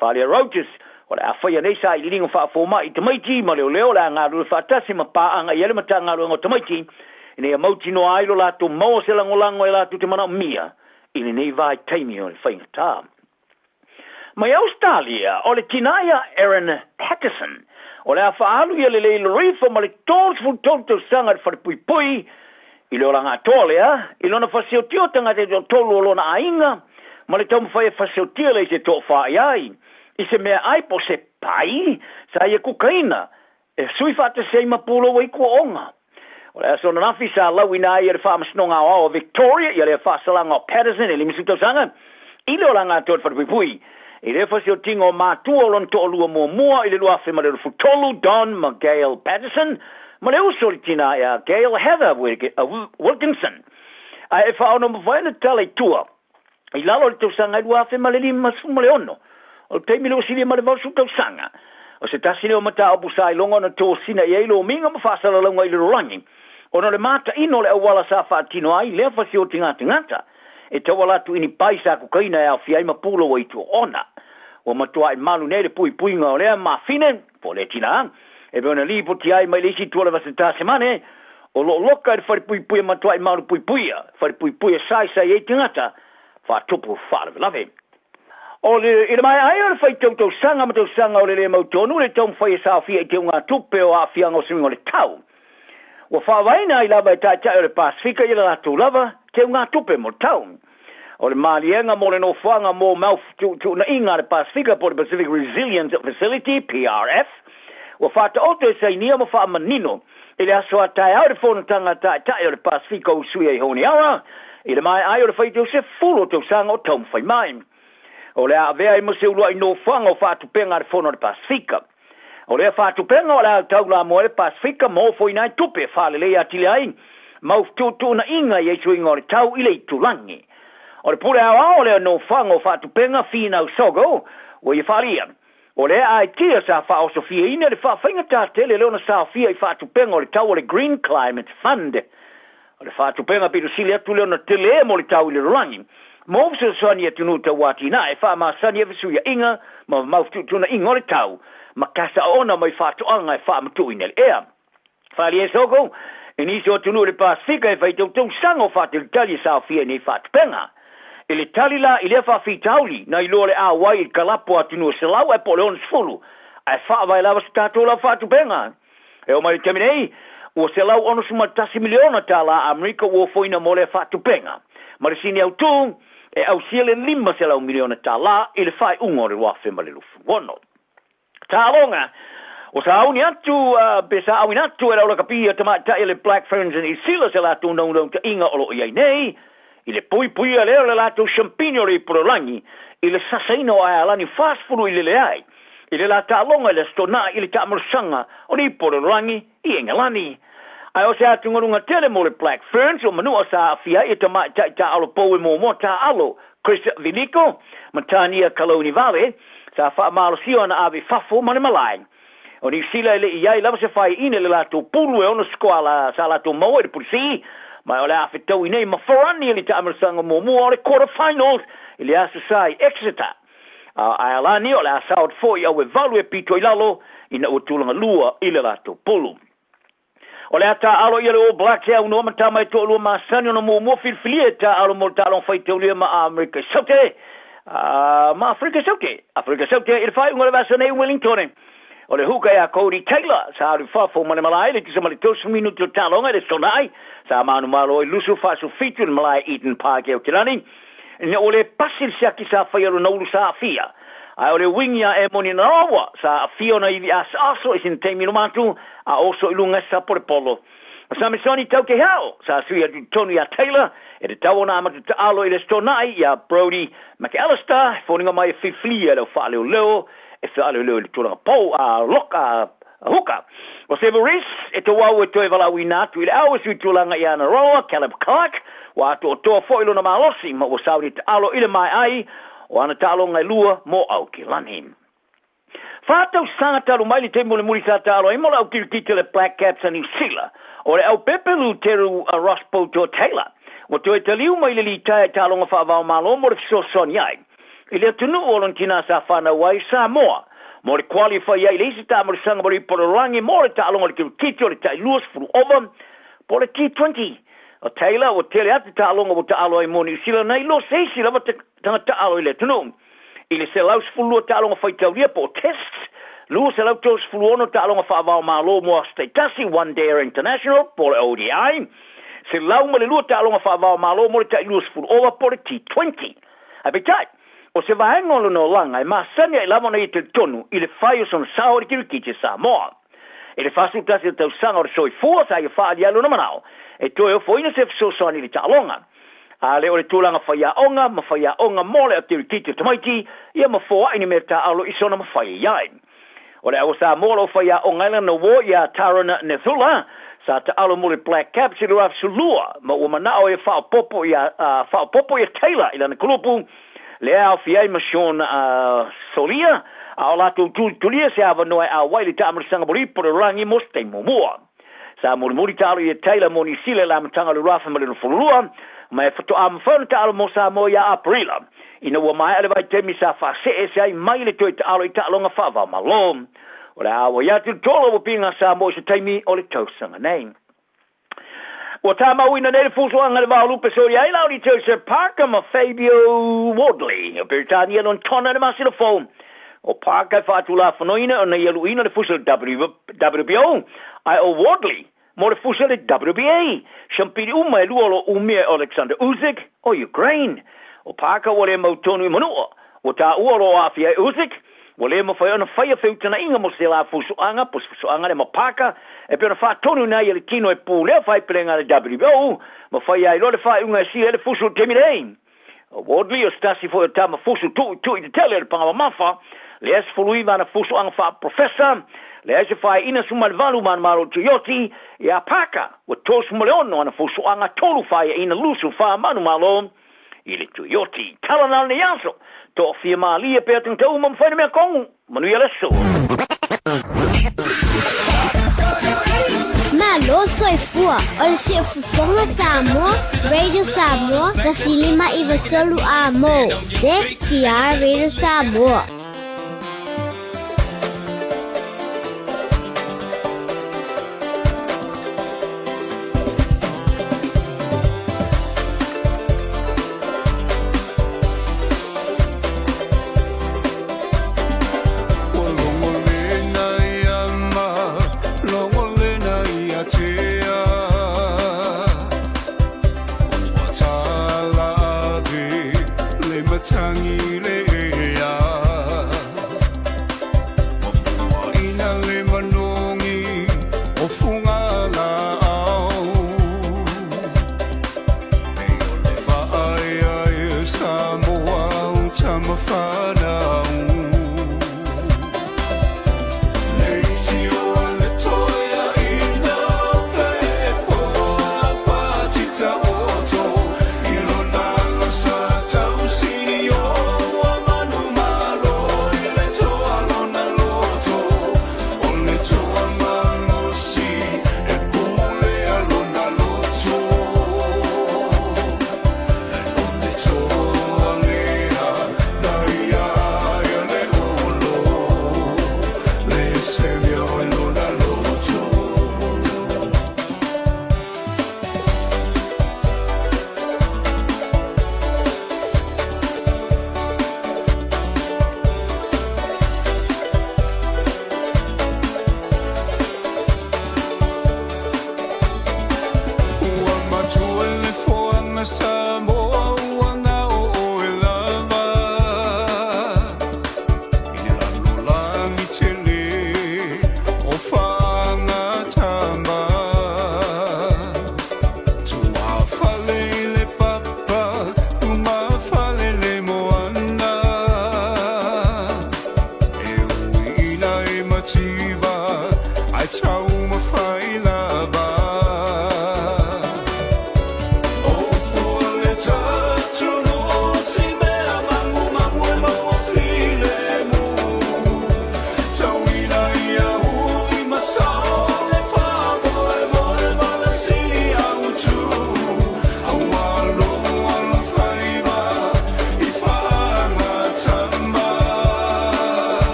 fa dia Rogers ole a fai nei sa I lingo fa fo mai te maiti ma leo la nga ru fa tasi ma pa anga ia le matanga ru te maiti ne mauti no ai lo la to mo se langolango e la tu te mana mia I le nei vai taimi o le whaingata. Mai Australia, o le tinaia Aaron Patterson, o le awhaalu ia le leilo rifa ma le tōs fu tōtou sanga le wharipui i le oranga tōlea, i lona whaseo tio tanga te tōlu o lona ainga, ma le taumu whaia whaseo tio le se tō whaai ai, i se mea ai po se pai, sa ia kukaina, e sui whata se ima pūlo wai kua onga. O le aso nafi sa lawina ia le whamasnonga o Victoria, ia le whasalanga o Patterson, e le misuto sanga, i le oranga tō wharipui, i le whaseo tingo mātua o lon tō lua mua, i le lua whima le rufutolu, Don Gail Patterson, ma le uso li tina ia Gail Heather Wilkinson. A e whaono mwhaina tala i tua, i lalo le tausanga i lua whima le lima suma le ono, o teimi leo sili ma le vausu tausanga. O se tasine o mata o busai longa na tō sina i eilo o minga ma whasala longa i le rorangi. O no le mata ino le awala sa whaatino ai, lea whaseo tingata. E tawala tu ini pai sa kukaina e au fiai ma pulo wa itu ona. O matua i malu ne le pui pui ngā o lea ma fine, po le tina. E beona li po ti ai mai le isi tuala vasita semane, o lo loka e whare pui pui matua i malu pui puia, whare pui pui sai sai e tingata, whatupu whare lave. O le ina mai ai o le whai tau sanga ma tau sanga o le le mautonu, le tau mwhai e sa fia i te unga tupe o a fia ngā simingo le tau. Wa whawaina i lava e tai o le Pasifika i le latu lava, te unga tupe mo tau. O le malienga mo le no whanga mo mau tu na inga le Pasifika po le Pacific Resilience Facility, PRF, wa whata oto e sei nia mo wha manino, i le aso a tai au le whono tanga tai o le Pasifika o sui e honi aura, i le mai ai o le whai tau se fulo tau sanga o tau mwhai mai. O le a vea i mo se ulua i no whanga o whatu penga le whono le Pasifika. O le whatu penga o le a tau la mo le Pasifika mo fo inai tupe whale le atile ai, mau tu na inga i e suinga o le tau i le tulangi. O le pule awa o le no whanga o whatu penga fina u sogo, o i whalia. O le a tia sa wha o Sofia ina le wha whainga tā tele leona sa fia i whatu penga o le tau o le Green Climate Fund. O le whatu penga piru sili atu leona tele mo le tau i le rolangi. Mo se sani atu nu ta wati na e wha ma sani e visu ia inga, ma mautu tuna inga o le tau, ma kasa ona mai whatu anga e wha matu ina le ea. Whali e soko, e nisi o tunu le Pasifika e whaitau tau sanga o whatu le tali sa fia ni whatu penga. E le talila i le whawhi tauli na i loa le Aoauli i kalapo atu nua se lau e po le ono sfulu a e whaawai lawa se tātou la whatu penga. E o mai teminei, ua se lau ono suma tasi miliona tā la Amerika ua foina mo le whatu penga. Ma le sini au tū, e au siele 5 se lau miliona tā la i le whai ungo le wafe ma le lufu wono. Tā longa, o sa auni atu, be sa auni atu e laula kapia tamata i le Black Ferns and Isila se la tū naunau ta inga olo i ai nei, i le pui pui a leo le lato champigno le porolangi, i le sasaino a alani fastfulu i le leai, i le la talonga le stona i le tamarusanga o le porolangi i engalani. Ai o se atu ngorunga tele mo le Black Ferns o manua sa afia i tamai ta alo poe mo ta alo Chris Vilico, Matania Kaloni Valley, sa wha malo sio na avi fafo mani malai. O ni sila le iai lava se fai ine le lato pulu e ono skoala sa lato moe de pulisi, mai o le afe tau i nei mawharani li ta amarasanga mo mua o le quarterfinals i le asu sai Exeter. Ai alani o le asawad foi au e valu e pito i lalo i na utulanga lua i le lato pulu. O le ata alo i le o Black Hell no mata mai to lua masani ono mo filfilia ta alo mo talon fai tau lia ma Amerika Saute. Ma Afrika Saute. Afrika Saute i le fai unga le vasa nei Wellington. O le huka ea Cody Taylor, sa aru whafo mane malai, le tisa mali tosu minuto talonga, le sonai, sa manu malo i lusu fasu fitu in malai Eden Park eo kirani, o le pasir siaki sa whaiaru naulu sa afia, ai o le wingia e moni na rawa, sa afia na iwi as aso isin te minu matu, a oso ilunga sa pole polo. Sa misoni tau ke hao, sa sui atu Tony a Taylor, e te tau na amatu ta alo i le sonai, ia Brody McAllister, fōninga mai e fiflia leo wha leo leo, e whaale leo le tūranga pau a loka a huka. O se Maurice, e te wau e toi valawi nātu i le au e sui tūlanga i ana roa, Caleb Clark, wa ato o toa foilo na malosi, ma o sauri te alo i le mai ai, o ana talo ngai lua mo au ki lani. Whātau sanga talu mai li te mole muri sa talo, i mola au kirikite le Black Caps a New Zealand, o le au pepelu teru a Ross Poto Taylor, o toi te liu mai le li tai talonga whaavao malo, mo le fiso son iai. I le tunu o lon tina sa whana wai Samoa. Mo le qualify ai le isi ta mo le sanga mo le pororangi, mo le ta alonga le kirikiti o le tai luas furu ova, po le T20. o Taylor o tele atu ta'alonga o ta'alo i moni sila nei lo seisi lava tanga ta'alo i le tunu. I le se lau sfulua ta'alonga whaitauria po tests. Lu se lau tos fuluono ta'alonga whaavao malo mo Statasi One Day International po le ODI. Se lau ma le lua ta'alonga whaavao malo mo le ta'ilu sfuluoa po le T20. Apetai. O se vahenga o no langa, ma sanya I lava na I te tonu, I le whai o son sao ki te Samoa. E le whasu tasi o tau sanga o le soi fua sa I wha ali alu na manao. E toi o foina se fiso soani le ta'alonga. A le o le tūlanga whaia onga, ma whaia onga mole o te ki te tamaiti, ia ma fua ini me ta'alo I sona ma whaia iai. O le au Samoa o whaia onga ila na wo ia Tarana Nethula, sa ta'alo mo le Black Caps I le raf sulua, ma ua manao e whaopopo ia Taylor ila na kulupu, le au fiai ma Sean Solia, a o lato tulia se ava noe a waili ta amarisanga mori po le rangi mo stei momoa. Sa muri talo ia Taylor mo ni sile la matanga le rafa ma le fulua, ma e fato amafana talo mo sa mo ia aprila. Ina ua mai ale vai temi sa fa se se ai mai le toi talo I talonga fa va malom. O le awa ia tu tolo o pinga sa mo se taimi o le tausanga nei. O tama uina nere fuso anga le valupe so ia ila o se Parker ma Fabio Wadley. O Britania non tona le masilo phone. O Parker fatula fanoina o na ialuina le fuso WBO. Ai o Wadley. Mo le fuso le WBA. Shampiri uma e luolo umia Alexander Usyk o Ukraine. O Parker wale mo tonu I manua. O ta uolo afia Usyk. Wale mo fai ona fai feutana inga mo se la fuso anga. Pos fuso anga le mo Parker. E pena fa tonu na ia le kino e pule fai pelenga le WBO. Mo fai ai lo le fai unga si le fuso temilei. O Wadley o stasi fo ta ma fuso tu I te tele le panga mafa. Le es fului mana fuso anga fa professor. Le es fai ina sumal valu man maro Toyoti ia Parker. O tos moleono ana fuso anga tolu fai ina lusu fa manu malo. I le Toyoti talana ne yaso. To fia malia pe ating tau mam fai me kongu. Manu ia leso. Malo soy fua, o se Fofoga Samoa, Radio Samoa, tasilima ivatolu amo, se kia Radio Samoa.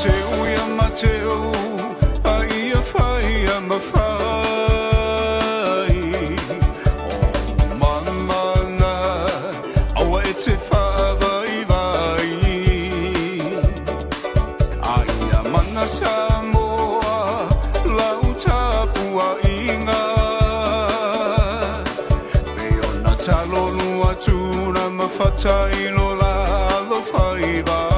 mateu ia mateu a ia fai a mawhai o mamana aua e te whaavai vai a ia mana Samoa lau tapua inga me ona talonu atu na mawhatai lo la lo fai vai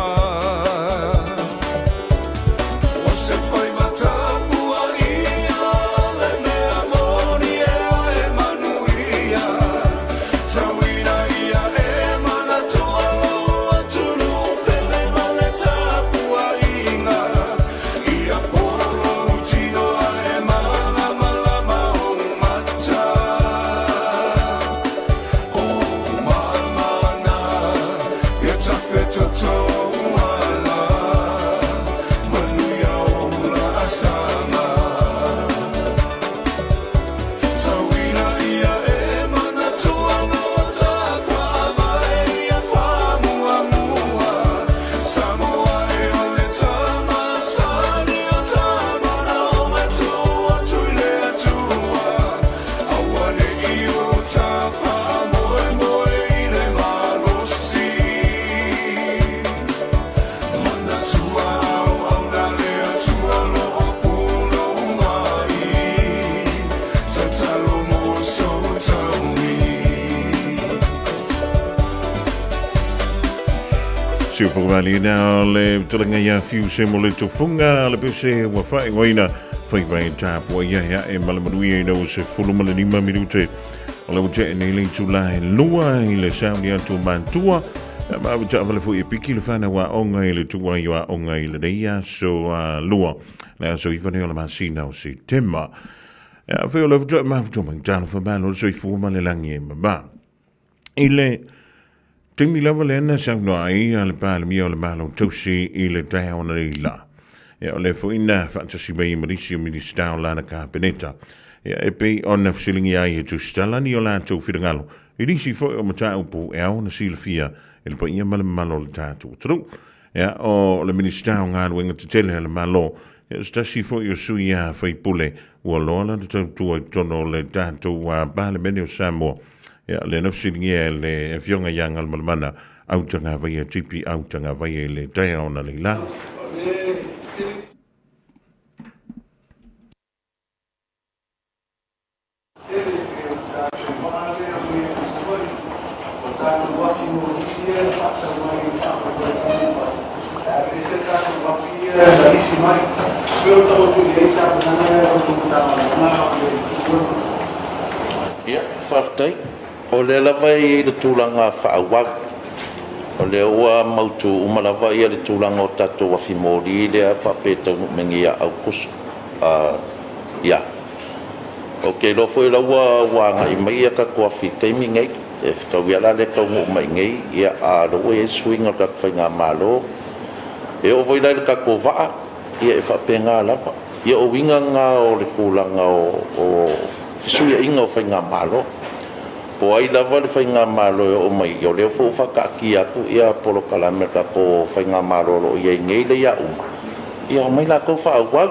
Siu Fofogamua na le tulanga ia fiu se mo le tofunga le pese wa fai ngoina fai vai tapu ia ia e malamanui e no se fuluma le 5 minute o le ute nei le tulai lua i le sauni atu mantua ma uta vale fu e piki le fana wa onga i le tua i wa onga i le reia so lua na so i fane o le masina o si tema ia fai o le uta ma uta mangtano fa balo so i fuma le langi e ma i le Timi lava le ana sang no ai ale pa le mio le malo tosi I le tae ona le la. Ya ole fo ina fantasi mai marisi o ministau lana ka peneta. Ya e pe ona fsilingi ai tu stala ni ola tu firangalo. I risi fo o mata upu e au na silfia e le pa ia male malo le tatu. Tru. Ya o le ministau ngā ruenga te tele le malo. Ya stasi fo i o sui a fai pule ua lola te tautua tono le tatu wa pale mene o Samoa. Ya le nafsilingia le fionga yang al malmana autanga vai tipi autanga vai le tae ona le la. Ya, faktai. O le lava I le tūlanga whaawag. O le ua mautu umalawa I le tūlanga o tatou whawhimori lea whapetau mengi a aukusu. Ia. O ke lofo I laua wanga I mai a ka koafi teimi ngai. E whikau ia la le kaungu mai ngai. Ia a roe e suinga ka kwhainga malo. E o voi lai le ka kovaa. Ia e whapenga lava. Ia o winga ngā o le kūlanga o whisuia inga o whainga malo. Po ai lava le whainga malo o mai o leo fo whakaaki aku ia polo kalame ka ko whainga malo o ia ngei le ia uma. Ia mai la ko whaawag.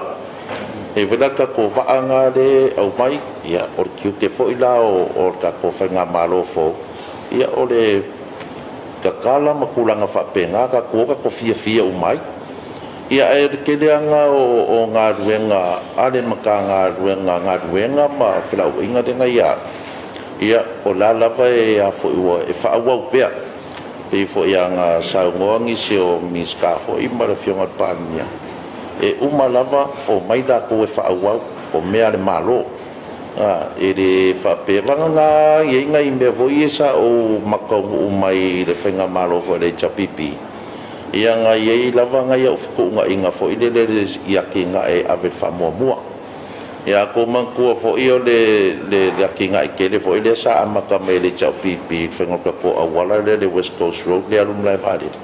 E vela ka ko waanga le au mai ia o kiu ke fo ila o ka ko whainga malo fo. Ia o le ka kala makulanga whapenga ka ko fia umai. Ia e ke leanga o ngā ruenga ale maka ngā ruenga ma whilau inga denga ia. Ia o la lava e a fo ua e whaawau pea e fo ia ngā saungoangi se o miska fo I mara fionga pānia e uma lava o mai la ko e whaawau o mea le malo e le whapewanga ngā i inga I mea voi e sa o makau umai le whenga malo fo le chapipi ia ngā i lava ngā ia o whikounga inga fo I le ia ki ngā e ave whamuamua ia ko mangkua fo I o le kinga I kele fo I le sa amaka me le chau pipi whengoka ko awala le West Coast Road le alum lai valit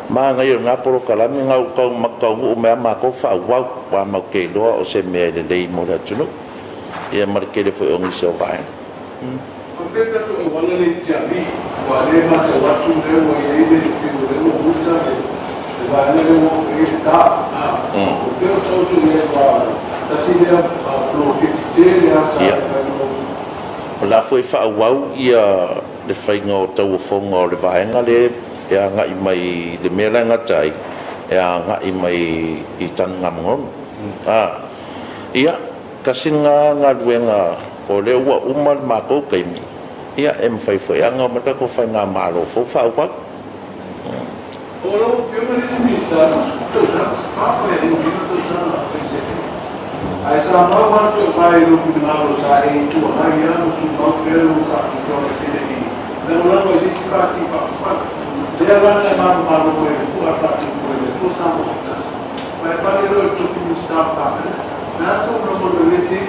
ma ngai o ngā poro kalami ngā ukau makau o mea mako whaawau wa mau kei loa o se mea le lei mo le atunu ia marikele fo I o ngisi o vai O wheka tu o wala le tiari wa le mata watu le o I le le le o musta le wa le o e ta ia o la foi whāuau ia le whainga o tau whonga o le vaenga le ea ngai mai le mea ngatai ea ngai mai i tanu ngā mongon ia kasi ngā luenga o le ua umal mākou kaimi ia e mwhai anga o mata ko whai ngā mālo fau whāuau ai sa mau tu vai no final sa e tu ai ano tu mau pelo sa tu te ni na ora ko si pra ki pa de la na ma no ko fu ata ko tu sa mo vai para lo tu tu sta pa na so no mo le ti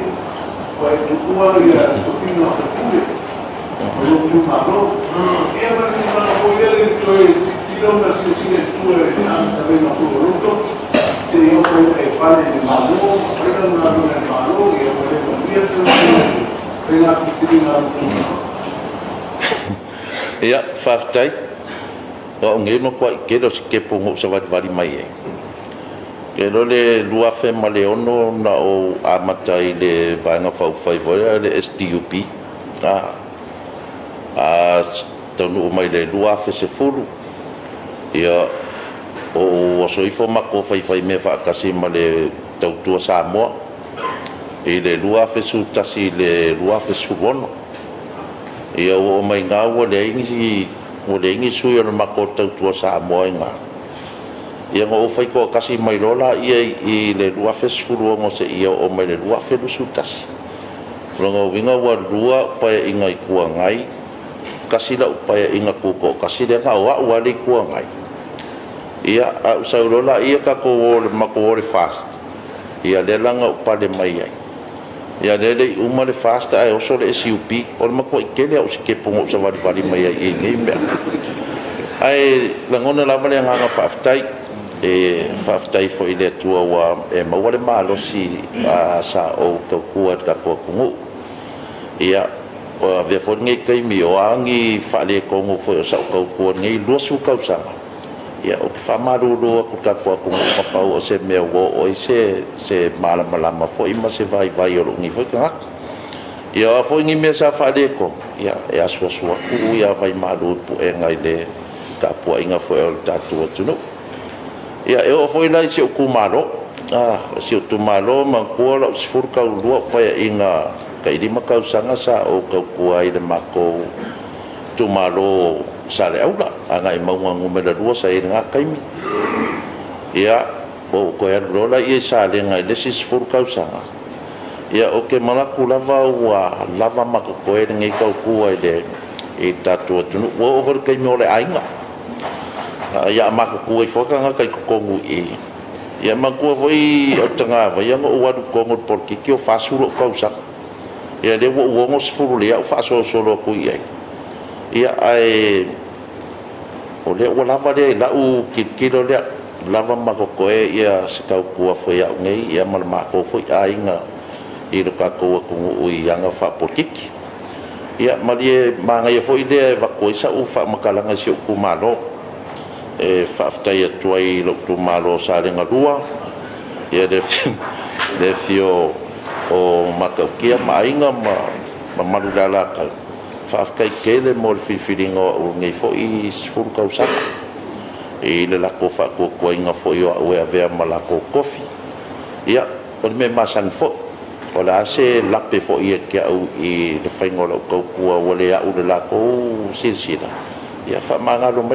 vai tu ko ia tu ti no tu lo tu ma no e va ni ma no ko ile tu ti lo na si si tu e na ta ve no ko lo tu te io poi e fare il malo, prendo una luna il malo, io volevo dire che la pittina ia whaftai o nge no kwa ke lo ke pongo sa vari mai e ke lo le lua fe maleono na o amatai le vanga fau fai voia le STUP tonu mai le lua fe se fulu ia o soifo mako fai me fa kasi male tautua Samoa e le lua fe su tasi le lua fe su bono ia o mai ngā o le ingi sui o mako tautua Samoa inga ia ngā o fai ko kasi mai lola ia i le lua fe su luongo se ia o mai le lua fe su tasi rongo winga wa lua paya inga i kua ngai kasi la upaya inga kuko kasi le ngā wa wali kua ngai ia au saurola ia ka ko mako le fast ia le langa upale mai ai ia le uma le fast ai oso le SUP o mako ikele au ke pongo sa vari mai ai ngai me ai langona lava le nganga faftai e faftai fo ile tua wa e mawale malo si sa o to kua ka ko kungu ia o ve fo ngai kai mi o angi fale kongo fo sa ko ko ngai lo su kausa ia o ke whamaruru aku kako aku ngapau o se mea wo o se malama fo ima se vai o lungi fo kangak ia fo ingi mea sa whadeko ia e asua ku ia vai maru pu e ngai le ka pua inga fo e o tatu atunu ia e o fo ilai se uku maro se utu maro mankua la usifuru kau lua paya inga ka ilima kau sanga sa o kau kua ile mako tu maro sale aula anga i maunga ngumela rua sa e ngā kaimi ia o koe alurola i e sale ngai lesis furu kausanga ia o ke malaku lava ua lava maka koe ngai kau kua i le i tatu atunu ua over kaimi o le ainga ia maka kua i whakanga kai kukongu i ia makua voi o tanga vai anga uadu kongo porkiki o whasuro kausanga ia le ua uongo sifuru lea o whasosolo kui ai ia ai o le o lava le lau kilo le lava makokoe ia sekau kua foi au ngai ia malama ko foi ainga i le kako ko ui anga fa potiki ia malie manga ia foi le va ko sa u fa makalanga si ku malo e fa ftai tuai lo tu malo sa le ngalua ia le fio o makakia mainga ma malula ka fafkai kele mo le fifiringo o ngai fo i sfuru kausa e le la ko fa ko inga fo yo o ave mala ko kofi ia o me masan fo o la se la pe fo ia ke au i le faingo lo ko o le au le la ko silsila ia fa manga lo me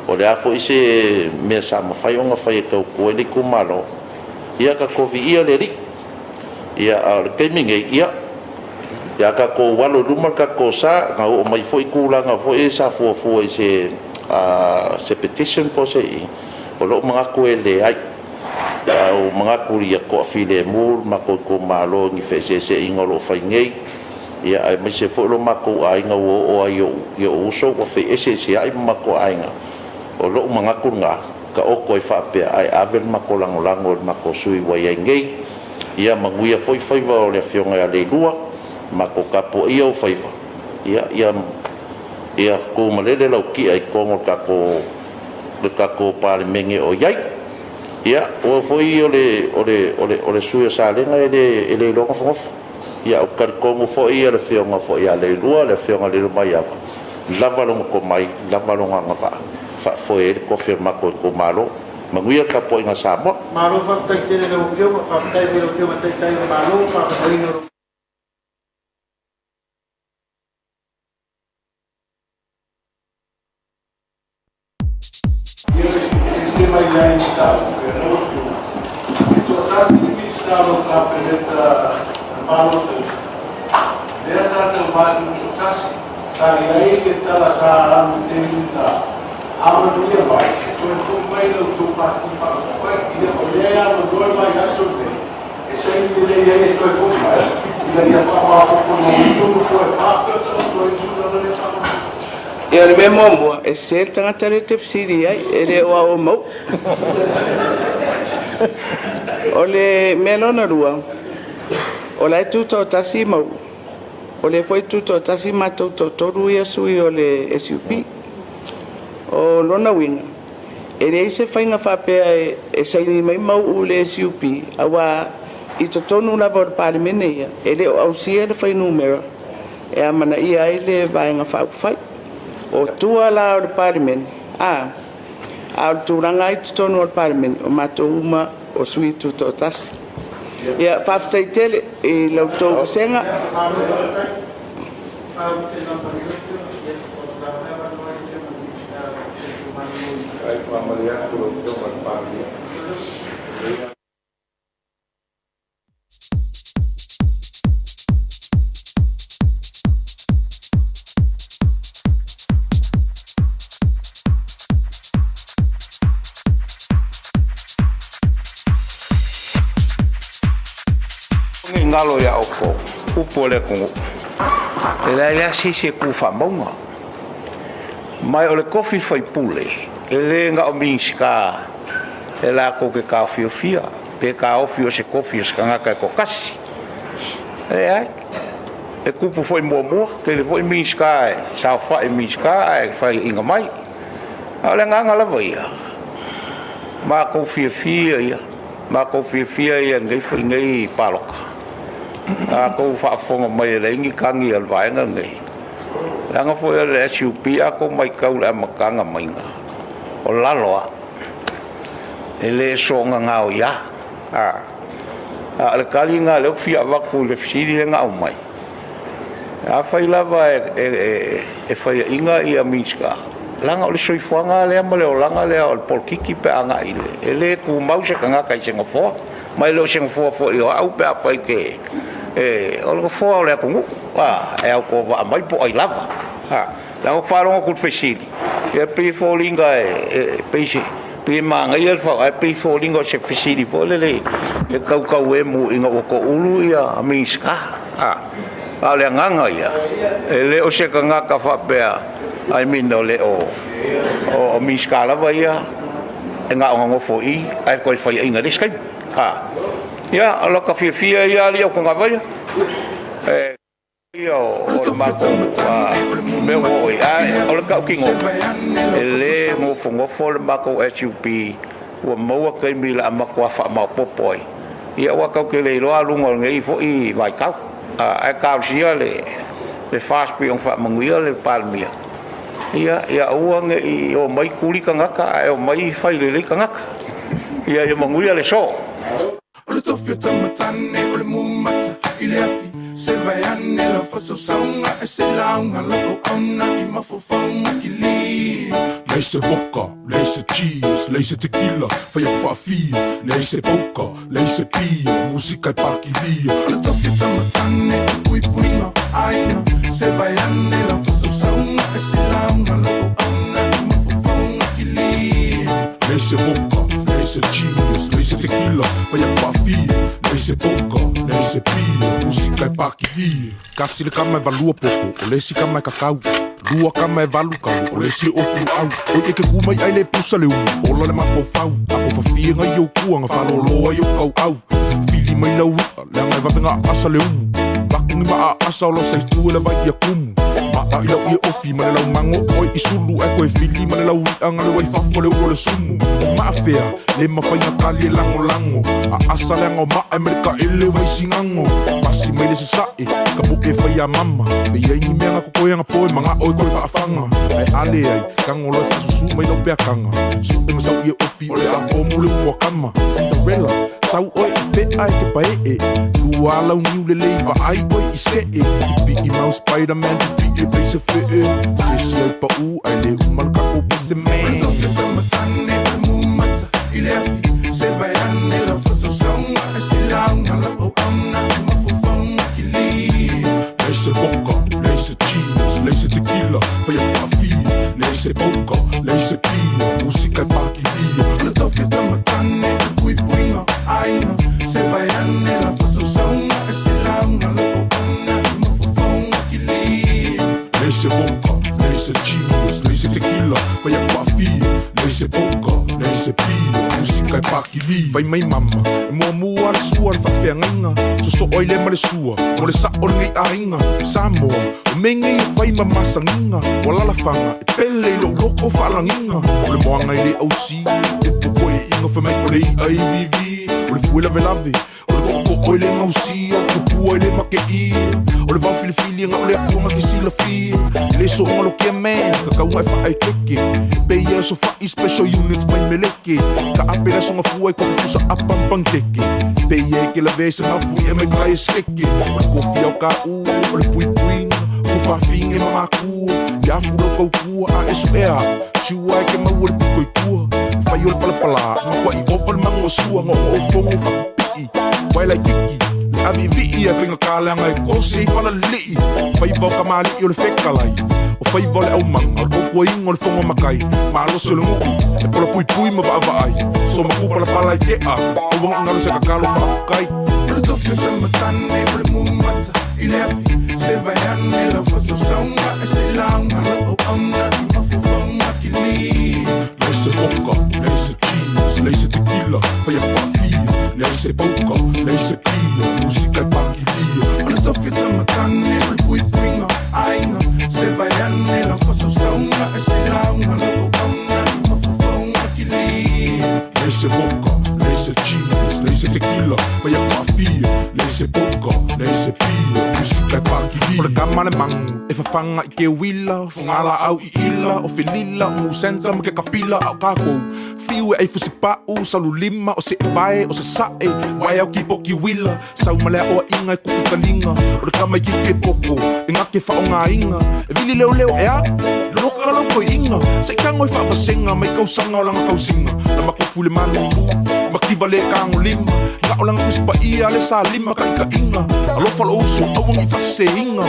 o le afo i se me sa ma fai onga fai ko le ku malo ia ka kofi ia le ri ia al keminge ia ya ka ko walo luma ka ko sa nga o mai foi kula nga foi sa fo se petition po se o lo mga ko ele ai o mga ko ria ko file mul ma ko malo ni fe se ingolo fai ngei ya ai mai se fo lo ma ko ai nga o ai yo uso ko fe se ai ma ko ai nga o lo mga ko nga ka o ko fa pe ai avel ma ko lang ma ko sui wa ngei ya manguia foi va o le fionga le lua mako kapo ia o faifa ia ko malele lau ki ai kongo kako le kako pale menge o yai ia o foi ole suia salenga ele longa fof ia o karikomo foi ele fionga foi ia le lua le fionga le mai ava lava longa ko mai lava longa ngava fa foi ele confirma ko malo manguia ka po inga Samoa malo fa tai tele le fionga fa tai le fionga tai malo fa ringa mai já instalado, então já se instalou para penetra malos dessa trabalho já sai aí que está lá já tenta a maioria vai então tu vai no tu participar vai e olhar no dois mais já sobre esse aí aí tu foi mais e daí a falar com o tu foi fácil tu ia le mea moa, e se tangata re te psiri ai, e re oa o mau. O le mea lona rua, o lai tūtau tasi mau, o le foi tūtau tasi mātou toru ia sui o le SUP, o lona winga. E re se whainga whapea e saini mai mau u le SUP, awa i to tonu lava o le parimene ia, e le o ausia le whai numera, e amana ia ai le vaenga whauwhai. O tua la o parliament a turanga i tonu o parliament o mato uma o sui tu to tas ia faftai tele e lau to senga ngalo ya oko upole kongo ele ya sisi ku fa monga mai ole kofi fai pule ele nga o minska ela ko ke ka fia pe ka o fio se kofi ska ka ko kasi ai e kupu foi mo ke le foi minska sa fa minska ai fai inga mai ole nga la voia ma ko fia ia ma ko fia ia ngai foi ngai paloka ako whaafonga mai reingi kangi al vaenga ngai. Langa foi le SUP ako mai kau le makanga mainga. O laloa. Ele songa ngau ya. Le kali nga le fia waku le fsiri nga mai. A fai lava e fai inga i a minska. Langa o le soifuanga le amale o langa le o polkiki pe anga ile. Ele ku mause kanga kai senga fo. Mai lo senga fo i au pe a fai ke o lo fo le ku e au ko va mai po ai lava la o faro ku fesili e pe fo linga e pe manga i fa e pe fo linga se fesili po le e kau e mu inga o ko ulu ia minska le nganga ia e le o se kanga ka fa pe ai mino le o minska la va ia nga o ngo fo i ai ko fa inga riskai ya ala ka fia ya ali ko ngavaya yo o mako me o ya ala ka kingo ele mo fongo fol mako SUP o mo ka mila mako fa ma popoi ya wa ka ke le lo alungo ngai fo i vai ka a ka sia le fast pi on fa manguia le palmia ya o ngai o mai kuli ka ngaka o mai fai le ka ngaka ya manguia le so O le tofi o tamatane o le mumata i le afi se vai ane la fasa saunga e se launga lako auna i mafofaunga ki li Lei se vodka, lei se cheese, lei se tequila, fai a whaafia Lei se poka, lei se pia, musika i pakilia O le tofi o tamatane o pui puinga aina se vai ane la fasa saunga e se launga lako auna i mafofaunga ki li Lei se vodka, lei se cheese, lei se tequila, fai a whaafia Lei se poka, lei se pia, musika i pakilia Kasi le kama e valua popo, o lesi kama e kakau Lua kama e valu kau, o lesi ofu au O e ke kumai ai le pusa le u, ola le mafofau Ako fafia ngai au kuanga, whaloloa i au kau au Fili mai lau ua, le angai vavenga asa le u Wakungi maa asa o lo saitu e le vai a kumu Maa ilau ia ofi ma le lau mango oi I sulu e koe fili ma le lau ianga le wai fafo le ua le sumu Maa fea le mawhainga kali e lango lango A asa leanga o maa e mereka ele wai singango Pasi mai le se sae ka po e whai a mama Me iai ni meanga kokoeanga poe manga oi koe whaafanga Ai ale ai kango loi fasusu mai lau pea kanga Su e masau ia ofi o le a omu le ua kama Cinderella sau oi I pe ai ke pae e Lua lau niu le leiva ai oi I se e I pi I mau Spider-Man I pi e peise fe e Se si ai pa u ai le umalka o pise me Toke tamatane le mumata I le afi Se vai ane la fasa saunga E se launga la o amna E mafufaunga ki li Leise boka, leise cheese, leise tequila Fai a fafi, leise boka, leise pia Musika e paki lia Le toke tamatane le pui puinga Aina, se vai ane la fasa saunga E se launga la o amna E mafufaunga ki li Leise boka, leise cheese, leise tequila Fai a fafi, leise boka, leise pia Musika e paki lia Fai mai mama, e mua mua al sua al whawhea ngainga So oi le mare sua, mo le sa o ngai ainga Samoa, o menga I whai mamasa nginga Walala whanga, e pele I lo loko whalanginga O le moanga I le au si, e poko e inga whamai o le IVV O le fuela velave, o le koko o le ngausia O kupua I le make ia, o le vau filifili nga o le akunga ki sila fia Le so onga lo kia man, ka kaunga e whaai keke Peia so whai special units mai meleke Ka apela songa fua e koko kusa apampang keke Peia e ke la vese nga fui e mai kai skeke O le kofi au ka u, o le pui puinga O whawhinge mamakua, ia furo kau kua a esu ea Shua e ke mau o le pukoi kua, whai o le palapala Ma kwa I oval mango sua nga o fongo whakapii Wai lai kiki, le ami vii e whinga kāleanga e kose I whala lii Whai vau ka maali I o le whekalai O whai vau le au manga, o le kukua inga o le fongo makai Ma alosi o le nguku, e pola pui pui ma vaavai So ma kupala pala I ke a, o wanga ngalo se kakalo whaafukai O le tofi o te matane, o le mumata I le afi, se vai ane la fasa saunga E se launga la o amna I mafufaunga ki li Leise boka, leise cheese, leise tequila Fai a whafi, leise boka, leise pia Musika e paki lia O le tofi o te matane, o le pui puinga Ainga, se vai ane la fasa saunga E se launga la o amna I mafufaunga ki li Leise boka, leise cheese, leise tequila Fai a whafi, leise boka, leise pia Musika e paki lia O le kama le mangu, e whawhanga I ke wila Fungala au I ila, o whilila O musenta ma ke kapila au kako Fiu e fusi pau, salu lima O se e vai, o se sae Wai au ki poki wila Sau malea oa inga e kuku kalinga O le kama I ki ke poko E nga ke whaonga inga E vili leo leo ea Loka loko inga Se kango I whapasenga Mai kausanga o langa kausinga Na makofu le manu Makiva le kango lima Nga o langa kuspa ia le sa lima ka ika inga Alofa lo uso awang I fase inga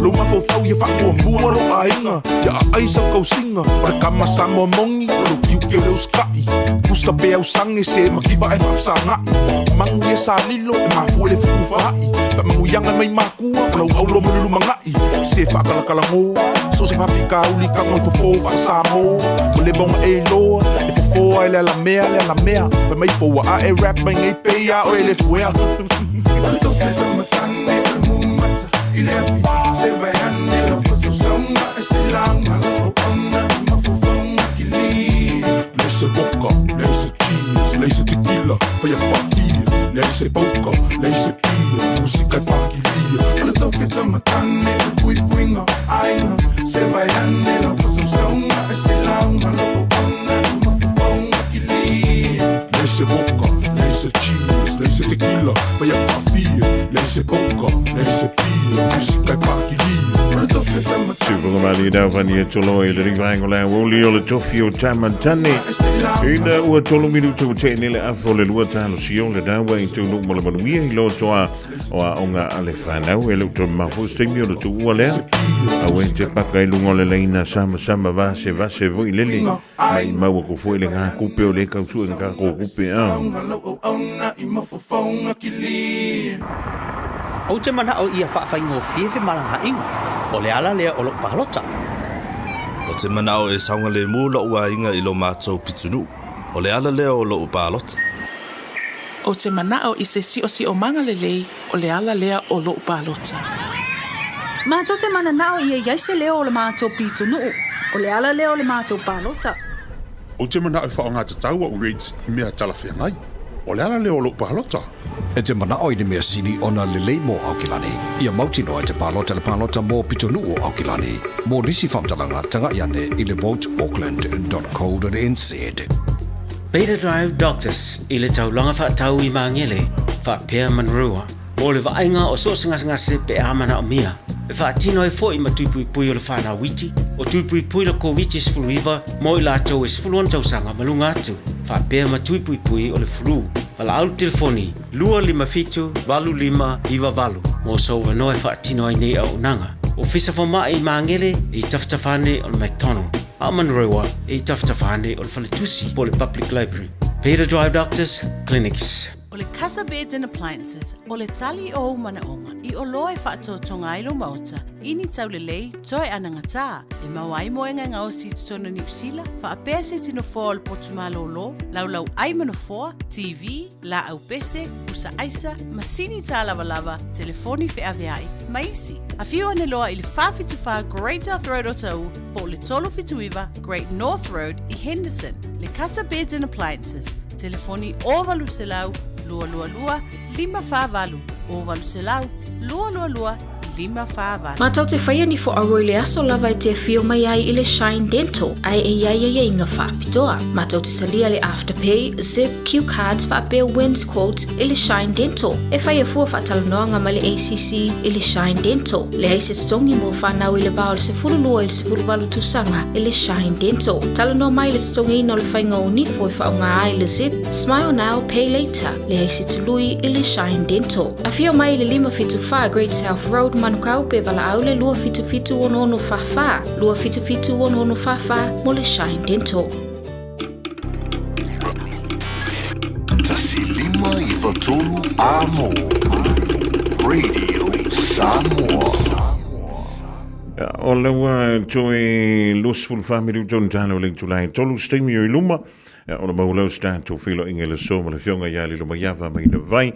Lo mafau ia whakua mua lo a inga Ia a aisa kausinga O le kama Samoa mongi O lo kiu ke leo skai Kusa pe au sange se makiva e whafsa ngai Mangu ia sa lilo e mafu le fuku whai Whamangu yanga mai makua O lau aulo mululu mangai Se whakalakalango So se whapika uli kango I fofo whasamo O le bonga e loa E fofo ai le la mea Whamai foa a e rap mai ngai peia O e le fuea O le toke tamatane o le mumata I le afi se vai ane la fasa saunga E se launga la o amna I mafufaunga ki li Leise boka, leise cheese, leise tequila Fai a whafi, leise boka, leise pia Musika e paki lia O le toke tamatane o le pui puinga Aina, se vai ane la fasa saunga E se launga la o amna I mafufaunga ki li Leise boka, leise cheese, leise tequila Fai a whafi, leise boka, leise pia Musika e paki lia O le toke tamatane Fofogamua dau whani e tolo I le ringwaingo la Aoauli O le tofi o tamatane Ina ua tolo minutu te nele afro le lua talo sio le dawa I tunu mo le manuia I lo toa o a onga ale whanau E lukto mafu stimi o le tu ua lea A wen te paka I lungo le leina sama vase voi lele Mai maua ko fue le ngā kupe o le kausua ngā ko kupe O te mana o ia whaafai fiefe malanga inga O le ala lea o lo palota O te mana o e saunga le mū lo ua inga I lo mātou pitunu O le ala lea o lo palota O te mana o I se si o manga le lei O le ala lea o lo palota Mātou te mana nao ia iaise leo o le mātou pito nuu. O le ala leo le mātou pālota. O te mana e whaonga te taua o rates I mea talawhia ngai. O le ala leo lo pālota. E te mana oi ni mea sini ona le lei mō Aukilani. Ia mautino e te pālota le pālota mō pito nuu o Aukilani. Mō nisi whamtalanga tanga iane I le voteauckland.co.nz. Beta Drive Doctors I le taulanga whaatau I maangele whaapea manrua. Mō le vaenga o soosangase pe amana o mia. E whaatino e fo I matupui pui o le whanau witi. O tupui pui le COVID is flu river. Mō I lātou is fuluan tausanga malunga atu. Whaapea matupui pui o le flu. Wala au telefoni. 255-25-valu. Mō sauwa noe whaatino ai nei au nanga. O fisa foma I maangele I taftafane o le McDonald. Amanrewa I taftafane o le Falatusi po le Public Library. Beta Drive Doctors Clinics. O le Casa Beds and Appliances, o le tali o manaonga, I o loe whaatotonga ilo mauta, ini tau le lei, toe anangata, e mawai moenga ngao si tutona New Zealand, whaapea se tino fōa le potumalo lo, laulau aimano fōa, TV, la au pese, usa aisa, masini tā lava, telefoni fe aveai, maisi. A fiu ane loa I le whawhituwha Great North Road o tau, po le tolo fituiva Great North Road I Henderson, le Casa Beds and Appliances, telefoni o valu se lau, lua 555 o valu se lau lua 555. Mātau te whaia ni fo aroi le aso lava I te whio mai ai I le Shine Dental, ai e iai inga whaapitoa. Mātau te salia le Afterpay, Zip, Q Cards, whaapea Wins Quotes I le Shine Dental. E whaia fua whaatalanoanga ma le ACC I le Shine Dental. Le aise tongi mo whanau I le bao le se furu lua I le se furu walu tusanga I le Shine Dental. Talanoa mai le tongi ino le whainga o ni fo I whaunga ai le Zip, Smile Now, Pay Later. Le aise tului I le Shine Dental. A whio mai le 555 Great South Road, manukau pe wala au le lua fitu ono whawha. Lua fitu ono whawha mo le Shine Dental. Tasilima I watolu amo. Radio Samoa. O lewa joe lusful family John Tano link July tolu stemi I luma. O le maulau stato filo ingele so ma le fionga yali lo mayava mai na vai.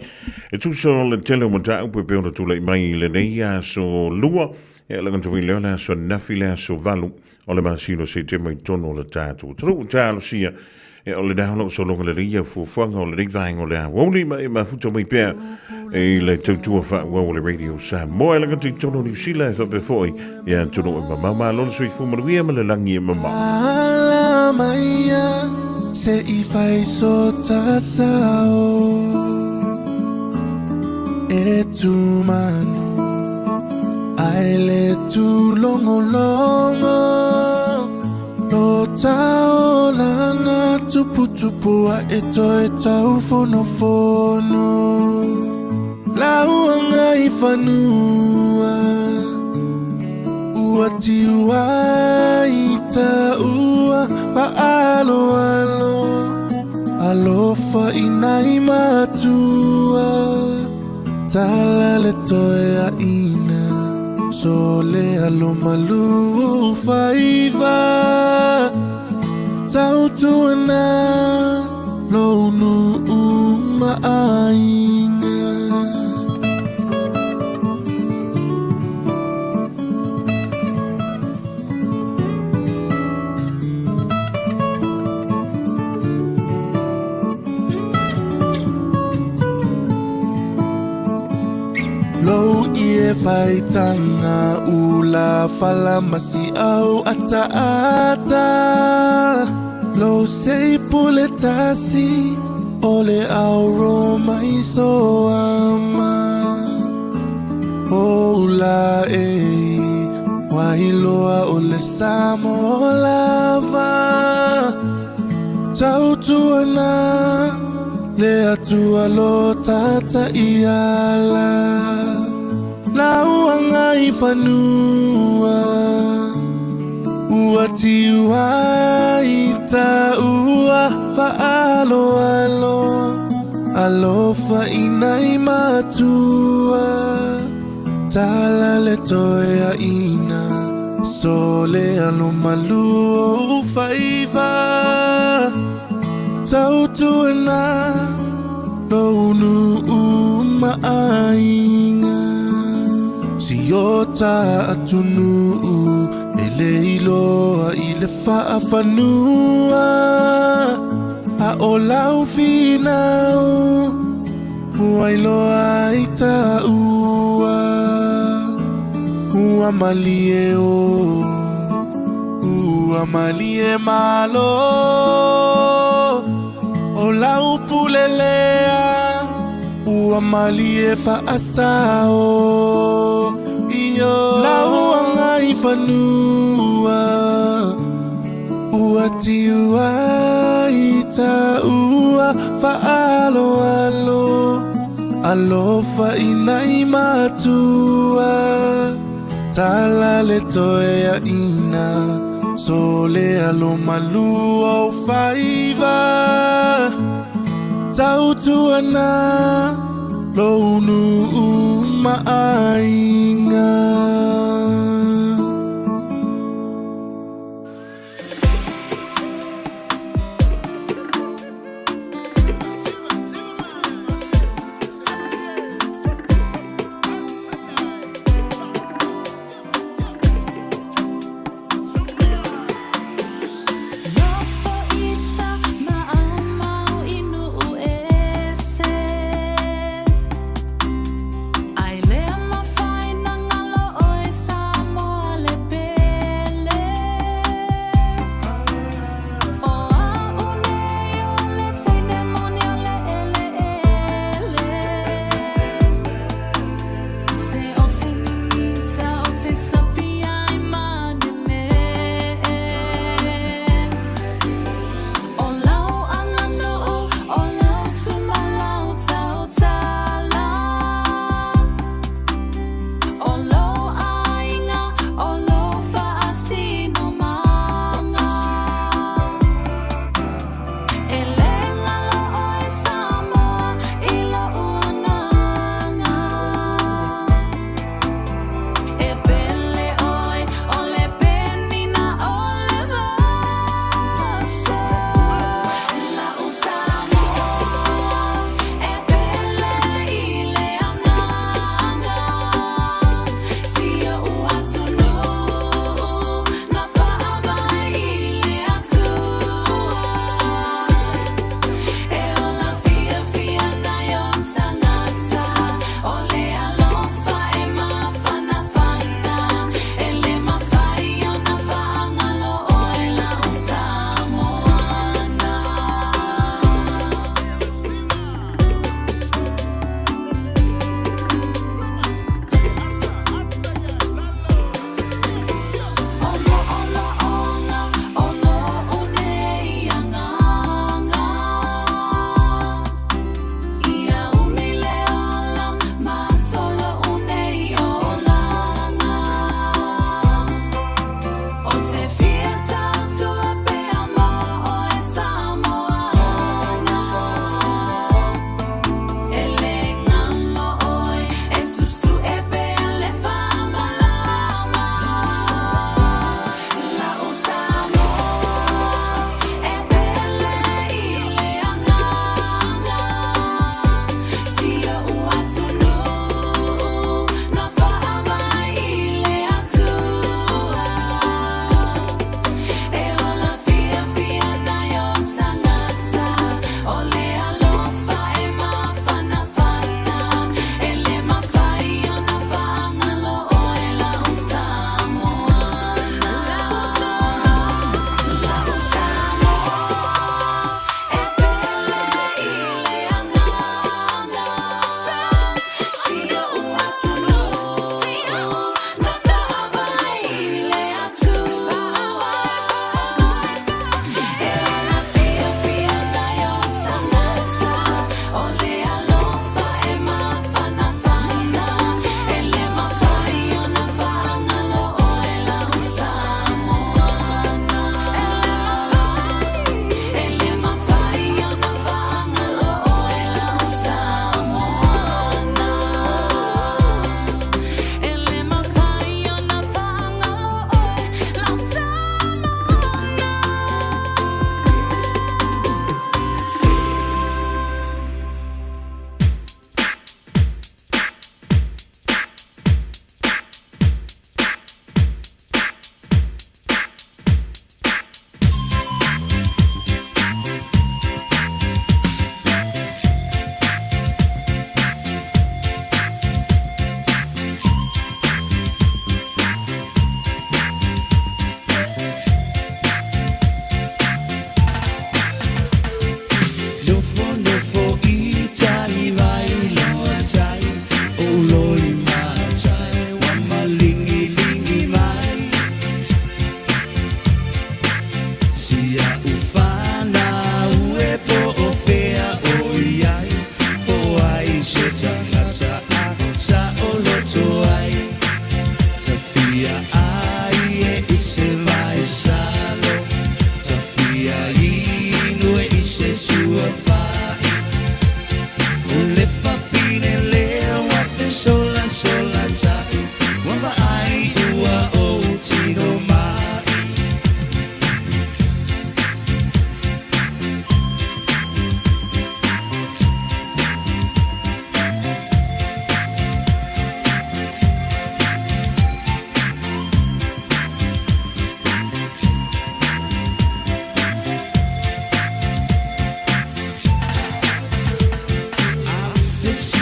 E tu so le tele mo ta upe pe ona tu le mai le neia so lua. E la gantu vile ona so nafile so valu. O le masilo se te mai tono le tatu. Tru talo sia. E o le daholo so longa le ria fu fuanga o le rikvainga o le Aoauli mai ma futo mai pea. E le tautua wha ua le radio Samoa. E la gantu tono New Zealand fa pe foi. E an tono e mamama lolo so I fumaruia ma le langi e mama. Alamaya. Se I fai so tasao e tu manu ai le tu longo no tao lana tupu a e tau fono lauanga I fanua ua tiua I ta ua paalo alofa inai matua tala le toea ina sole alo malu faiva tautuana lonu ainga. Lo ie fai tanga ula fala masi au ata lo sei puletasi ole au roma iso ama ola wailoa ole samo lava tautuana le atua lo tata iala lauanga I fanua uatiua ita ua faalo alofa inai matua tala le toea ina sole alo malu faiva tautuana lonu ainga si o ta atunu ele iloa i le whaafanua a o lau finau wailoa i ta ua ua malie o ua malie malo o lau pulelea ua malie whaasao iyo lau anga i whanua ua tiua i ta ua whaalo alo alofa inai matua tala le toe a ina sole alo malu o whaiva tautuana lounu maainga Ai le ma fai na ngalo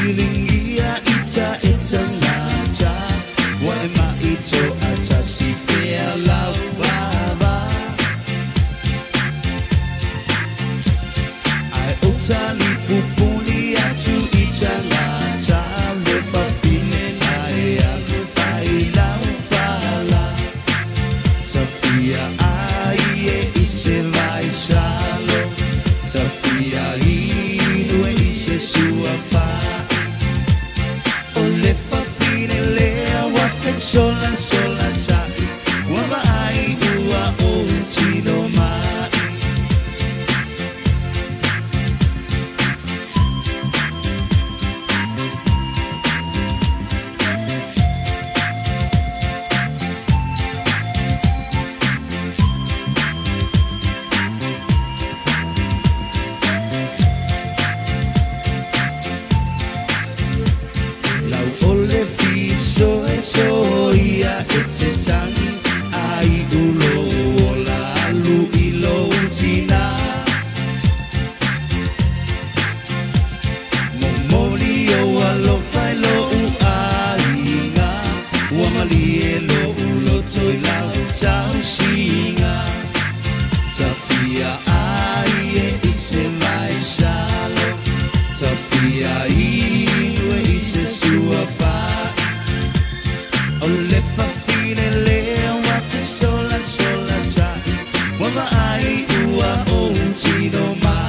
silingia ita ita ngata wa ma ito ata si fea la baba ai utali pupuni atu ita ngata le papine ai aku pai la fala Sofia ai e ise vai salo Sofia due ise sua fa o le papine le awake sola sola tai wama ai ua o tino mai Soia e te tangi ai ulo o la alu I lo tina Momoli o alo fai lo u ainga Wamali e lo ulo toi lau tau singa Tafia ai e ise mai salo Tafia I due ise sua pa O le papine le awake sola sola tai Wama ai ua o tino mai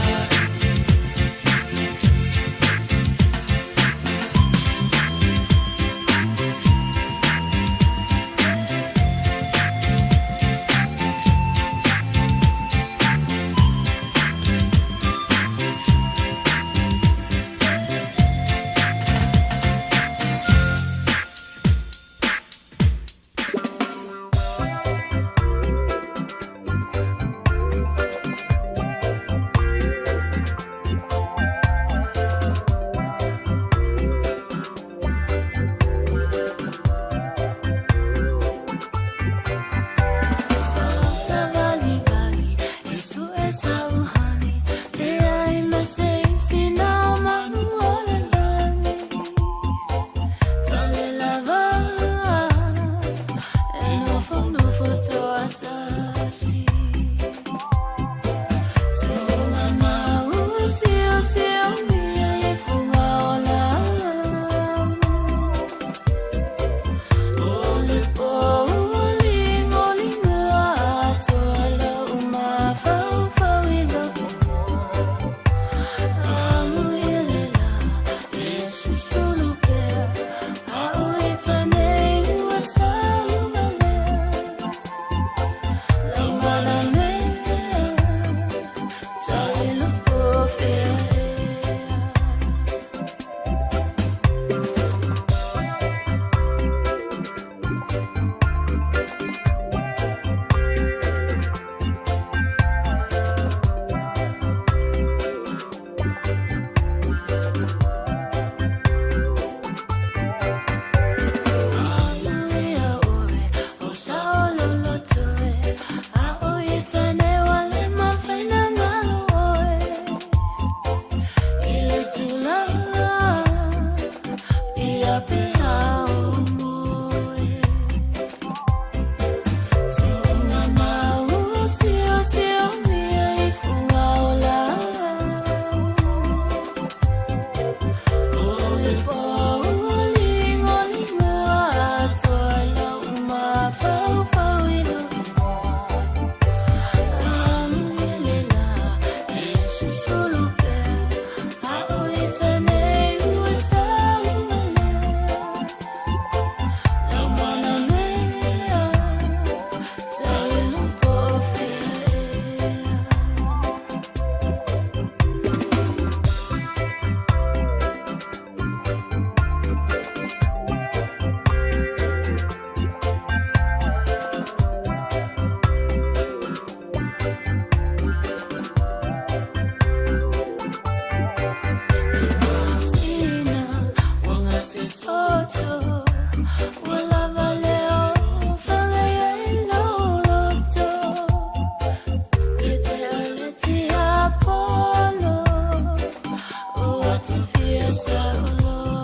Feel so low.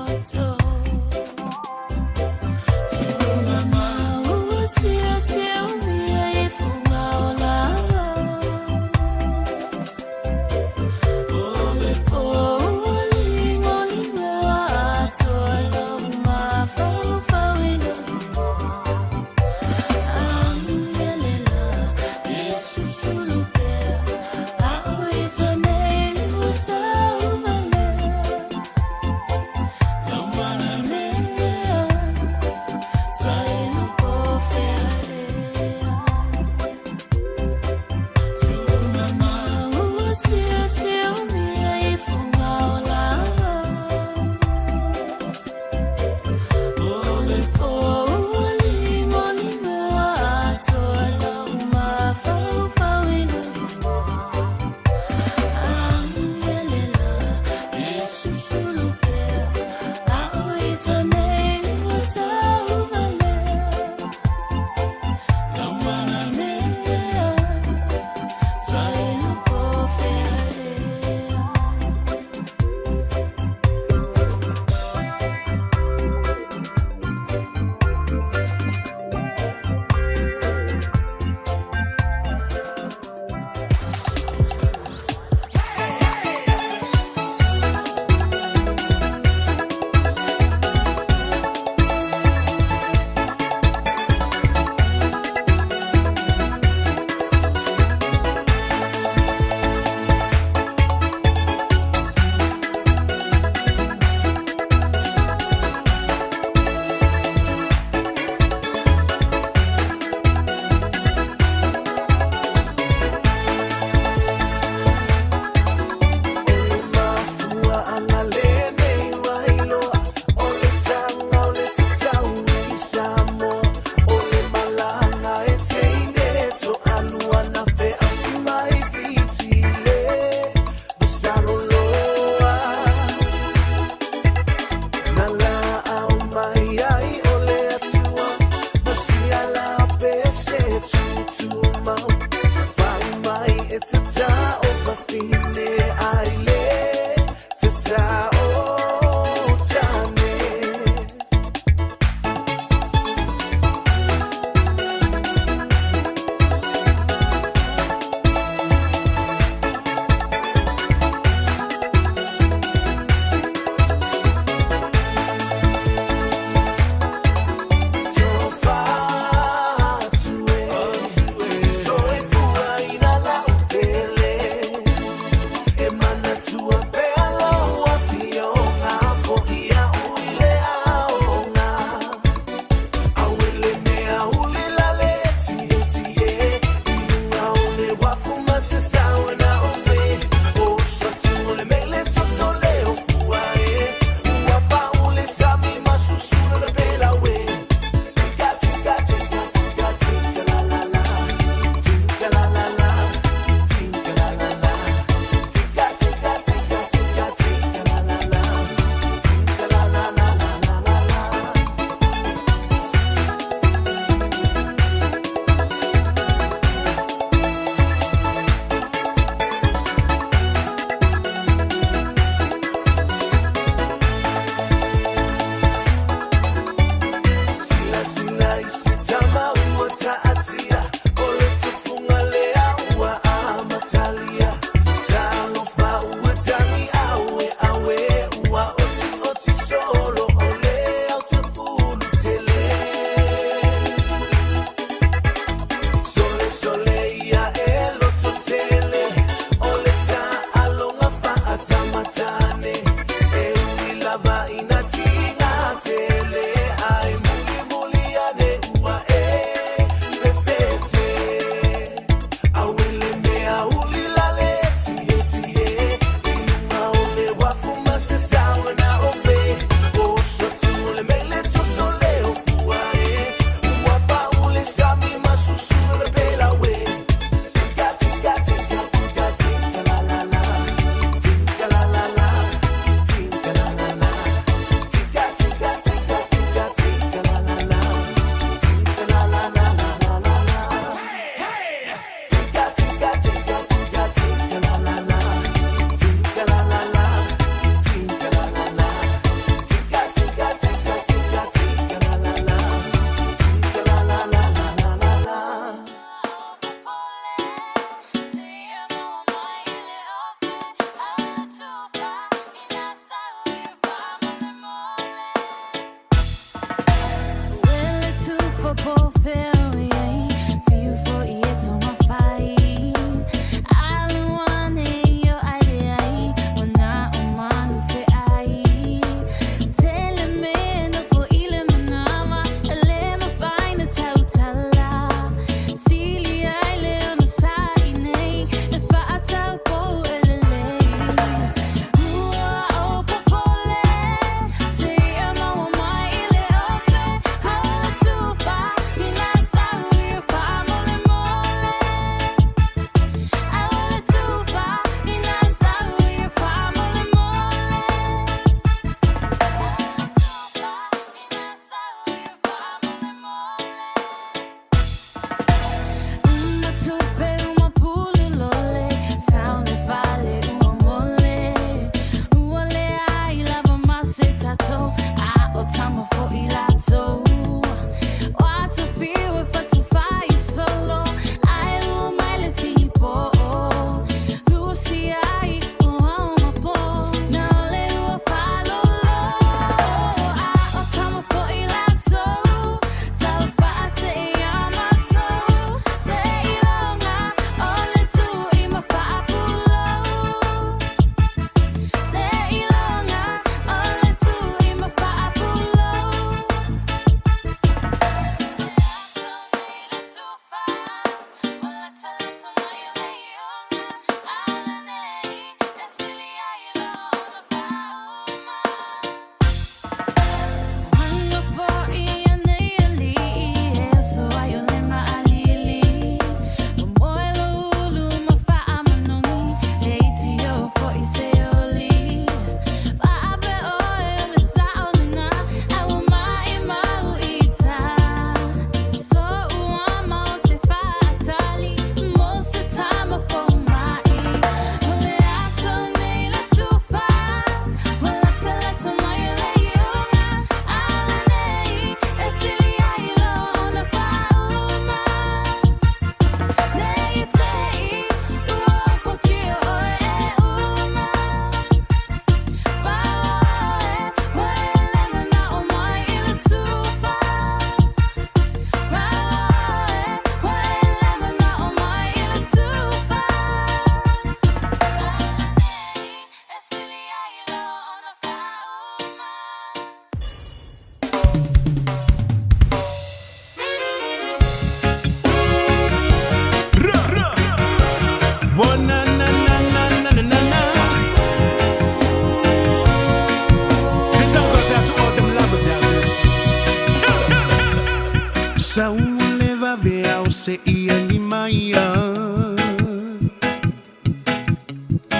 se ia ni maia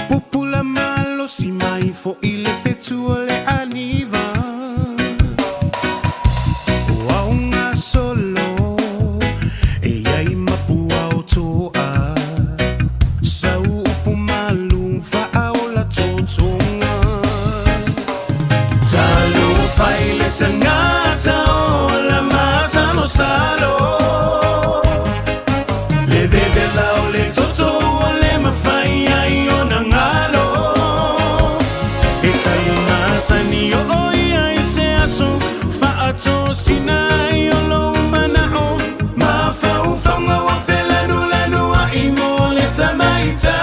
Pupula malo si mai fo ile fetu o le aniva Waunga solo e iai mapua o toa Sau upu malu whaaola totonga Talo whaile tangata o la masano salo Le veve lau le toto o le mawhai ai o na ngalo E talo masani o oi ai se aso Whaato sinai o lo manao Ma whau whaunga wa whelanu lanu a imo le tamaitai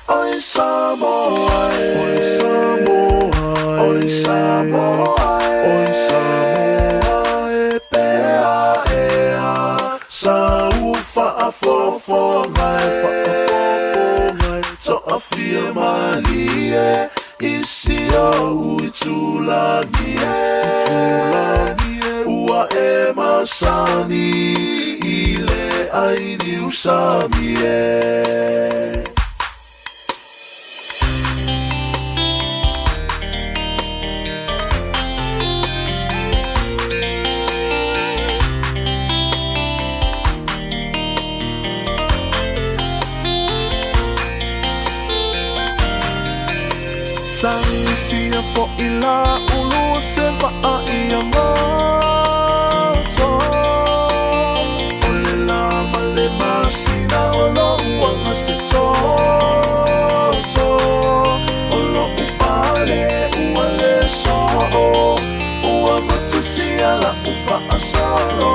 Oi Samoa, oi Samoa, oi Samoa, oi Samoa, e pea ea, sau fa fofogai, to a fia malie, isi au itulanie, ua e masani, ile aini usamie. Sia fo ila ulu se va ia moto ole la male masina olo uanga se toto olo upale uale so ua matu sia la ufa asolo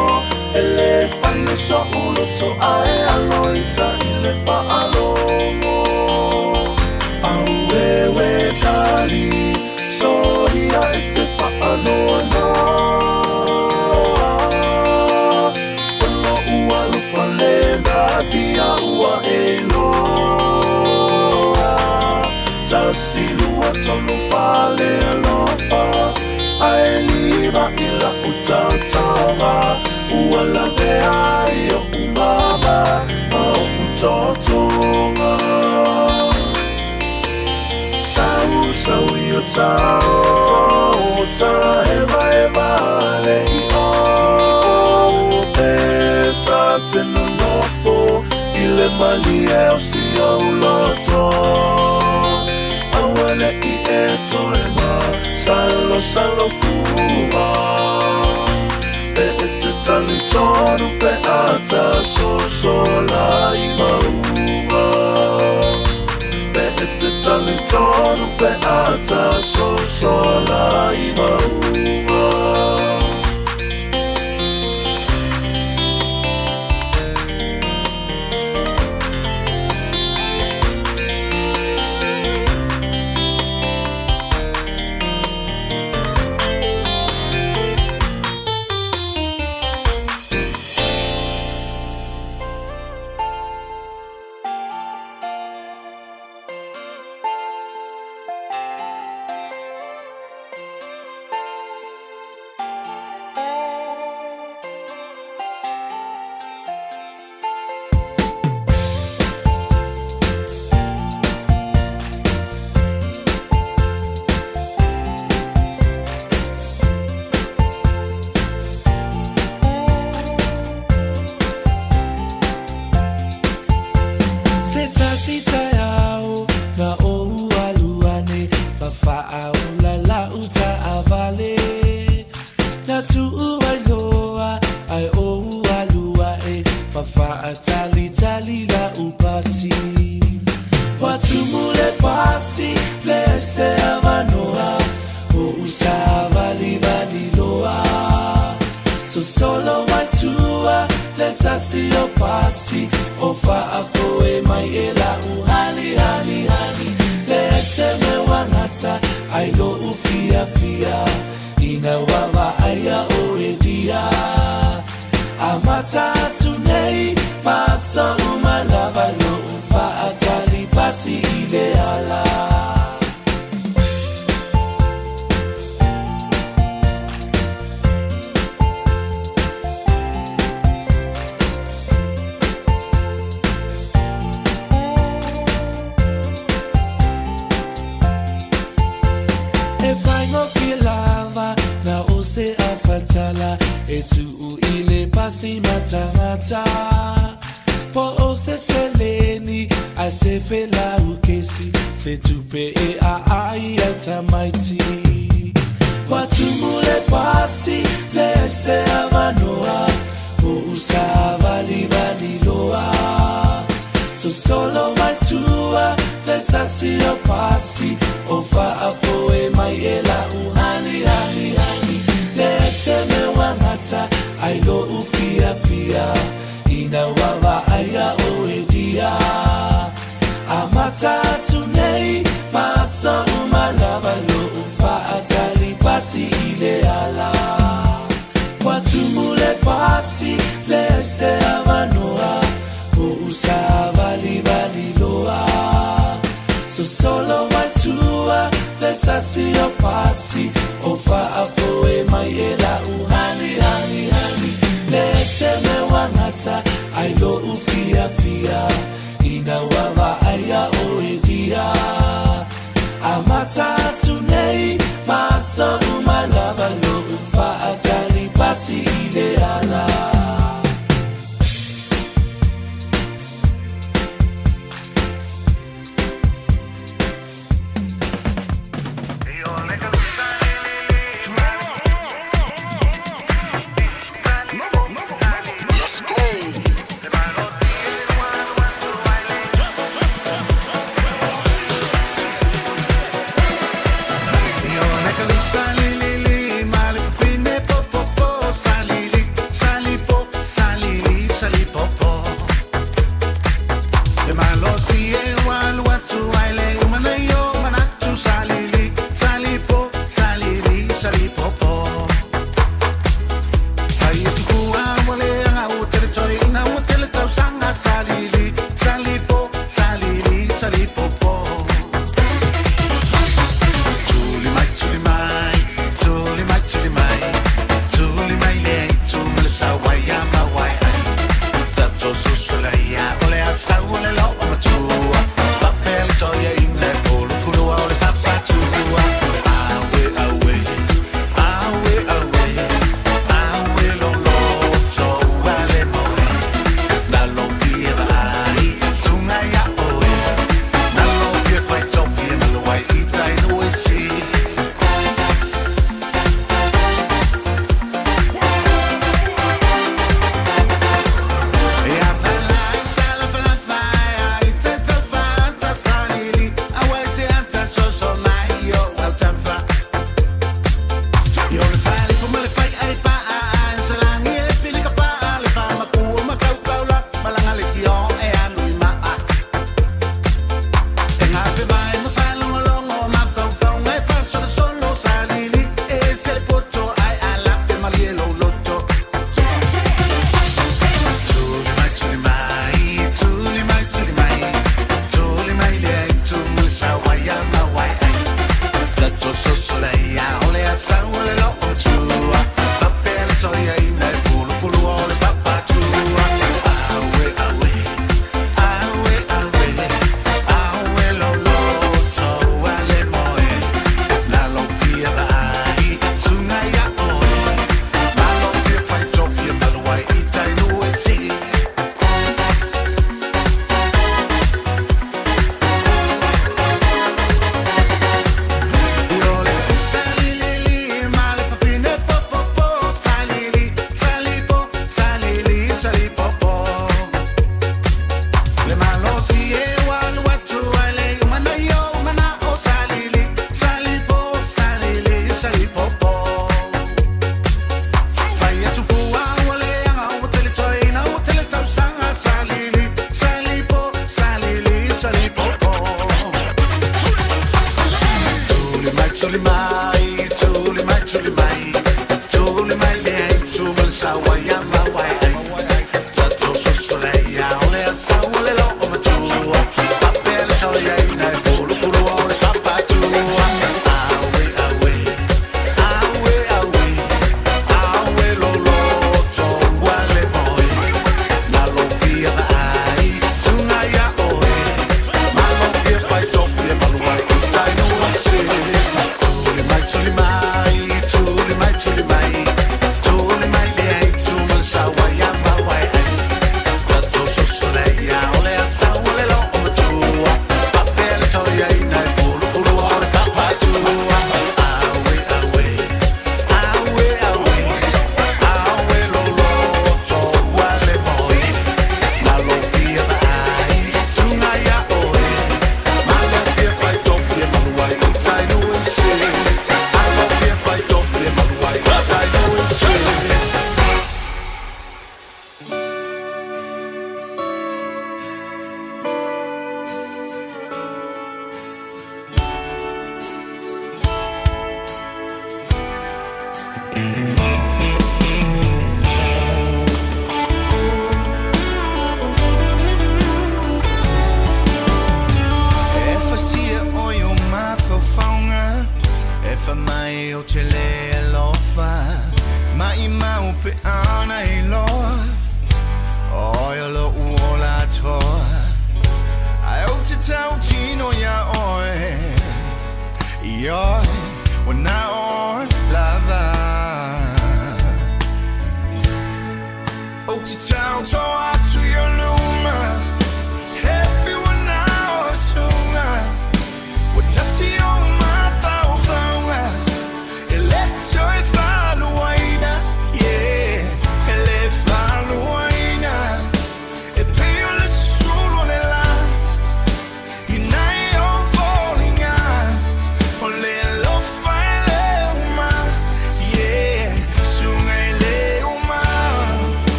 ele fane so ulo to ae aloita ile fa alomo auewe kali soria ete fa'aloa noa Olo ua lufa lenda dia ua eloa Tasilua tonu fale alofa Ae liba ila utautama Ua lave ai o umama Ma o utotonga Sau yo tau, eva eva le i o se no nofo I le mali e o si o loto Awele I e toe ma Salo fua Pe e te tali tonu pe ata so la I maua Pe e te tali tonu pe ata so la I maua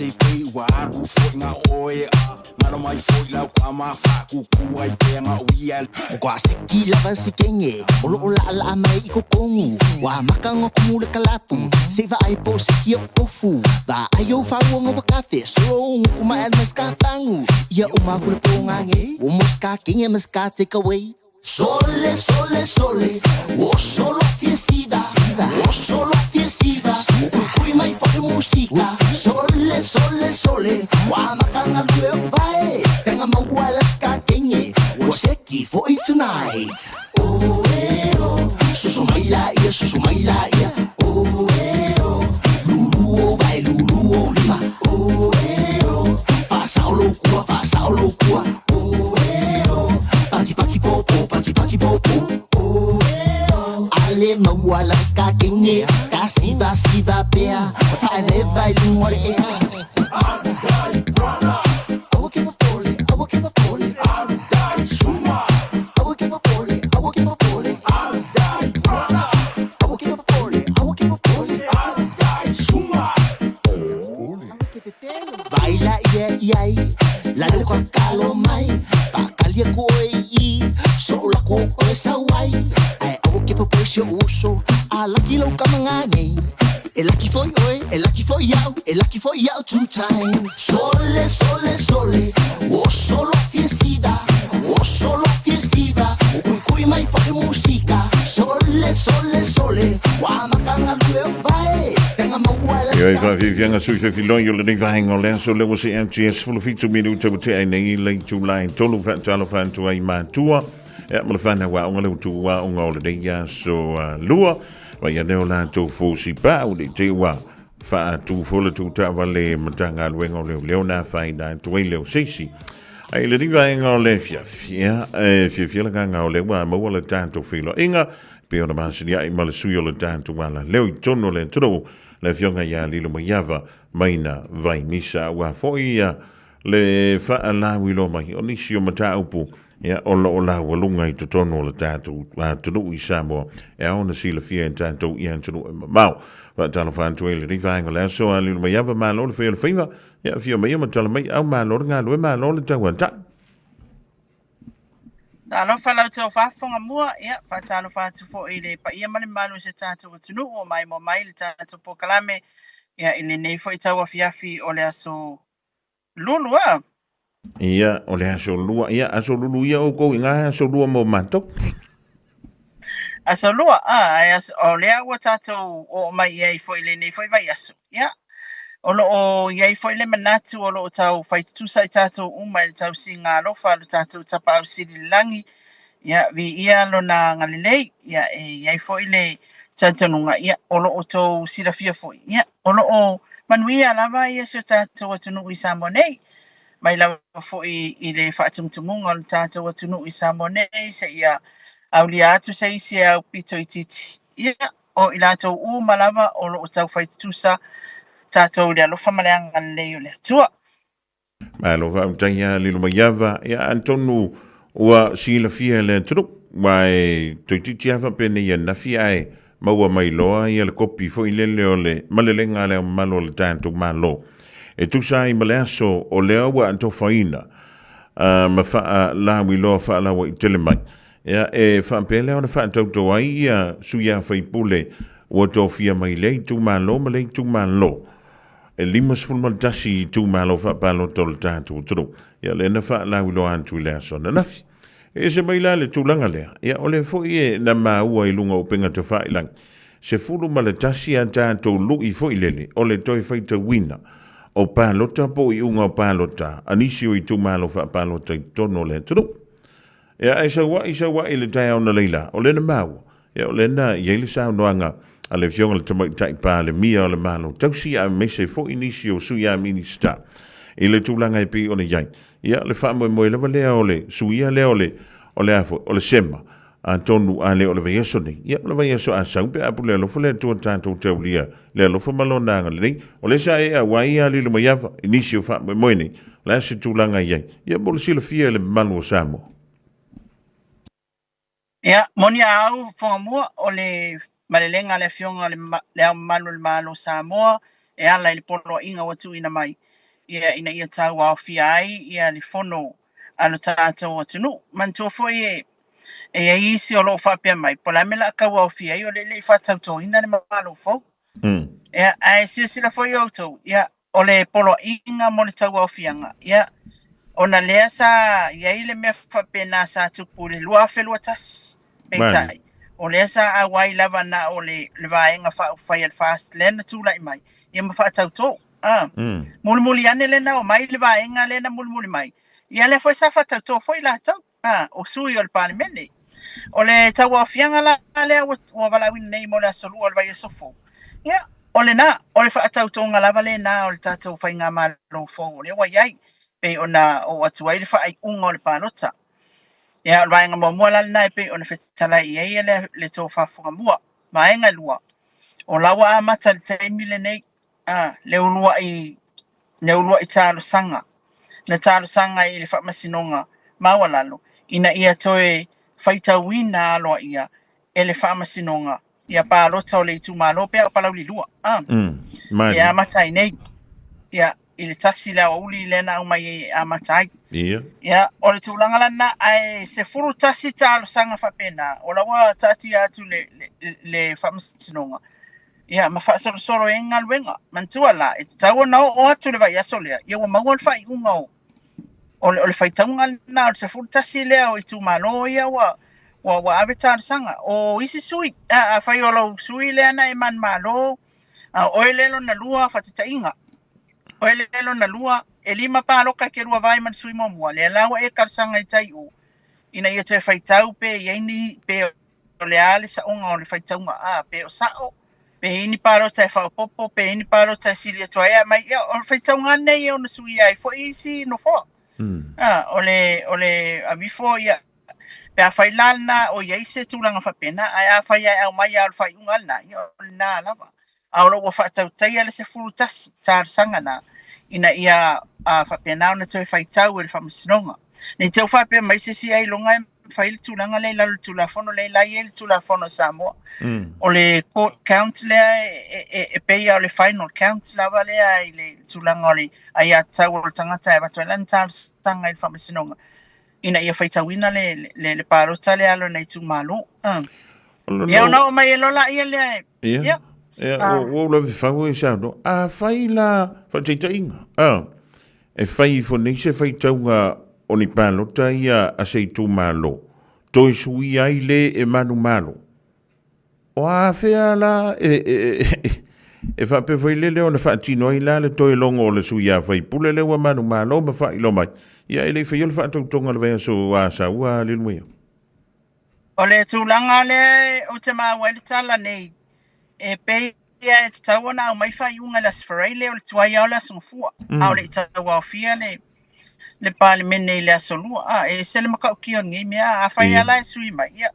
se kei wa u foi nga oe ngaro mai foi la kwa ma fa ku ku ai te nga uia kwa siki lava sikenge olo ola la mai ko kongu wa makango kumule kalapu se va ai po se hio ofu va ayo fa ngo kafe so kuma el maska fangu ia o magule pongange o maska kinge maska take away Sole, sole, sole, o solo fiesida, o solo fiesida, kui mai fai musica, sole, sole, sole, wa makanga lue vai, penga mawala ska kenye, o seki foi tonight. Oh eh oh, susu mai la ia, oh eh oh, lulu o vai, lulu o lima, oh eh oh, fa saulo kua, oh eh oh. Pati popo, oh ale mawala ska kinge, kasi va pea, fa vai lumore ea. Andai brother, I will keep a pole, andai suma, I will keep a pole, andai brother, I will keep a pole, andai suma. Baila iai, la luka kalo mai, pakalia koi, so la ko sa wai, ai I will keep a push uso, a lucky lo kamangani. El lucky for you, el lucky for you 2 times. Sole, sole, sole, o solo fiesida, kui mai fai musica. Sole, sole, sole, wa makanga lue vai, penga mawala. Ja, even vivianga suife filon yo le va hengo le so le was MTS full of 2 minutes to te nei le July tolu fan to ai matua. Ja, maar van wa onga tu wa onga le ya so lua. Wa ya ne ola to fo si pa o te wa fa tu fo le tu ta vale matanga wengo le na fai da to le sisi. Ai le va hengo le fia le nga le wa mo le tanto filo. Inga pe ona masini ai mal suyo le tanto wala le tono le tro le fionga ya lilo mo yava maina vai misa wa foia le fa ala wilo mai onisio mata upu ya ola walunga i tono le tatu wa tunu i Samoa e ona sila fia en tanto i antunu mau wa tala fan tuele ri va ngala so lilo mo yava ma lo fe le fiva ya fio mai ma tala mai au ma lo nga lo ma lo le tawanta Talo whalau tau Fofogamua, ia, whatalo whatu fo i le pa ia mani malu se tātou atunu o mai mo mai le tātou pokalame, ia i le nei fo i tau afiafi o le aso lulu a. ia o le aso lua ia aso lulu ia o ko inga aso lua mo mato Aso lua, o le awa tātou o mai ia i fo i le nei fo i vai aso, ia. O lo o iai fo i le manatu o lo o tau whaitutusai tātou umai le tau si ngā lofa lo tātou tapa au siri langi. Ia vi ia lo na ngalilei, ia iai fo i le tātanunga, ia o lo o tau sirafia fo i. Ia o lo o manuia lava ia so tātou atunu i Samoa nei. Mai lava fo i le whaatungtungunga lo tātou atunu i Samoa nei, se ia Aouli atu se isi au pito i titi. Ia o i lātou malava o lo o tau whaitutusa tātou le alofa maleanga leo le atua. Ma lo va tanya lilo mayava ya antonu wa sila fia le tru mai to titiava pene ya na fia e maua mai loa ia le kopi fo ile le ole malelenga le malo le tanto malo e tu sai maleaso o le wa anto faina ma fa la wi lo fa la wa tele mai ya e fa pele ona fa to to ai ia suya fa ipule o to fia mai le tu malo male tu malo e limas fulmal tasi tu malo fa palo tol tatu tru ya le na fa la lo antu le so na nafi e se mai la le tu langa le ya ole fo e na ma ua i lunga o penga te fa ilang se fulu male tasi a tatu lu i fo ilele ole toi fa te wina o palo ta po i unga palo ta anisi o i tu malo fa palo te tono le tru ya isa wa i le tai ona leila ole na mau ya ole na yele sa noanga ale fionga le tamai tai pa le mia o le malo tausi a me se fo inisio suia minista i le tūlanga i pi o le iai ia le wha moe moe lewa lea ole suia lea ole afo o le sema a tonu a le o le vaiaso nei ia o le vaiaso a saupe a pule alofa le tua tātou tau lia le alofa malona anga le nei o le sa e a wai a li le maiawa inisio wha moe moe nei le ase tūlanga iai ia mo le sila fia le manu o Samoa ia moni au Fofogamua o le malelenga le fionga le au manu le malo Samoa e ala i le polo inga watu ina mai. ia ina ia tau au fiai ia le fono alo tātou atunu. Mantua foi e isi o lo whapea mai. Pola me la kau au fiai o le whatau tō ina le malo fau. Ia ai sila foi au tau. Ia o le polo inga mo le tau au fianga. Ia ona lea sa ia ile mea whapea nā sa tupu le lua whelua tas. Peitai. O lea sa awai lava na o le vaenga whai al fast lena tūlai mai. Ia ma whatau tō. Mulimuli ane lena o mai le vaenga lena mulimuli mai. Ia le foi sa whatau tō foi la tau. O sui o le palimene. O le tau a fianga la lea o walawin nei mo le solu o le vai e sofo. Ia, o le na, o le whaatau tōnga lava le na o le tātou whai ngā malo fō. O le wai ai, pe o na o atu ai le whaai unga o le pānota. Ia, o le vaenga mo mua lal nai pe o le whetala i ei le tō Fofogamua. Vaenga lua. O lawa a mata le taimi le nei, le ulua i tālo sanga. Na tālo sanga i le whaamasinonga maua lalo. Ina ia toe whaitawina aloa ia e le whaamasinonga. Ia pālota o le itu malo pea o palau li lua. Ia matai nei. Ia i le tasi le Aoauli lena au mai a matai. Ia o le tūlanga lana ai se furu tasi tālo sanga whapena. O lawa tasi atu le whaamasinonga. Ia ma whaasoro e ngā luenga. Mantua la e tau na o atu le vai aso lea. Ia wa maua le whai unga o. O le whaitaunga na o se furtasi lea o i tū malo ia wa ave tāna sanga. O isi sui, a whai o lau sui lea na e man malo, o e lelo na lua whatitainga. O e lelo na lua, e lima pāloka ke rua vai man sui momua. Lea lawa e karsanga i tai o. Ina ia te whaitau pe iaini pe o le ale sa onga o le whaitaunga. Pe o sao, pe ini pālota e whaopopo, pe ini pālota e sili atua ea. Mai ia o le whaitaunga nei o na sui ai, fo isi no fo. Ole avifo ia pe a failana o ia ise tūlanga whapena ai a whai ai au mai au whai ungalna ia o nā lava a olo wa whaatau taia le se furu tasi tār sangana ina ia a whapena o na tau whaitau e le whamasinonga nei tau whapea mai se si ai longa whaile tūlanga lei lalu tūlafono lei lai e le tūlafono Samoa o le court count lea e peia o le final count lava lea i le tūlanga o le ai a tau o le tangata e watu elan tār tanga i whamasinonga. Ina ia whaitawina le pārota le alo nei tū malo. Ia ona o mai e lola ia lea e. Ia. O la vi whangu e sao. A whai la whateita inga. E whai fo nei se whaitaunga o ni pārota ia a sei tū malo. Toi sui ai le e manu malo. O a whea la e whape whai leo na whaatino ai la le toi longo o le sui a whai pule leo a manu malo ma whai lo mai. Ia ele whai ole whaatautonga le vea so a sa ua le nuia. O le tūlanga le o te māua le tala nei e pei ia e te tau na au mai whai unga las wharai leo le tuai au la sungfua. Au le tau au fia le pāle mene le asolua. E sele makau ki o ngi mea a whai ala e sui mai. Ia.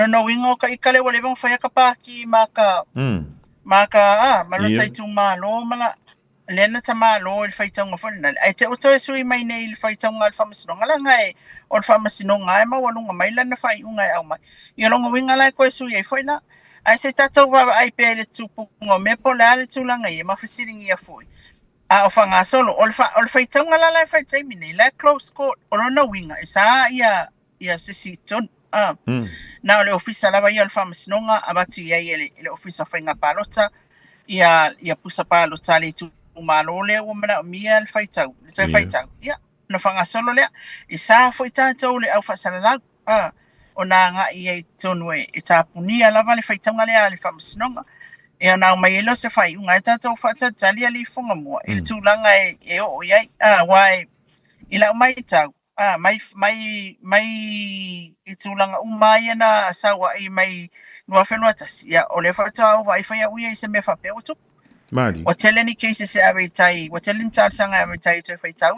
No wingo ka ikale wale vang whai akapaki maka malota i tū malo mala lena ta malo il whaitaunga whanina. Ai te oto e sui mai nei il whaitaunga al whamasinonga langa e o le whamasinonga e mawalunga mai lana whai unga e au mai. I longa winga lai koe sui e whaina. Ai se tatou wawa ai pe le tūpunga me po le ale tūlanga i e mawhasiringi a fui. A o whanga solo, o le whaitaunga la lai whaitaimi nei, lai close court, o lona winga, e saa ia sisi tonu. Na o le ofisa lava ia le whamasinonga, a batu ia le ofisa whainga pālota, ia pusa pālota le tūmalo lea o mana o mia le whaitau, le toi whaitau. Ia, no whanga solo lea, e saa whaitātou le au whasalalau, o nā ngā ia i tonu e tāpunia lava le whaitaunga lea le whamasinonga. E ana o mai elo se whai unga e tātou whaatatalia li Fofogamua. I le tūlanga e o iai, wai i lau mai tau. Mai i tūlanga umai ana sawa i mai nua whenua tasi. Ia o le whaatau wai whai a uia i se me whape o tupu. Mari. Wa tele ni keise se awe tai, wa tele ni tārsanga awe tai toi whaitau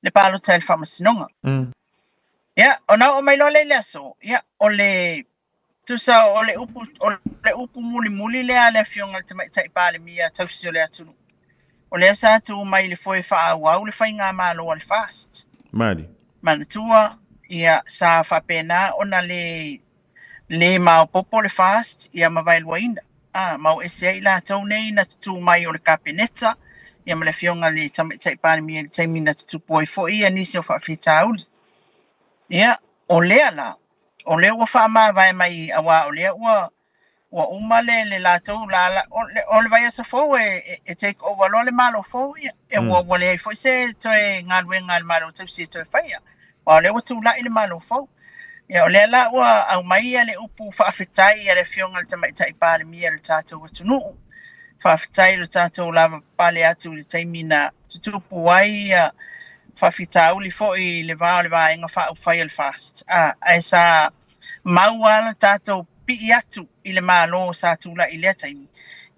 le pālo tai le whamasinonga. Ia, o nā o mai lo le aso. Ia, o le tusa o le upu muli lea le fionga te mai tai pāle mia tausi o le atunu. O le asa atu mai le foe wha au le whai ngā mālo le fast. Mari. Mana tua, ia sa whapena ona le mau popo le fast, ia mawai luaina. Mau ese ai la tau nei na tutu mai o le kapeneta, ia male fionga le tai pale mi le tai mina tu poi fo ia ni se fa fitaul ia o lea la o lea wa fa ma vai mai awa o lea wa umale le la tau la o le vai sa fo e take over lo le malo fo ia e wa le fo se toi ngal malo tu si toi fa ia wa le wa tu la ile malo fo ia o lea la wa au mai le upu fa fitai le fionga le tai pale mi le tatu wa tunu whawhitai lo tātou lava pale atu le taimina tutupu ai whawhitauli fo i le vāo inga whau whai al fast. Ai sa mauala tātou pi atu i le mālo sa tūla i lea taimi.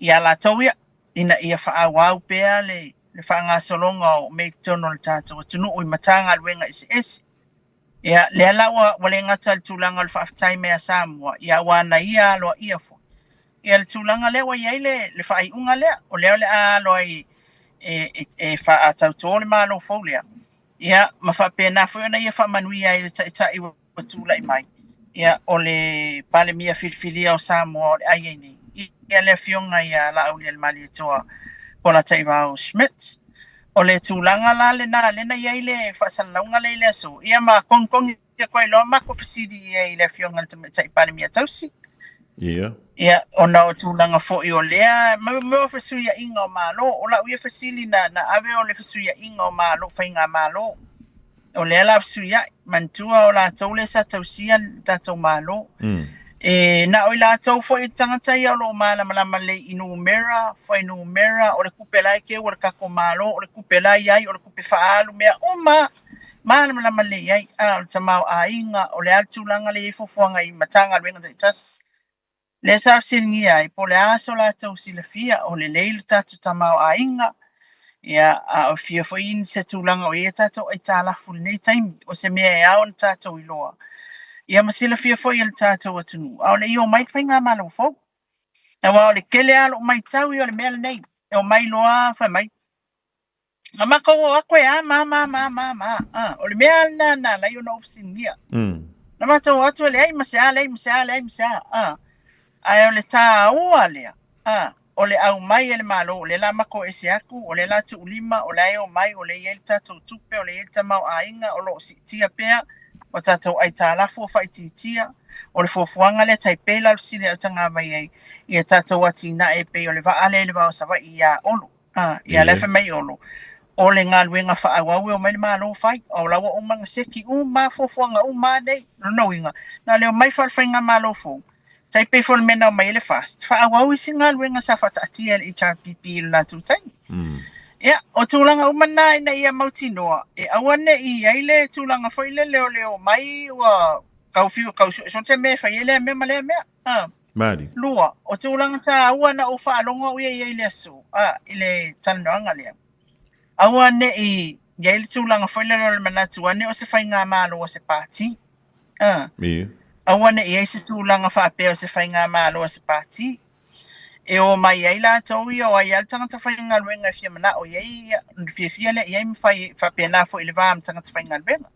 Ia la tauia ina ia whaawau pēa le whaanga solonga o me tono le tātou tunu ui matanga luenga isi. Ia lea lawa wale ngata le tūlanga le whawhitai mea Samoa. Ia wana ia aloa ia fo. Ia le tūlanga lewa iai le whai unga lea, o leo le aloa e wha a tautō le mālo fau lea. Ia, ma wha pēnā fo na ia wha manui ai le tai wa tūla i mai. Ia, o le pale mia whilwhilia o Samoa o le ai nei. Ia le fionga ia la Aouli le mali toa po la tai wao Schmidt. O le tūlanga la le na iai le whaasalaunga le aso. Ia ma kongkongi ia koe loa mako whasidi ia i le fionga le tai pale mia tausi. Ia. Ia, ona o tūlanga fo i o lea, mea whasuia inga o mālo, o la uia whasili na ave o le whasuia inga o mālo, whainga mālo. O lea la whasuia, mantua o la taule sa tausia tātou mālo. Na o la tau fo i tangata ia o lo malama le inu mera, fo inu mera, o le kupe lai ke, o le kako mālo, o le kupe lai ai, o le kupe whaalu mea, o malama le iai, o le tamau a inga, o le altūlanga le fofuanga i matanga luenga te tas. Le sa singia I po le aso la tau silafia o le leile tatu tamau a inga. Ia o fia fo in se tūlanga o ia tatu ai tālafu nei taimi o se mea e au na tatu iloa. Ia ma silafia fo i le tatu atunu. Au le i o mai whainga malo fo. Na wa o le kele alo mai tau I o le mea le nei. E o mai loa whai mai. Na mako o akwe ma. O le mea na lai o na ofisingia. Na mata o atu le ai masea. Ai o le tā ua lea, o le au mai ele malo, o le la mako e se aku, o le la tu ulima, o le ai o mai, o le iel tātou tupe, o le iel tamau a inga, o lo si tia pea, o tātou ai tā lafu o whai tia, o le fofuanga le taipela o sile o tanga mai ai, ia tātou ati na e pe, o le vaale le vao sawa I a olo, ia lefe mai olo, o le ngā luenga wha awawe o mai le malo whai, o lawa o manga seki, ma fofuanga, ma nei, no inga, na leo mai whalwhainga malo fo, tai pe fol mena mai le fast fa awa singa luenga sa fa tatia le HRPP la tu tai ia o tulanga umana ina ia mautinoa e awane I ai le tulanga foi le leo mai wa kaufiu so te me fa ile me male me Mari lua o tulanga ta awana o fa longa o ia ile so ile tananga le awane I ia le tulanga foi le manatu ane o se fa nga malo o se party me awane I se tūlanga whapea o se whainga mālo o se pāti. E o mai ai la tau I o ai al tangata whainga luenga fia mana o iei fia le iei whapea nā fo I le vāam tangata whainga luenga.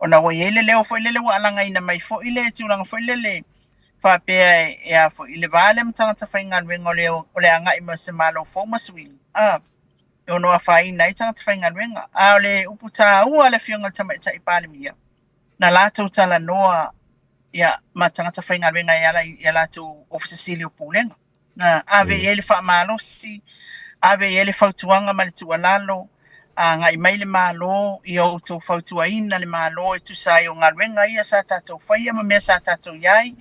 O na wa iei le leo fo I le wa alanga ina mai fo I le tūlanga fo I le whapea e a fo I le vālem tangata whainga luenga o le anga I mo se mālo fo masuing. E o noa whaina I tangata whainga luenga. A o le uputa ua le fionga tamaita I pālemia. Na lātou tala noa ia matangata whainga luenga ia la tu ofisa Silio Pulenga. Ave ele wha malosi, ave ele whautuanga ma le tua lalo, ngai mai le malo, I o tau whautua ina le malo, tu sai o ngā luenga ia sa tātou whaia, ma mea sa tātou iai,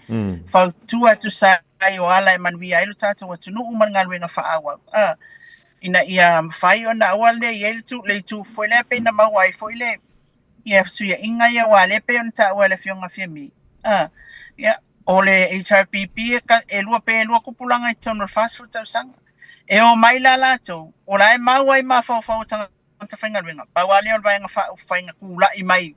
whautua tu sai o ala manui ailu tātou atunu uman ngā luenga wha awa. Ina ia mwhai o na awal le ele tu, le tu whoile pe na mawai whoile, ia suia inga ia wale pe on ta wale fionga fia mi. Ia o le HRPP e lua kupulanga I tono fast food tau sanga. E o mai la lato, o la e mawai ma fau tanga whainga luenga. Pawale o vaenga whainga kula I mai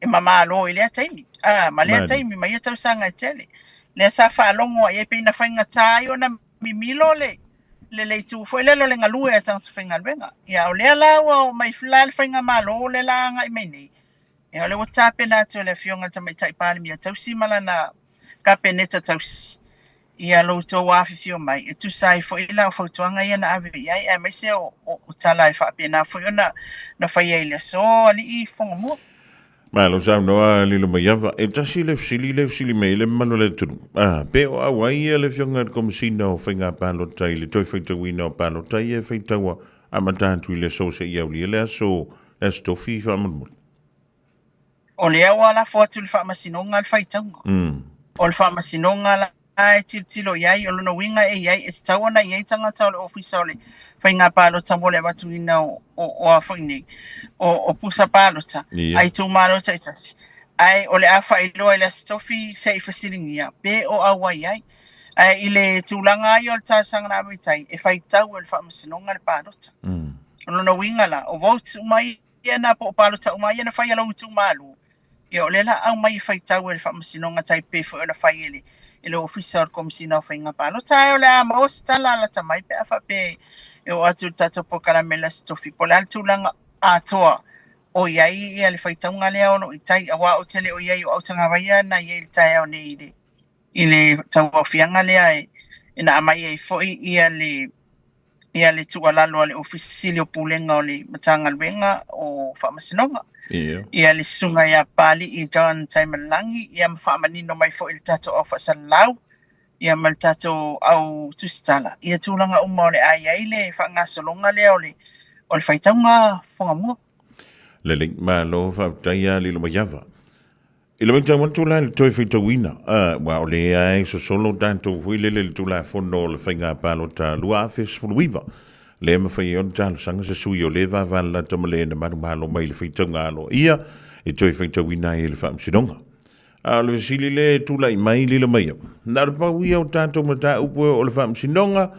e mama alo I lea taimi. Ma lea taimi, ma ia tau sanga I tele. Lea sa whaalongo e pe na whainga tai o na mimilo le tu foi le le ngalue e tanga whainga luenga. Ia o lea lawa o mai fulal whainga malo le la anga I mai nei. E ole wata pena to le fionga tamaita I pālemia tausi malana ka peneta tausi. ia lo to wa fio mai e tu sai fo ila fo tuanga ia na ave ia e mai se o tala e fa pena fo na fa ia ile so ali I Fofogamua. Ma lo sa no li lo maiava e tasi le fsili me le malo le tu. Pe o awai le fionga kom sino finga palo tai le toi feita wina palo tai e feita wa amatantu le so se ia uli le so esto fi fa mo. O le awa la fo atu le fa masinonga le feita. O le fa masinonga la ai tilo iai o lona winga e iai e tawana iai tangata o le ofisa o le whainga palo ta mo le watuina o a whainei o pusa palo ta ai tu maro ta itasi ai o le awha I loa I le stofi se I fasilingia pe o awa iai ai I le tūlanga ai o le tāsanga na awitai e whaitau o le whamasinonga le palo ta o lona winga la o vote umai ia na po palo ta umai ia na whai alau tu malu ia o le la au mai whaitau o le whamasinonga tai pe fo o le whai ele e le ofisa o komisina o whainga palo. Tai o le a maos tala la tamai pe awha pe e o atu tato po karamela stofi. Po le altulanga atoa o iai ia le whaitaunga lea ono I tai awa o tele o iai o autanga waia na iai le tai au nei I le tau o fianga lea e na amai e foi ia le tualalo le ofisili o pulenga o le matanga luenga o whamasinonga. Ia le sunga ia pali I John Taimalangi ia mawhamanino mai fo il tato o whasalau ia mal tato au tusitala ia tūlanga uma o le ai le whangasolonga lea o le whaitaunga Fofogamua. Le link ma lo whautaia li lo maiava. I lo mingta wantula le toi whita wina. Wa o le ai so solo tanto huile le tula fono le whainga palo ta lua afes fuluiva. Le ma fai on talo sanga se sui o le va vala tamale na manu malo mai le whitaunga alo ia e toi whita wina I le whamsidonga. Le visili le tula I mai li le maia. Na le pauia o tanto mata upo o le whamsidonga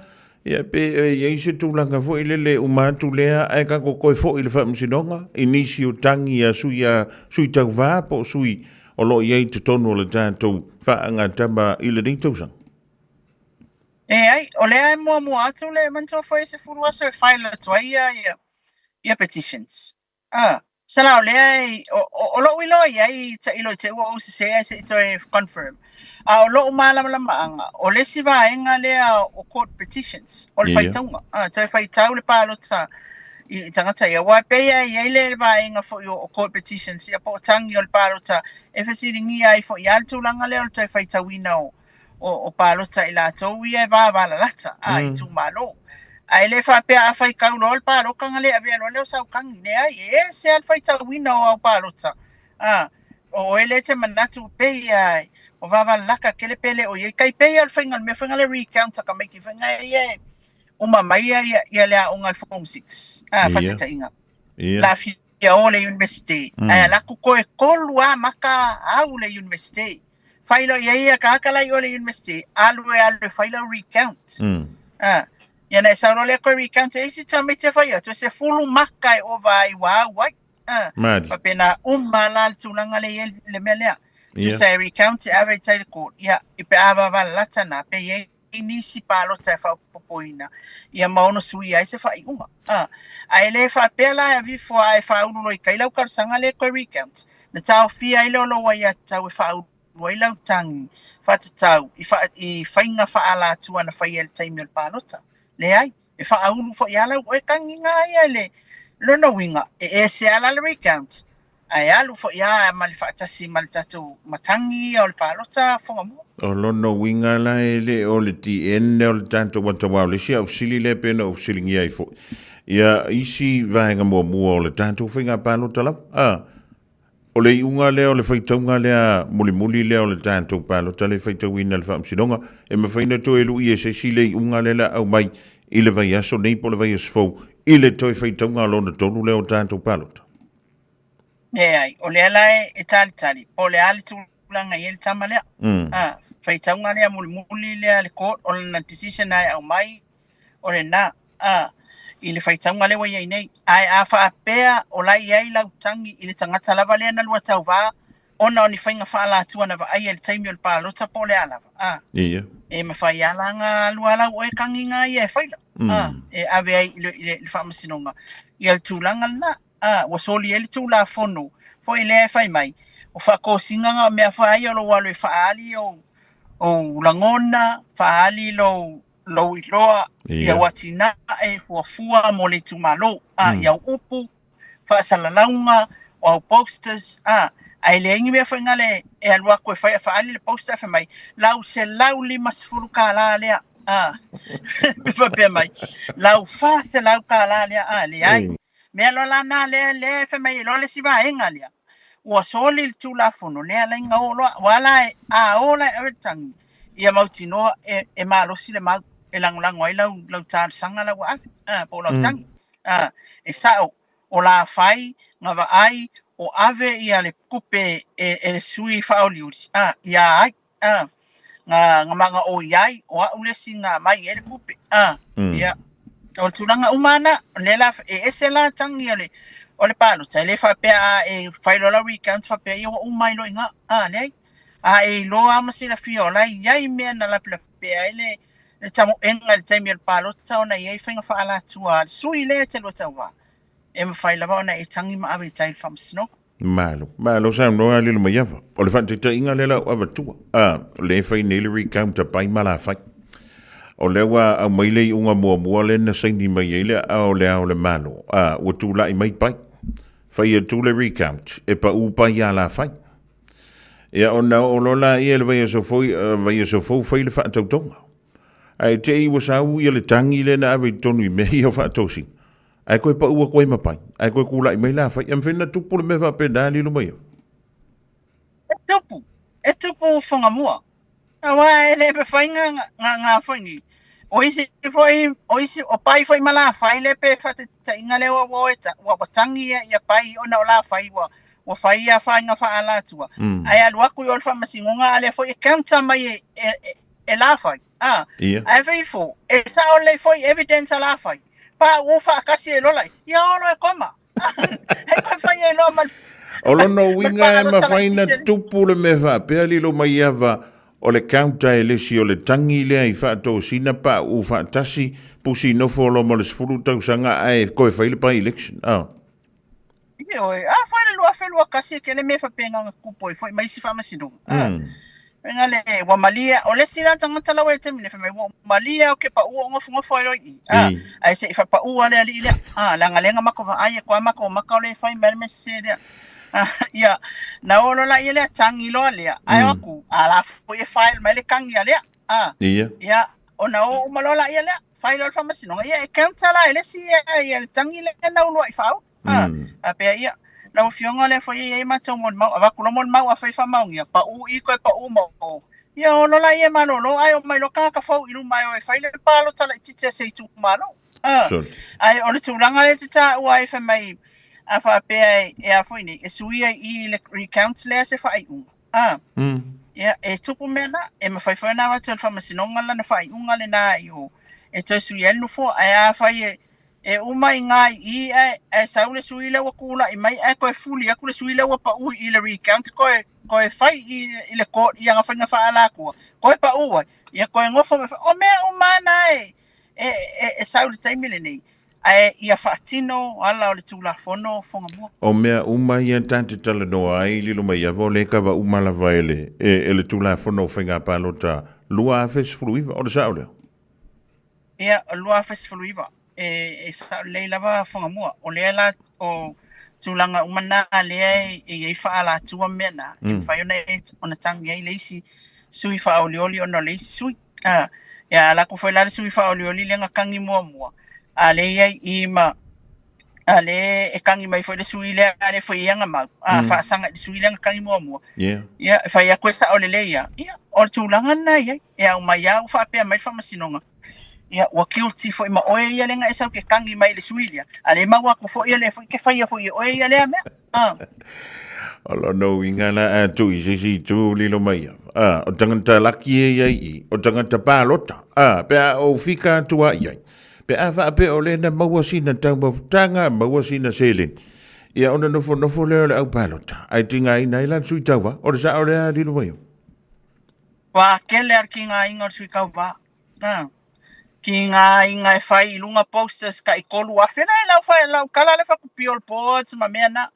ia pe ia ise tūlanga fo I le umatu lea ai ka koe fo I le whamsidonga inisi o tangi a sui tau vā po sui o lo iei te tonu o le tātou whaanga tama I le ringtausang. Ai, o le ai mua atu le mantua foi se furu aso e whaila tua ia petitions. Sala o le ai, o lo ilo iai ta ilo te ua o se ito e confirm. O lo umalama anga, o le si vaenga lea o court petitions, o le whaitaunga. Ta e whaitau le palo ta I tangata ia wapeia iai le vaenga fo o court petitions ia po tangi o le palo ta e fasiringi ai fo ia tūlanga lea o ta e whaitauina o palota I lātou ia e lata I tu malo. Ai le whapea a whai kaulo o palo kanga le avea lo leo sau kangi ne ai e se al whai tau wina o au palota. O ele te manatu pei ai o laka kele pele o iei kai pei al whaingal me whaingale recount ka maiki whainga ie uma mai ia lea ungal form 6. Whatata inga. La fia o le university. Ai la kukoe kolu a maka au le university. Failo ia kakala I o le university alwe failo recount. Ia na sauro le ko recount e si tame te faia to se fulu makai o vai wa wai. Pa pena malal tulanga le melea. To se recount e ave tai ko ia ipe ava lata na pe ye inisi palo tai fa popoina. Ia maono sui ai se fa iunga. Ai le fa pela vi fo ai fa ulu lo kai lau karsanga le ko recount. Na tau fia ilo lo wa ia tau fa wai lau tangi whatatau I whainga whaala tua na whai el taimi o pālota. Le ai, e whaaulu fo I alau o e kangi ngā ia le lona winga e se ala le recount. Ai alu fo I a mali whaatasi mali tatu matangi o le pālota Fofogamua. O lona winga la le o le ti ene o le tanto watawau le si au sili le pena au sili ngi ai fo. Ia isi vaenga mua o le tanto whainga pālota lau. O le iunga lea o le whaitaunga lea muli lea o le tātou pālo ta le whaitauina le whaamsinonga e mawhaina to e lui e se si le iunga lea au mai I le vai aso nei po le vai asfau I le toi whaitaunga lona tonu lea o tātou pālo ta. Ai, o le ala e tali po le ali tūlanga I le tama lea. Whaitaunga lea muli lea le court o le decision ai au mai o le nā. I le whaitaunga lewa iai nei. Ai a whaapea o lai iai lau tangi I le tangata lava lea na lua tau wā. Ona o ni whainga whaala atua na wa ai le taimi o le pālota po le alava. E mawhai alanga lua lau o e kangi ngā ia e whaila. E awe ai I le whaamasinonga. I al tūlanga na. Wasoli e le tūla fono. Fo I lea e whai mai. O whako singanga mea whai o lo walo e whaali o langona faali lo iloa ia watina e fuafua mo le tumalo ia upu faasalalaunga o posters ai le ingi me foi ngale e alua ko faali le poster fa mai lau se lau lima sefulu kala lea fa pe mai lau fa se lau kala lea le ai me lo lana le fa mai lo le siva enga lea ua soli tu la fono le ala inga o wala ola everything ia mautino e malosi le mau e langolango ai lau tar sanga la wa po lau tang e sao o la fai ngava ai o ave ia le kupe e sui faolius ia ai nga manga o iai o ule singa mai e le kupe ia o tulanga umana le la e se la tang ia le o le palo tai le fa pe e fai lo la recount fa pe o mai lo inga le e lo amasi la fiola ia me na la pe ele le tamo enga le tai me le palo tau na ia finga fa ala tua sui le te lo tawa e me fai la na e tangi ma ave tai fam sno malo sa no ali lo mai o le fa te inga le la ava tua le fai ne le recount pa mala fai o le wa a mai le unga mua le na sai ni mai ele o le malo o tu la mai pai fai e tu le recount e pa upa ia la fai ia ona o lola ia le vai so foi fai le fa tautonga ai te i wasa u ia le tangi le na ave tonu i mehi o fa tosi ai koe pa ua koe mapai ai koe kula i mai la fai am fina tupu le me fa penda li lo mai e tupu Fofogamua awa ele pe fai nga fai ni oisi o pai foi mala fai le pe fa te inga le wa tangi ia pai ona la fai wa fai ia fai nga fa ala tua ai alua ku yo fa masingonga ale foi counter mai e la fai ai fai fo e sa o le foi evidence la fai pa u fa kasi lo lai ia o lo e koma e ko fai e lo mal o lo no winga e ma fai na tupu le me fa pe ali lo mai ava o le counter e lesi o le tangi lea i whaatou sina pa u whaatasi pusi nofo lo mo le sfuru tau sanga ai koe whaile pa election. Oi, whaile lua whelua kasi ke le me whapenga ngā kupo i whai maisi whamasino. Nga le wa malia o le sina tangata lawa e temine whamai wa malia o ke pa ua ngofo e roi. Ai se i wha pa ua lea li lea. Langa lenga mako wa aia kwa mako o maka o le whai mele me se lea. Ia na olo la ia le tangi lo le ai aku ala fo e file mai le kangi le ia ona o malola ia le file al famasi no ia e counter la ele si ia le tangi le na ulo i fau a pe ia la fionga le fo ia ma to mon ma va kulo mon ma wa fa ma ia pa u i ko pa u mo ia olo la ia malolo ai o mai lo ka fo i lu mai o file pa lo tala ti se tu malo ai o le tulanga le ta wa fa mai a fa pe e a foi e suia I le recount le se fa un ia e tupu mena e ma fai na wa tel fa masinonga la na fa un le na io e to suia no fo a fa e uma ngai I e sa le suia le wa kula I mai e ko fuli a kula suia le wa pa u I le recount ko fai I le ko ia nga fa ala ko pa u ia ko ngofo o me umana e sa le time le nei ai ia fatino ala o le tula fono Fofogamua o mea uma ia tante tala no ai lilo mai avo le kava uma la vaile e le tula fono whenga palota lua afes fruiva o le saole ia lua afes fruiva e sa le lava Fofogamua o le ala o tulanga umana le e fa ala tua mena e fa ona ona tangi ai leisi sui fa olioli ona leisi sui ia la ko foi la sui fa olioli le ngakangi mua ale I ma ale e kangi mai foi le suile ale foi yanga ma fa sanga suile kangi mo ia fa ia ko sa ole le ia o tulanga na ia o mai ia fa pe mai fa masinonga ia o guilty foi ma oe ia lenga esa ke kangi mai le suile ale ma wa ko foi ele foi ke fa ia foi oe ia le me Alo no ingana tu isi tu lilo mai o tangata laki ia o tangata palota pe o fika tua ia pe afa pe ole na mawasina tanga tanga mawasina selin ia ona no fo le au palota ai tinga ina ila sui tawa o sa ole lilo mai wa kele arkinga inga sui kawa kinga inga fai lunga posters ka ikolu afena la fai la kala le fa piol pots ma mena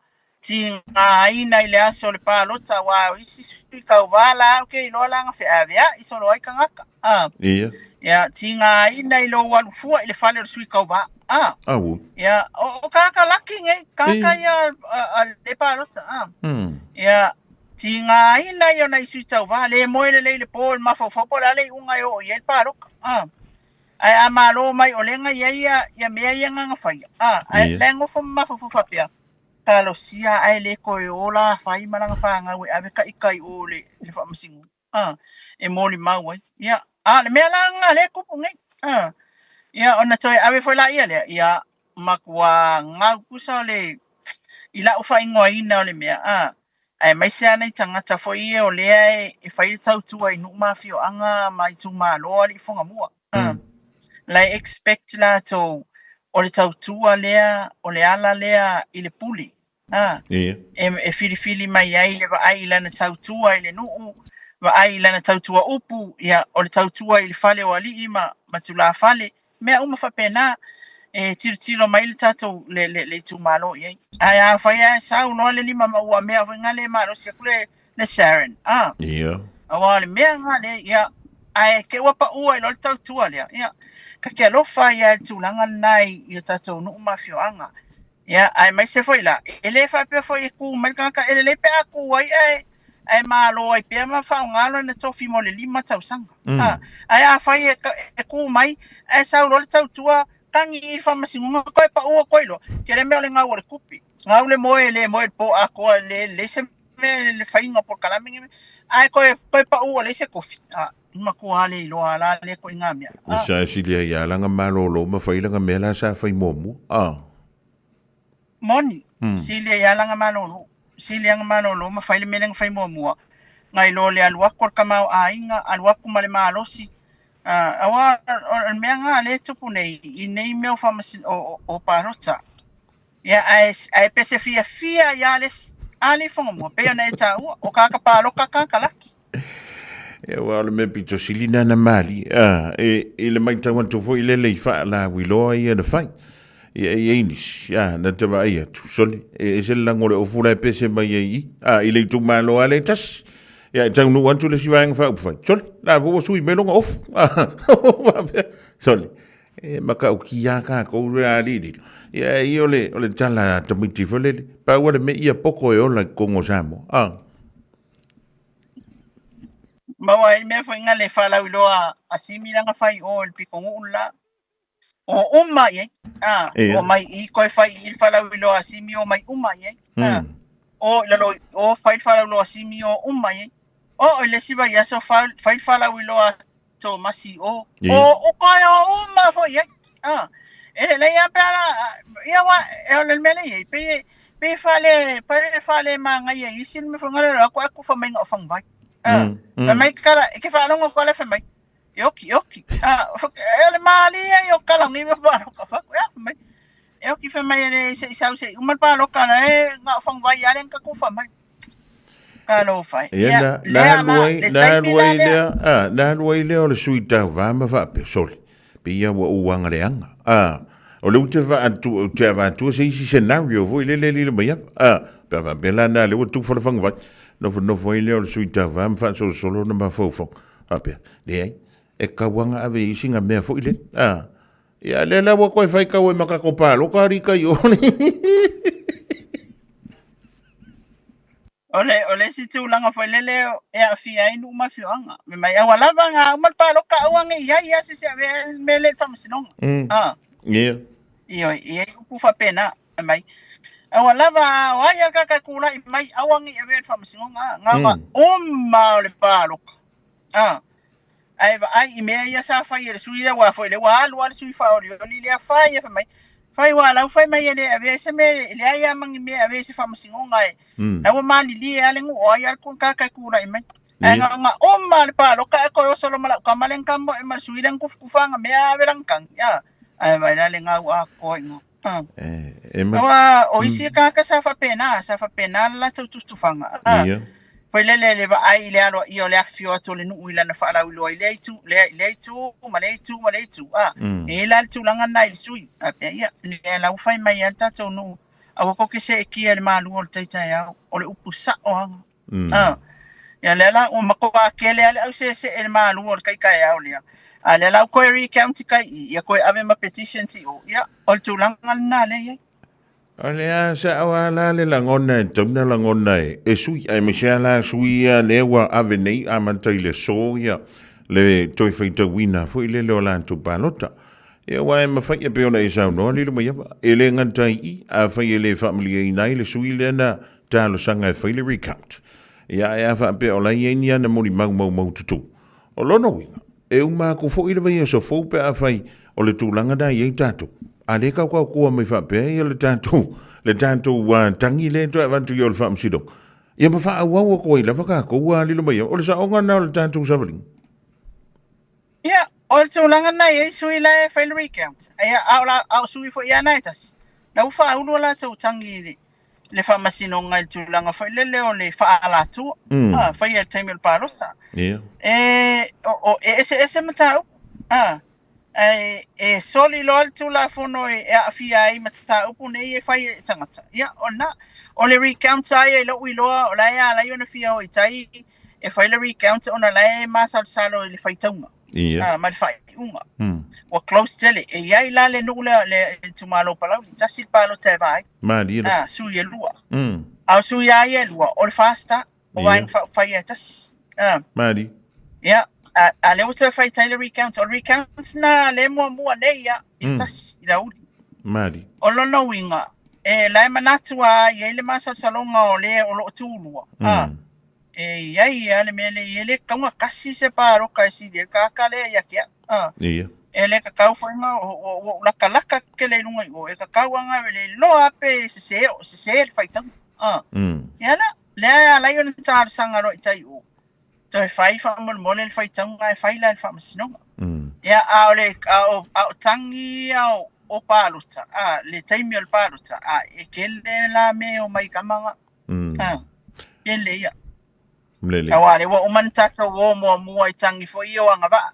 tinga ina ile aso le palota wa isi sui kauvala okay lo langa fe avea iso lo ikangaka Ia. ya tinga ina ilo walufua ile fale sui kauva Au. ya o kaka laki ngai kaka ya le palota ya tinga ina yo na sui kauva le moile le pol mafofo le unga yo ye palok ai amalo mai olenga ya mea ya nga fai ai lengo fo mafofo papia talo sia ai le koe ola fai malanga fanga we ave ka ikai ole le fa masingu e moli mau ya le mea langa le kupu ngai ya ona toi ave foi la ia le ya makua ngau kusa le ila ufa ingoa ina ole mea ai mai se ana tangata foi e ole e fai tau tua inu mafio anga mai tu malo ali Fofogamua la expect la to o le tautua lea o le ala lea i le puli e filifili mai ai le vaai lana tautua i le nuu vaai lana tautua upu ia o le tautua i le fale o alii ma tula fale mea uma faapena e tilotilo mai le tatou le tumalo i ai ae a fai ae sau loa le lima maua mea faiga le malosi aku le Sharon aua le mea gale ia ae ke ua paua i lo le tautua lea ia ka ke alofa ia tulaga nai i tatou nuu mafioaga ia ai mai se foi la ele fa pe foi ku mai ka ele pe aku ai malo ai pe ma fa ngalo na tofi mo le lima tausanga ai a fai e ku mai ai sa ro le tautua tangi fa masinga ko pa o ko lo ke le me le ngau le kupi ngau le mo po ako le se me le fai nga por kala mingi ai ko pa o le se kofi ma ko ale lo ala le ko ngamia sa silia ya langa malo lo ma fai langa mela sa fai momu moni silia ya langa malolo ma fai le meleng fai mo ngai lo le alwa ko kamau ainga alwa ku male malosi awa me nga le tupu nei i nei me fa o parota ya ai pese fia ya les ali Fofogamua pe na ta o kaka palo kaka laki e wa le me pito silina na mali e le mai tau tu foi le fa la wilo ia na fai e inis na te vai tu soli e se la ngore o fula pese mai i le tu malo ale tas ya tau no wantu le siwang fa fa soli la vo sui melonga of soli e maka o kia ka ko ali ya io le tala to miti fole pa wa me ia poko e ola kongo samo Mawai me foi ngale fala uloa asimi langa fai o le pikongu ula o uma ye o mai I koi fai il fala uloa asimi o mai uma ye o lalo o fai fala uloa asimi o uma ye o le siba ya so fai fala uloa to masi o koi o uma fo ye le ya pala ya wa le mele ye pe fale manga ye isin me fo ngale ko fa menga fang vai mai kara ke fa longo ko le fa mai yoki ele mali yo kala ngi me fa ka fa ya mai yoki fa mai le se uma pa lo kala nga fang vai ya len ka ku fa mai kalo fa ya na luai le o le suita va ma fa pe sol pe ya wa uanga le anga o le te va tu se scenario voi le mai pe va bela na le tu fa fang vai no foi le o suita va fa solo na ma fofo apia le e ka wanga ave isinga me fo ile ya le la wa ko fai ka we maka ko pa lo ka ri ka yo ole si tu langa foi lele e a fia inu ma fioanga me mai a wala vanga ma pa lo ka wanga ya si se me le fa msinong ia ku fa pena mai awa lava wa ya ka kula mai awangi e ver fam singa nga umma le palo ai me ya sa fa ye sui le wa foi le wa sui fa o li le fa ye fa mai wa la fa mai le ave se me le ya mangi me ave se fam singa na wa mali li ale ngu o ya ku ka kula mai nga umma le palo ka ko solo mala ka malen kambo e mal sui le ku fanga me ave ran kan ya ai vai le nga wa ko nga Awa o isi ka sa fa pena la tu fanga foi le va ai le alo io le afio to le nu ila na fa la ulo le tu ma le tu e la tu langa na il sui apia ia le la fai mai anta to nu Awa ko ke se kia le malu o tai tai au o le upu sa o anga. Ya lela o makoa kele ale au se le malu o kai kai au lia. A lela ko recount kai ya ko ave ma petition ti o ya o tu langa na le ye. Ale a sa awala le langona e tauna langona e sui ai mesiala sui a lewa ave nei a mantai le soia le toi feita wina fo ile le ola tu palota. E wai mawhai e peona e sau noa lilo mai apa. E le ngantai I a whai e le family e nai le sui le na talo sanga e whai le recount. Ia e a wha pe ola i e nia na moni mau tutu. O lona winga. E uma ko fo ile vai e so fo pe a whai o le tūlanga da i e tatu. A le kau kua mai wha pe e le tatu tangi le to avantu i o le wha msido. Ia ma wha awawa ko i la whaka ko ua lilo mai o le sa onga na o le tatu sawaling. Ia. O tu langa na ye sui la fail recount. Ai au sui fo ia na tas. Na ufa ulu la tu tangi le fa masino ngai tu langa fa le o le fa ala tu. Fa ia time el parota. Ia. O ese mata. Soli lo tu la fono e afia ai mata upu nei e fa ia tangata. Ia ona o le recount ai lo wi lo o la ia la yona fia o itai e fa le recount ona la masal salo le fa tonga. Ia. Ma fai unga. Wa close tele e ia la le no le tu malo pala li tasi palo te vai. Ma di. Su ye lua. Au su ia ye lua o fasta o vai fai tas. Ma di. Ia a le uta fai tailor recount o recount na le mo ne ia tas ila uli. Ma di. O lo no winga e la manatu a ye le masa salonga o le o lo tu lua. Ia le mele ele kaunga kasi se paro kasi de kakale ya kia. Ia. Ele ka kau fanga o laka ke le lunga o e ka kau anga le lo ape se faitang. Ia la la yo ntar sanga ro itai o. To fai fa mo le faitang ai fai la fa masino. Ia ole au tangi au o paluta. Le taimi o paluta. E kele la me o mai kamanga. Ele ia. Mlele. Awale wa umantata wo mo I tangi fo io anga va.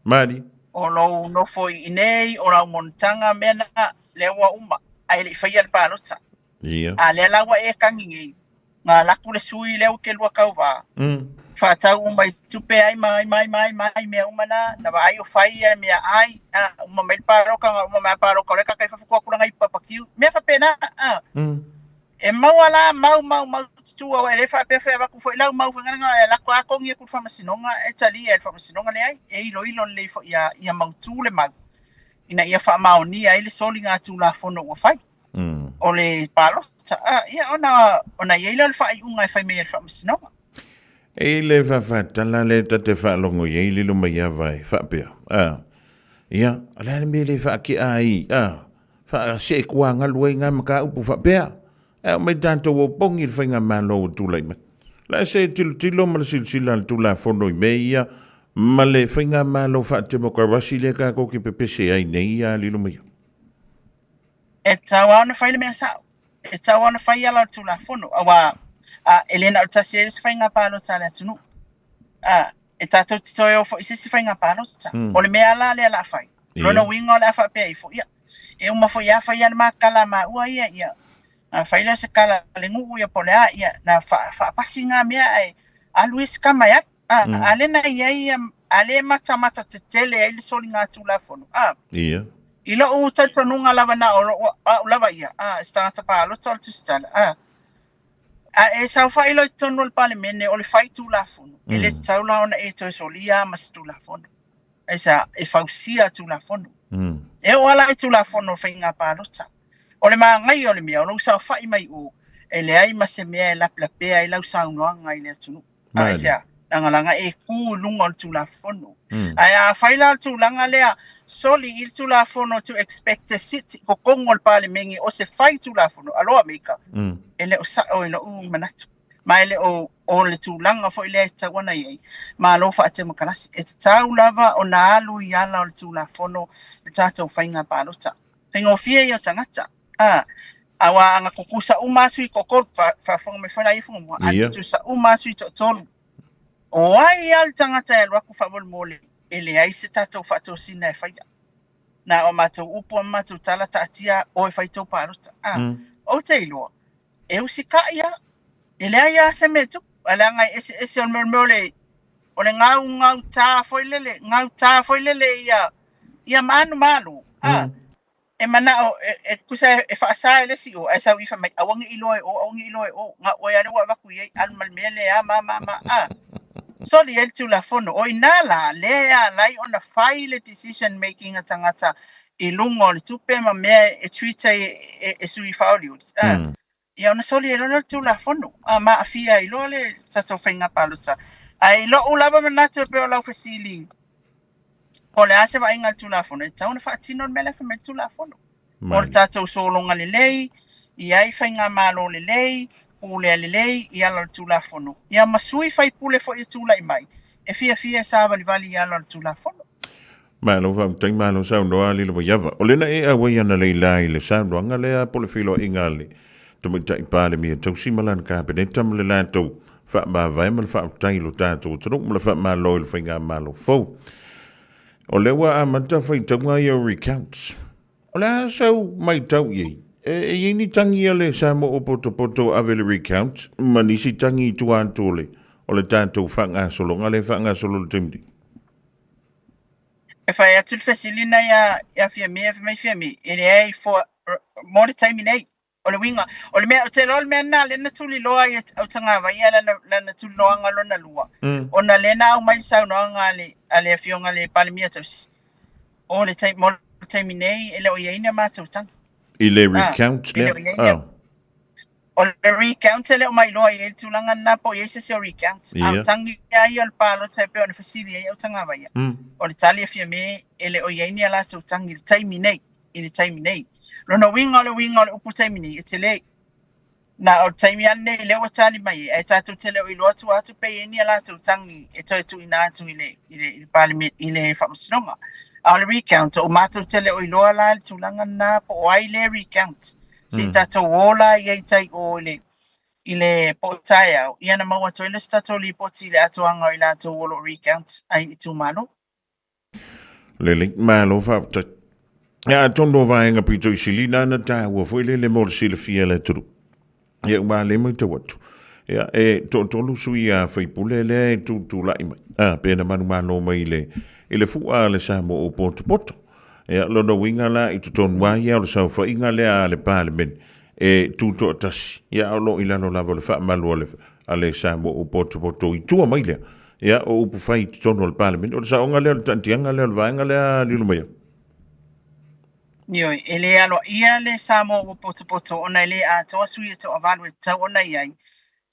Mari. O lo no fo inei o la montanga mena le wa uma ai le fai al palota. Ia. A le la wa e kangi nga la ku le sui le o ke lo ka va. Fa ta uma tupe ai mai me umana na va ai o fai me ai uma me paro ka uma paro ka ka fa ko ngai papakiu me fa pena e mawala mau tu o ele fa pe fa ku foi la mau nga la kwa ko ngi ku fa masinonga e tali e fa masinonga le ai e ilo le fo ia mau tu le mau ina ia fa mau ni ai le soli nga tu la fono o fai o le palo ia ona ia le fa unga fa me fa masinonga e le fa tala le tate fa longo ye le lo mai vai fa pe ia ala le me le fa ki ai fa se kwa nga luenga maka upu fa pe mai tanto o pongi whainga malo tu lai me. La se tilo ma sila tu la fono I meia, ma le whainga malo wha te moka rasi le ka koki pepese ai nei a lilo mea. E tawa ona whaile mea sao. E tawa ona whai ala tu la fono. Awa, Elena o tasi e whainga palo ta le atunu. E tatou titoe o fo isi whainga palo ta. O le mea la le ala whai. Lona winga o le afa pia I fo ia. E uma fo ia whai ala makala ma ua ia. Faila se kala le ngu ia polea ia na fa pasinga mea ai a Luis Kamaya ale na ia ale mata te tele ai le soli nga tu la fono ia ilo o tatanunga lava na o lava ia sta pa lo tol tu stala e sa fa ilo tonu le parlemene o le fai tu la fono ele taula ona e to solia mas tu la fono esa e fausia tu la fono e wala tu la fono finga pa lo ta o le mangai o le mea o lo sa fai mai o e le ai ma se mea e lapea e lau sa unoanga I le atunu. Aisea, langa e ku lunga o tu la fono. Ai a whaila tu langa lea soli il tu la fono to expect a city ko kongo le pale mengi o se fai tu la fono. Aloha meika. Ele o sa o ina manatu. Ma ele o le tu langa fo ile ta wana iei. Ma lo fa ate makalasi. E te tau lava o na alu I ala o le tu la fono le tata o whainga palota. Pengo fie I o tangata. Awa anga kukusa umasui kokol fa fonga me fona ifu mo atu sa umasui to tolu o ai al tangata el waku fa bol mole ele ai se tato fa to sina fa Na o mātou upo mātou tala taatia o e whaitau pāruta. O te iloa. E usi ka ia. E lea ia se me tu. Ala ngai ese on mermole. O le ngau tā foilele. Ngau tā foilele ia manu malu. E mana o e kusa e whaasa e lesi o. E sau ifa mai awangi iloe o. Awangi iloe o. Nga o e arewa waku iei. Anu malmele a ma. Soli el tu la fono. O inala lea lai ona whaile decision making a tangata. I lungo le tupe ma mea e tuita e sui whaori uri. Ia ona soli e lona tu la fono. Ma afia i loa le tato whainga paluta. Ai lo ulava manatu e peo lau fasili. O le ase wa inga tu la fono. E tauna whaatino me lefa me tu la fono. O le tato solonga le lei. Ia i whainga malo le lei. Pule le lei. Ia lo tu la fono. Ia masui whai pule fo i tu la imai. E fia sa vali ia lo tu la fono. Malo va tai malo sa no ali lo yava. O lena e a wai ana le lai le sa no anga le po le filo ingale. To me tai pale mi to si malan ka pe tam le la to fa ba vai mal fa tai lo ta to to mo fa ma lo le finga malo fo. O le wa a mata fa to nga yo recounts. O la so mai tau ye. E ni tangi le sa mo o poto ave le recount. Manisi tangi tu antole. O le tanto fa nga solo nga le fa nga solo le timdi. E whai atu fasilina ia fia mea mai fia me. E le ei for more time nei. O le winga. O le mea, o te lol mea na le na tuli loa i au tanga vai ia lana tuli loa nga lona lua. O na le na au mai sau noa nga ale a fionga le pale mia tausi. O le more time nei, ele o iaina mātou tanga. I le recount le? O le recount ele o mai loa i ele tūlanga na po i se o recount. Au tangi ai o le palo tai peo na fasili ai au tanga vai ia. O le tali a fia me, ele o iaini ala tau tangi le taimi nei. I le taimi nei. Rona winga o le upu taimi nei, e te le. Na o taimi ane i le o tali mai, e tātou te leo i loa tu atu pe eni ala tau tangi, e toi tu ina atu i le whamasinonga. A le recount, o mātou te leo i loa la le tūlanga na po o ai le recount. Si tātou ola i ei tai o i le po tai au. I ana maua toi le tātou li poti le atuanga i la tau olo recount, ai i tu malo. Le malo whapta. Ia tondo vaenga pito i silina na ta ua foi le mo sile fia le turu. Ia ma le mo te watu. Ia e tolu sui a foi pule le tu lai mai. Pena manu mai le fua le sa mo o poto. Ia lono winga la i tuton wa ia le sa fa inga le a le parliament e tuto tas. Ia lo ilano lavo le fa malu le ale sa mo o poto i tua mai le. Ia o upu fai tuton le parliament o sa onga le tantianga le vaenga le lilu mai. Nioi, ele alo ia le samo o poto ona le a toa sui e to avalu e tau ona iai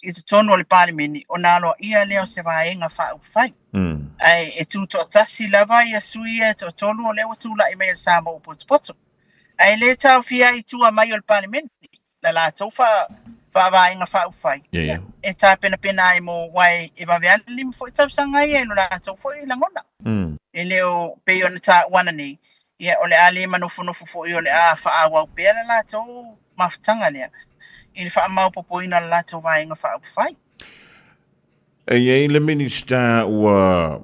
i te tono le palimeni ona alo ia leo se vaenga wha fai. Ai e tu to tasi lava ia sui e to tolu o leo tula i mea le samo o poto. Ai le tau fia i tua mai o le palimeni la tau wha vaenga wha fai. E ta pena e mo wai e vaveana lima fo i tau sangai e lo la tau fo i langona. E leo pe ona ta wana nei. Ia ole ale manofo fo i ole a fa awa pela la tau maftanga lea. I le fa mau popoina la tau vaenga fa fai. E le minista ua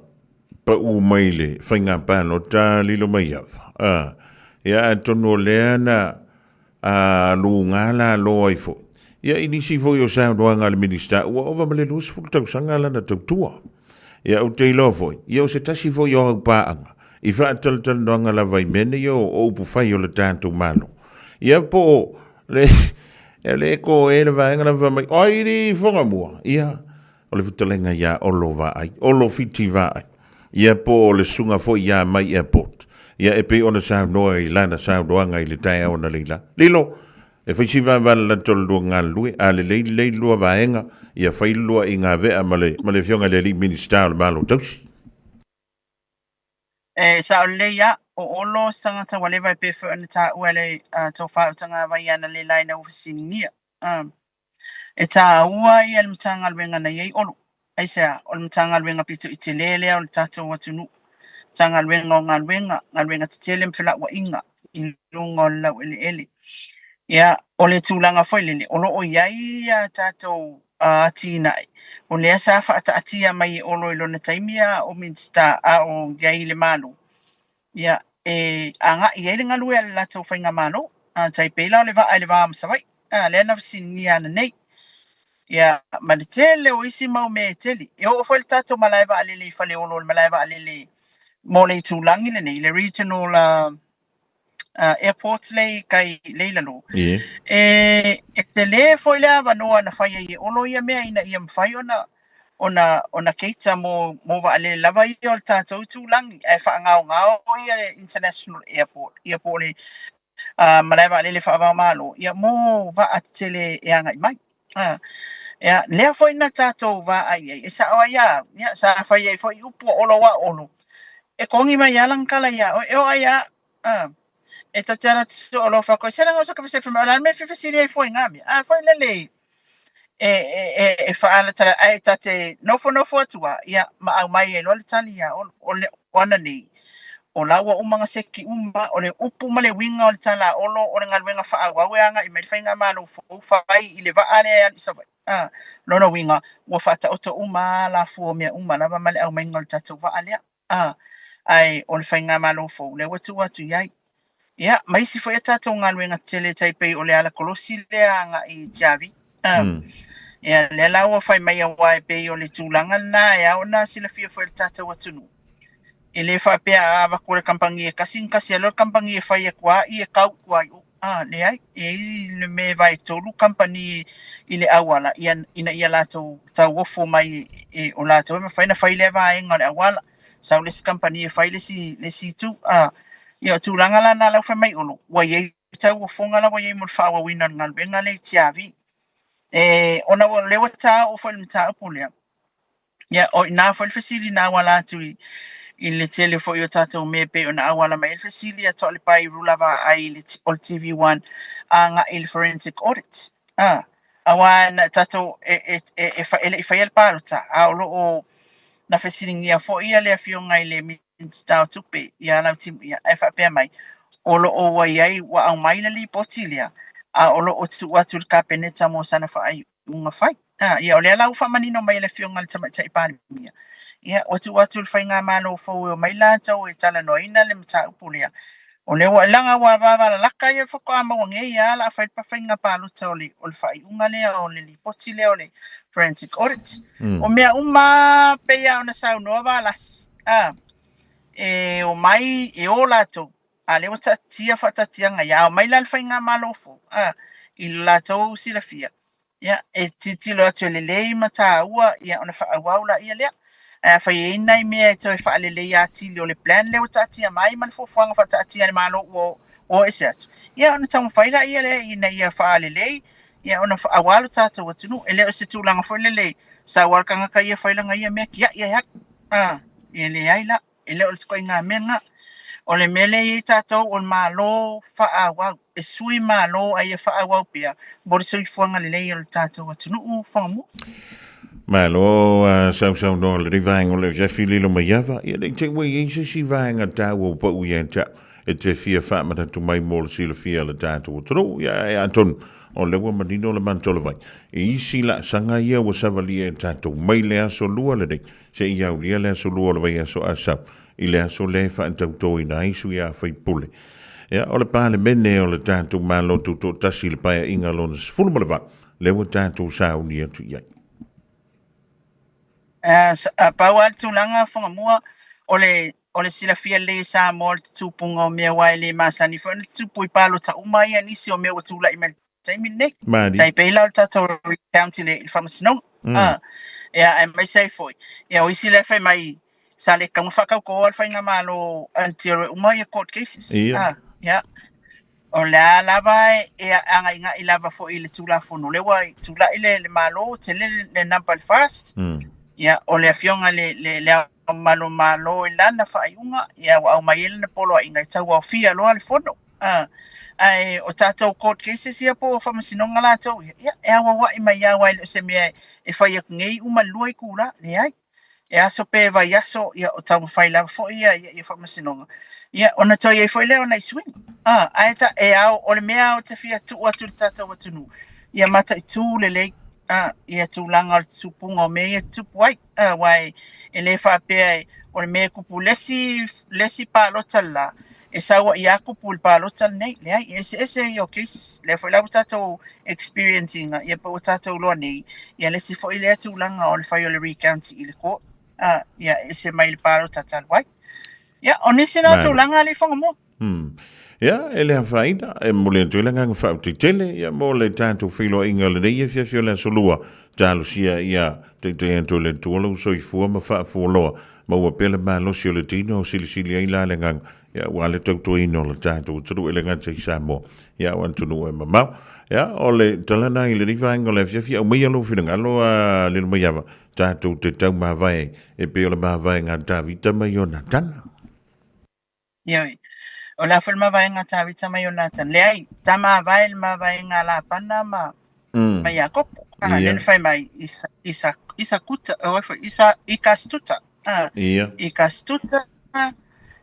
pa u maile whainga pano ta lilo mai ava. Ia tono lea na lunga la loa i fo. Ia inisi fo i o sa doanga le minista ua ova male lus fu tau sanga la na tau tua. Ia o te ilo fo. Ia o se tasi fo i o au paanga. I wha tal noanga la vai mene yo o upu whai o le tātou malo. Ia po le ko e le vaenga la vai mai. Oi ri Fofogamua. Ia o le futalenga ia olo vai. Olo fiti vai. Ia po le sunga fo ia mai airport. Ia e pe ona sa noa i lana sa noanga i le tai ona leila. Lilo, e whaisi vai la tol lua ngā lue. A le lei lua vaenga. Ia whai lua i ngā vea ma le fionga le li minister le malo tausi. Sa o leia o olo sangata wale vai pe fo na ta wale to fa tanga vai ana le line of sinia. E ta ua i al mtanga wenga na yei olo. Ai sa o mtanga wenga pito itilele o tato watunu. Tanga wenga ngalwenga tele mfela wa inga i lungo la ele. Ya o le tulanga foi lele olo o yai tato tina. O le asa fa atia mai olo ilo na taimia o minsta a o yai le malu. Ia anga i ele ngalu e la tau whainga mano, tai peila o le va amsawai, le na fsini ana nei, ia manitele o isi mau me teli, e o fwele tato malaiva alele fale olo malaiva alele mo le tūlangi le nei, le regional airport le kai leila lo. Yeah. E te le fwele ava noa na whaia i olo ia mea ina ia mwhai ona keita mo va alele lava i o le tato tūlangi, e wha ngao ia international airport, ia po le malaiva alele wha malo, ia mo va atele e anga i mai. Ia lea fwoi na tato va ai, e sa oa ia, sa whaia i fwoi upo olo wa olo. E kongi mai alang kala ia, o aia, e ta tera tso olo whako, sera ngau saka whase whima, ola me whiwhasiri ai fwoi ngami, fwoi lele, e whaala tala, ai ta te nofo atua, ia ma au mai e loa le tali ia, o le wana nei, o laua umanga seki o le upu ma le winga o le tala, olo o le ngalwenga wha au anga, i mai whainga malo whai, i le vaale e ali sawai, lono winga, ua whata oto la fua mea lava ma le au mainga o le tatou vaale, ai o le whainga malo fo le watu iai. Ia, mai si fo e tatou ngalwenga tele taipei o le ala kolosi le anga i tiavi. Ia, le laua whai mai a wae pei o le tūlanga na e au na sila fia fo e tatou atunu. E le wha pea a wako le kampangi e kasi alo kampangi e whai e kua i e kau kua i o. Le ai, e i le me vai tolu kampani i le awala, ina ia latou tau wofo mai e o latou e mawhaina whai le vaenga le awala. Sau lesi kampani e whai lesi tu, ia tūlanga la na lau whai mai olo, wa iei tau wafonga la wa iei mul whawa wina ngalbenga le tiavi. Ona wa lewa tā o whai mta upo lea. Ia, o ina whai fasili na wala tu i le tele fo i o tātou me pe o na awala mai le fasili a tole pai rulava ai o TV1 a nga il forensic audit. Awa na tātou e whai el paro ta, a olo o na fesiringia fo ia le afio ngai le minstau tupe ia lau timu ia e whapea mai olo o waiai wa au mai na li potilia a olo o tu watu ka peneta mo sana whaai unga whai ia o le lau whamanino mai le afio ngai tamai tai pārimia ia o tu watu whai ngā malo fo o mai la tau e tala noina le mta upulia o le wa langa wa wawa laka ia whako ama wange ia la whai pa whai ngā pālo tau le o le whai unga lea o le li potilia o le forensic audit. O mea uma peia ona sau noa walas. O mai e o lato. A lewa tatia whatatianga ia. O mai lalwhai ngā malofo. I lato sila fia. Ia, e titilo atu e lelei mata ua. Ia, ona whaawaula ia lea. Whai e nai mea e toi wha lelei atili o le plan lewa tatia mai. Man fofuanga whatatia ni malo o ese atu. Ia, ona tamu whaila ia lea. Ina ia wha lelei. Ia ona awalo tātou atunu, e leo se tūlanga fo lele, sa warkanga ka ia whailanga ia mea ki ia e le aila, e leo le tukoi ngā menga, o le mele i tātou o le mālo whaawau, e sui mālo a ia whaawau pia, bori sui fuanga lele i o le tātou atunu u whangamu. Malo, sau no le rivanga o le Jeffy Lilo Maiava, ia le te wei e si vanga tāu o pau i enta, e te fia whaamata tu mai mō le sila fia le tātou atunu, ia e antonu, o lewa manino le mantolo vai. E isi la sanga ia wa savalia e tatou mai le aso lua le dei. Se ia ulia le aso lua le vai aso asau. I le aso le fa antautou ina isu ia fai pule. Ia o le pāle mene o le tatou malo tuto tasi le paia inga lona sifunu ma le va. Lewa tatou sao ni atu iai. Pau atu langa whangamua o le sila fia le sa mo le tupunga o mea wai le masani. Fo le tupu i palo ta umai anisi o mea watula i mele taimi nei. Tai peila o tatou county le il whamasinong. Ia, e mai sei foi. Ia, o isi le whai mai sa le kamu whakau ko al whai ngā malo antiro umai a court cases. Ia. O le a lava e anga inga i lava fo i le tula fono. Le wai tula i le malo te le number fast. Ia, o le afionga le malo i lana whaiunga. Ia, wa au mai ele na polo a inga i tau au fia loa le fono. Ai o tātou court cases ia po whamasinonga lātou. Ia, e awa wa i mai awa i se mea e whai ak ngei uma lua i kūra, le ai. E aso pe vai aso, ia o tau mawhai lawa fo ia whamasinonga. Ia, ona toi e whai leo na i swing. Aeta e au, o le mea o te fia tu atu le tātou atunu. Ia mata i tū le lei, ia tū langa o le tūpunga o mea tupu ai. Wai, e le wha pea o le mea kupu lesi pālota la. e sawa i aku pul palota nei le ai ese yo case le foi la tato experiencing ia pa tato lo nei ia le si foi le tu langa o le fai o le recounty i le ko ia ese mai le palota talwai ia onisi na tu langa le fonga mo ia ele ha faida e mole tu langa nga fa tele ia mole tanto filo inga le ia fia le solua talo sia ia te to le tolo so i fu ma fa fu lo ma wa pele ma lo si le tino sili ai la lenga ia wale to ino le tanto tu ele nga te Samoa ia wan tu no ma ia ole talana i le rivanga le fia o mai lo fina ngalo le mai ava tanto te tau ma vai e pe ole ma vai nga Davita mai ona tana ia o la forma vai nga Davita mai ona tana le ai tama vai ma vai nga la pana ma mai Jakob le fai mai isa kuta o isa ikastuta ikastuta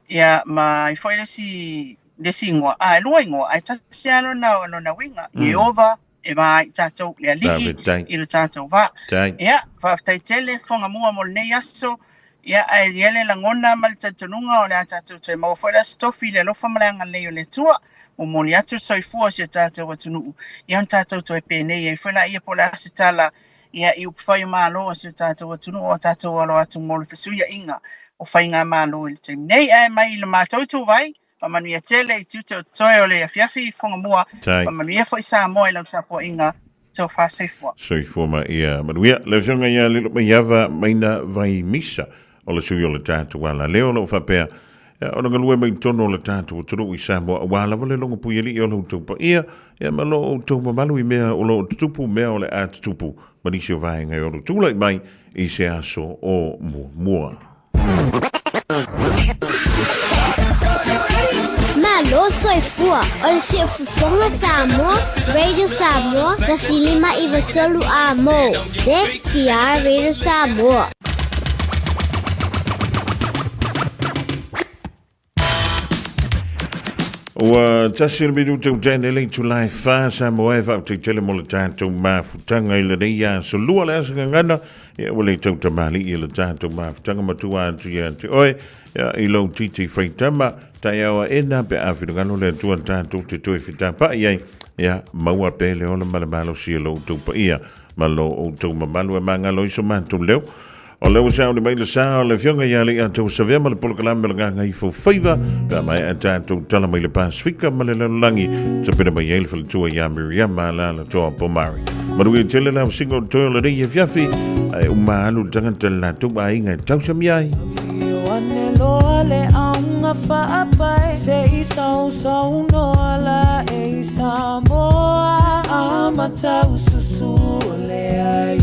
ia mai foi le singwa luengo ai tasiano na winga Jehova e vai tatou le ali i le tatou va ia fa tai tele fonga mua mo nei aso ia ai ele langona mal tatununga o le tatou te mo foi la stofi le lofa malanga le le tua o mo le atu soifua se tatou atunu ia tatou to pe nei e foi la ia pola sitala ia i upfai malo se tatou atunu o tatou alo atu mo le fesuia inga o fai ngā malo i te nei ai mai le mātou tu vai pa manu ia tele i tuto toi o le afiafi fonga mua pa manu ia fo i Samoa i lau tapo inga tau wha seifua soifua ma ia manuia le fionga ia lilo mai ava maina vai misa o le sui o le tātou wala leo lo whapea o nga lue mai tono o le tātou turu i Samoa wala wale longa pui eli o lo tupa ia ma lo o tupa malu i mea o lo tupu mea o le atutupu manisi o vai ngai o lo tūlai mai i se aso o mua Malo soifua o le Fofoga Samoa, Radio Samoa, tasilima i vatolu a mo. Se kia Radio Samoa. Ua tasi le midu tau tēne lei tulai wha Samoa e whau te tele mo le tātou mafutanga i le reia so lua le asa ngana ia wale tau tamali i le tātou mafutanga matua atu ia te oe ia i lau titi whaitama tai awa ena pe awhinangano le atua tātou te toi whitapa iai ia maua pele o le malamalo si lau tupa ia malo o tau mamalu e mangalo iso mātou leo o leo sao ni mai le sao le fionga ia le atou savea ma le polokalame le nganga i fawhaiva pe mai a tātou tala mai le Pasifika ma le langi ta pena mai eil fale tua ia Miriam ma la toa pomari marui tele la singo toyo le rei e fiafi ai umahalu tangata la tuba inga tau samiai le aunga whaapai se I sau noala e Samoa a matau susu le ai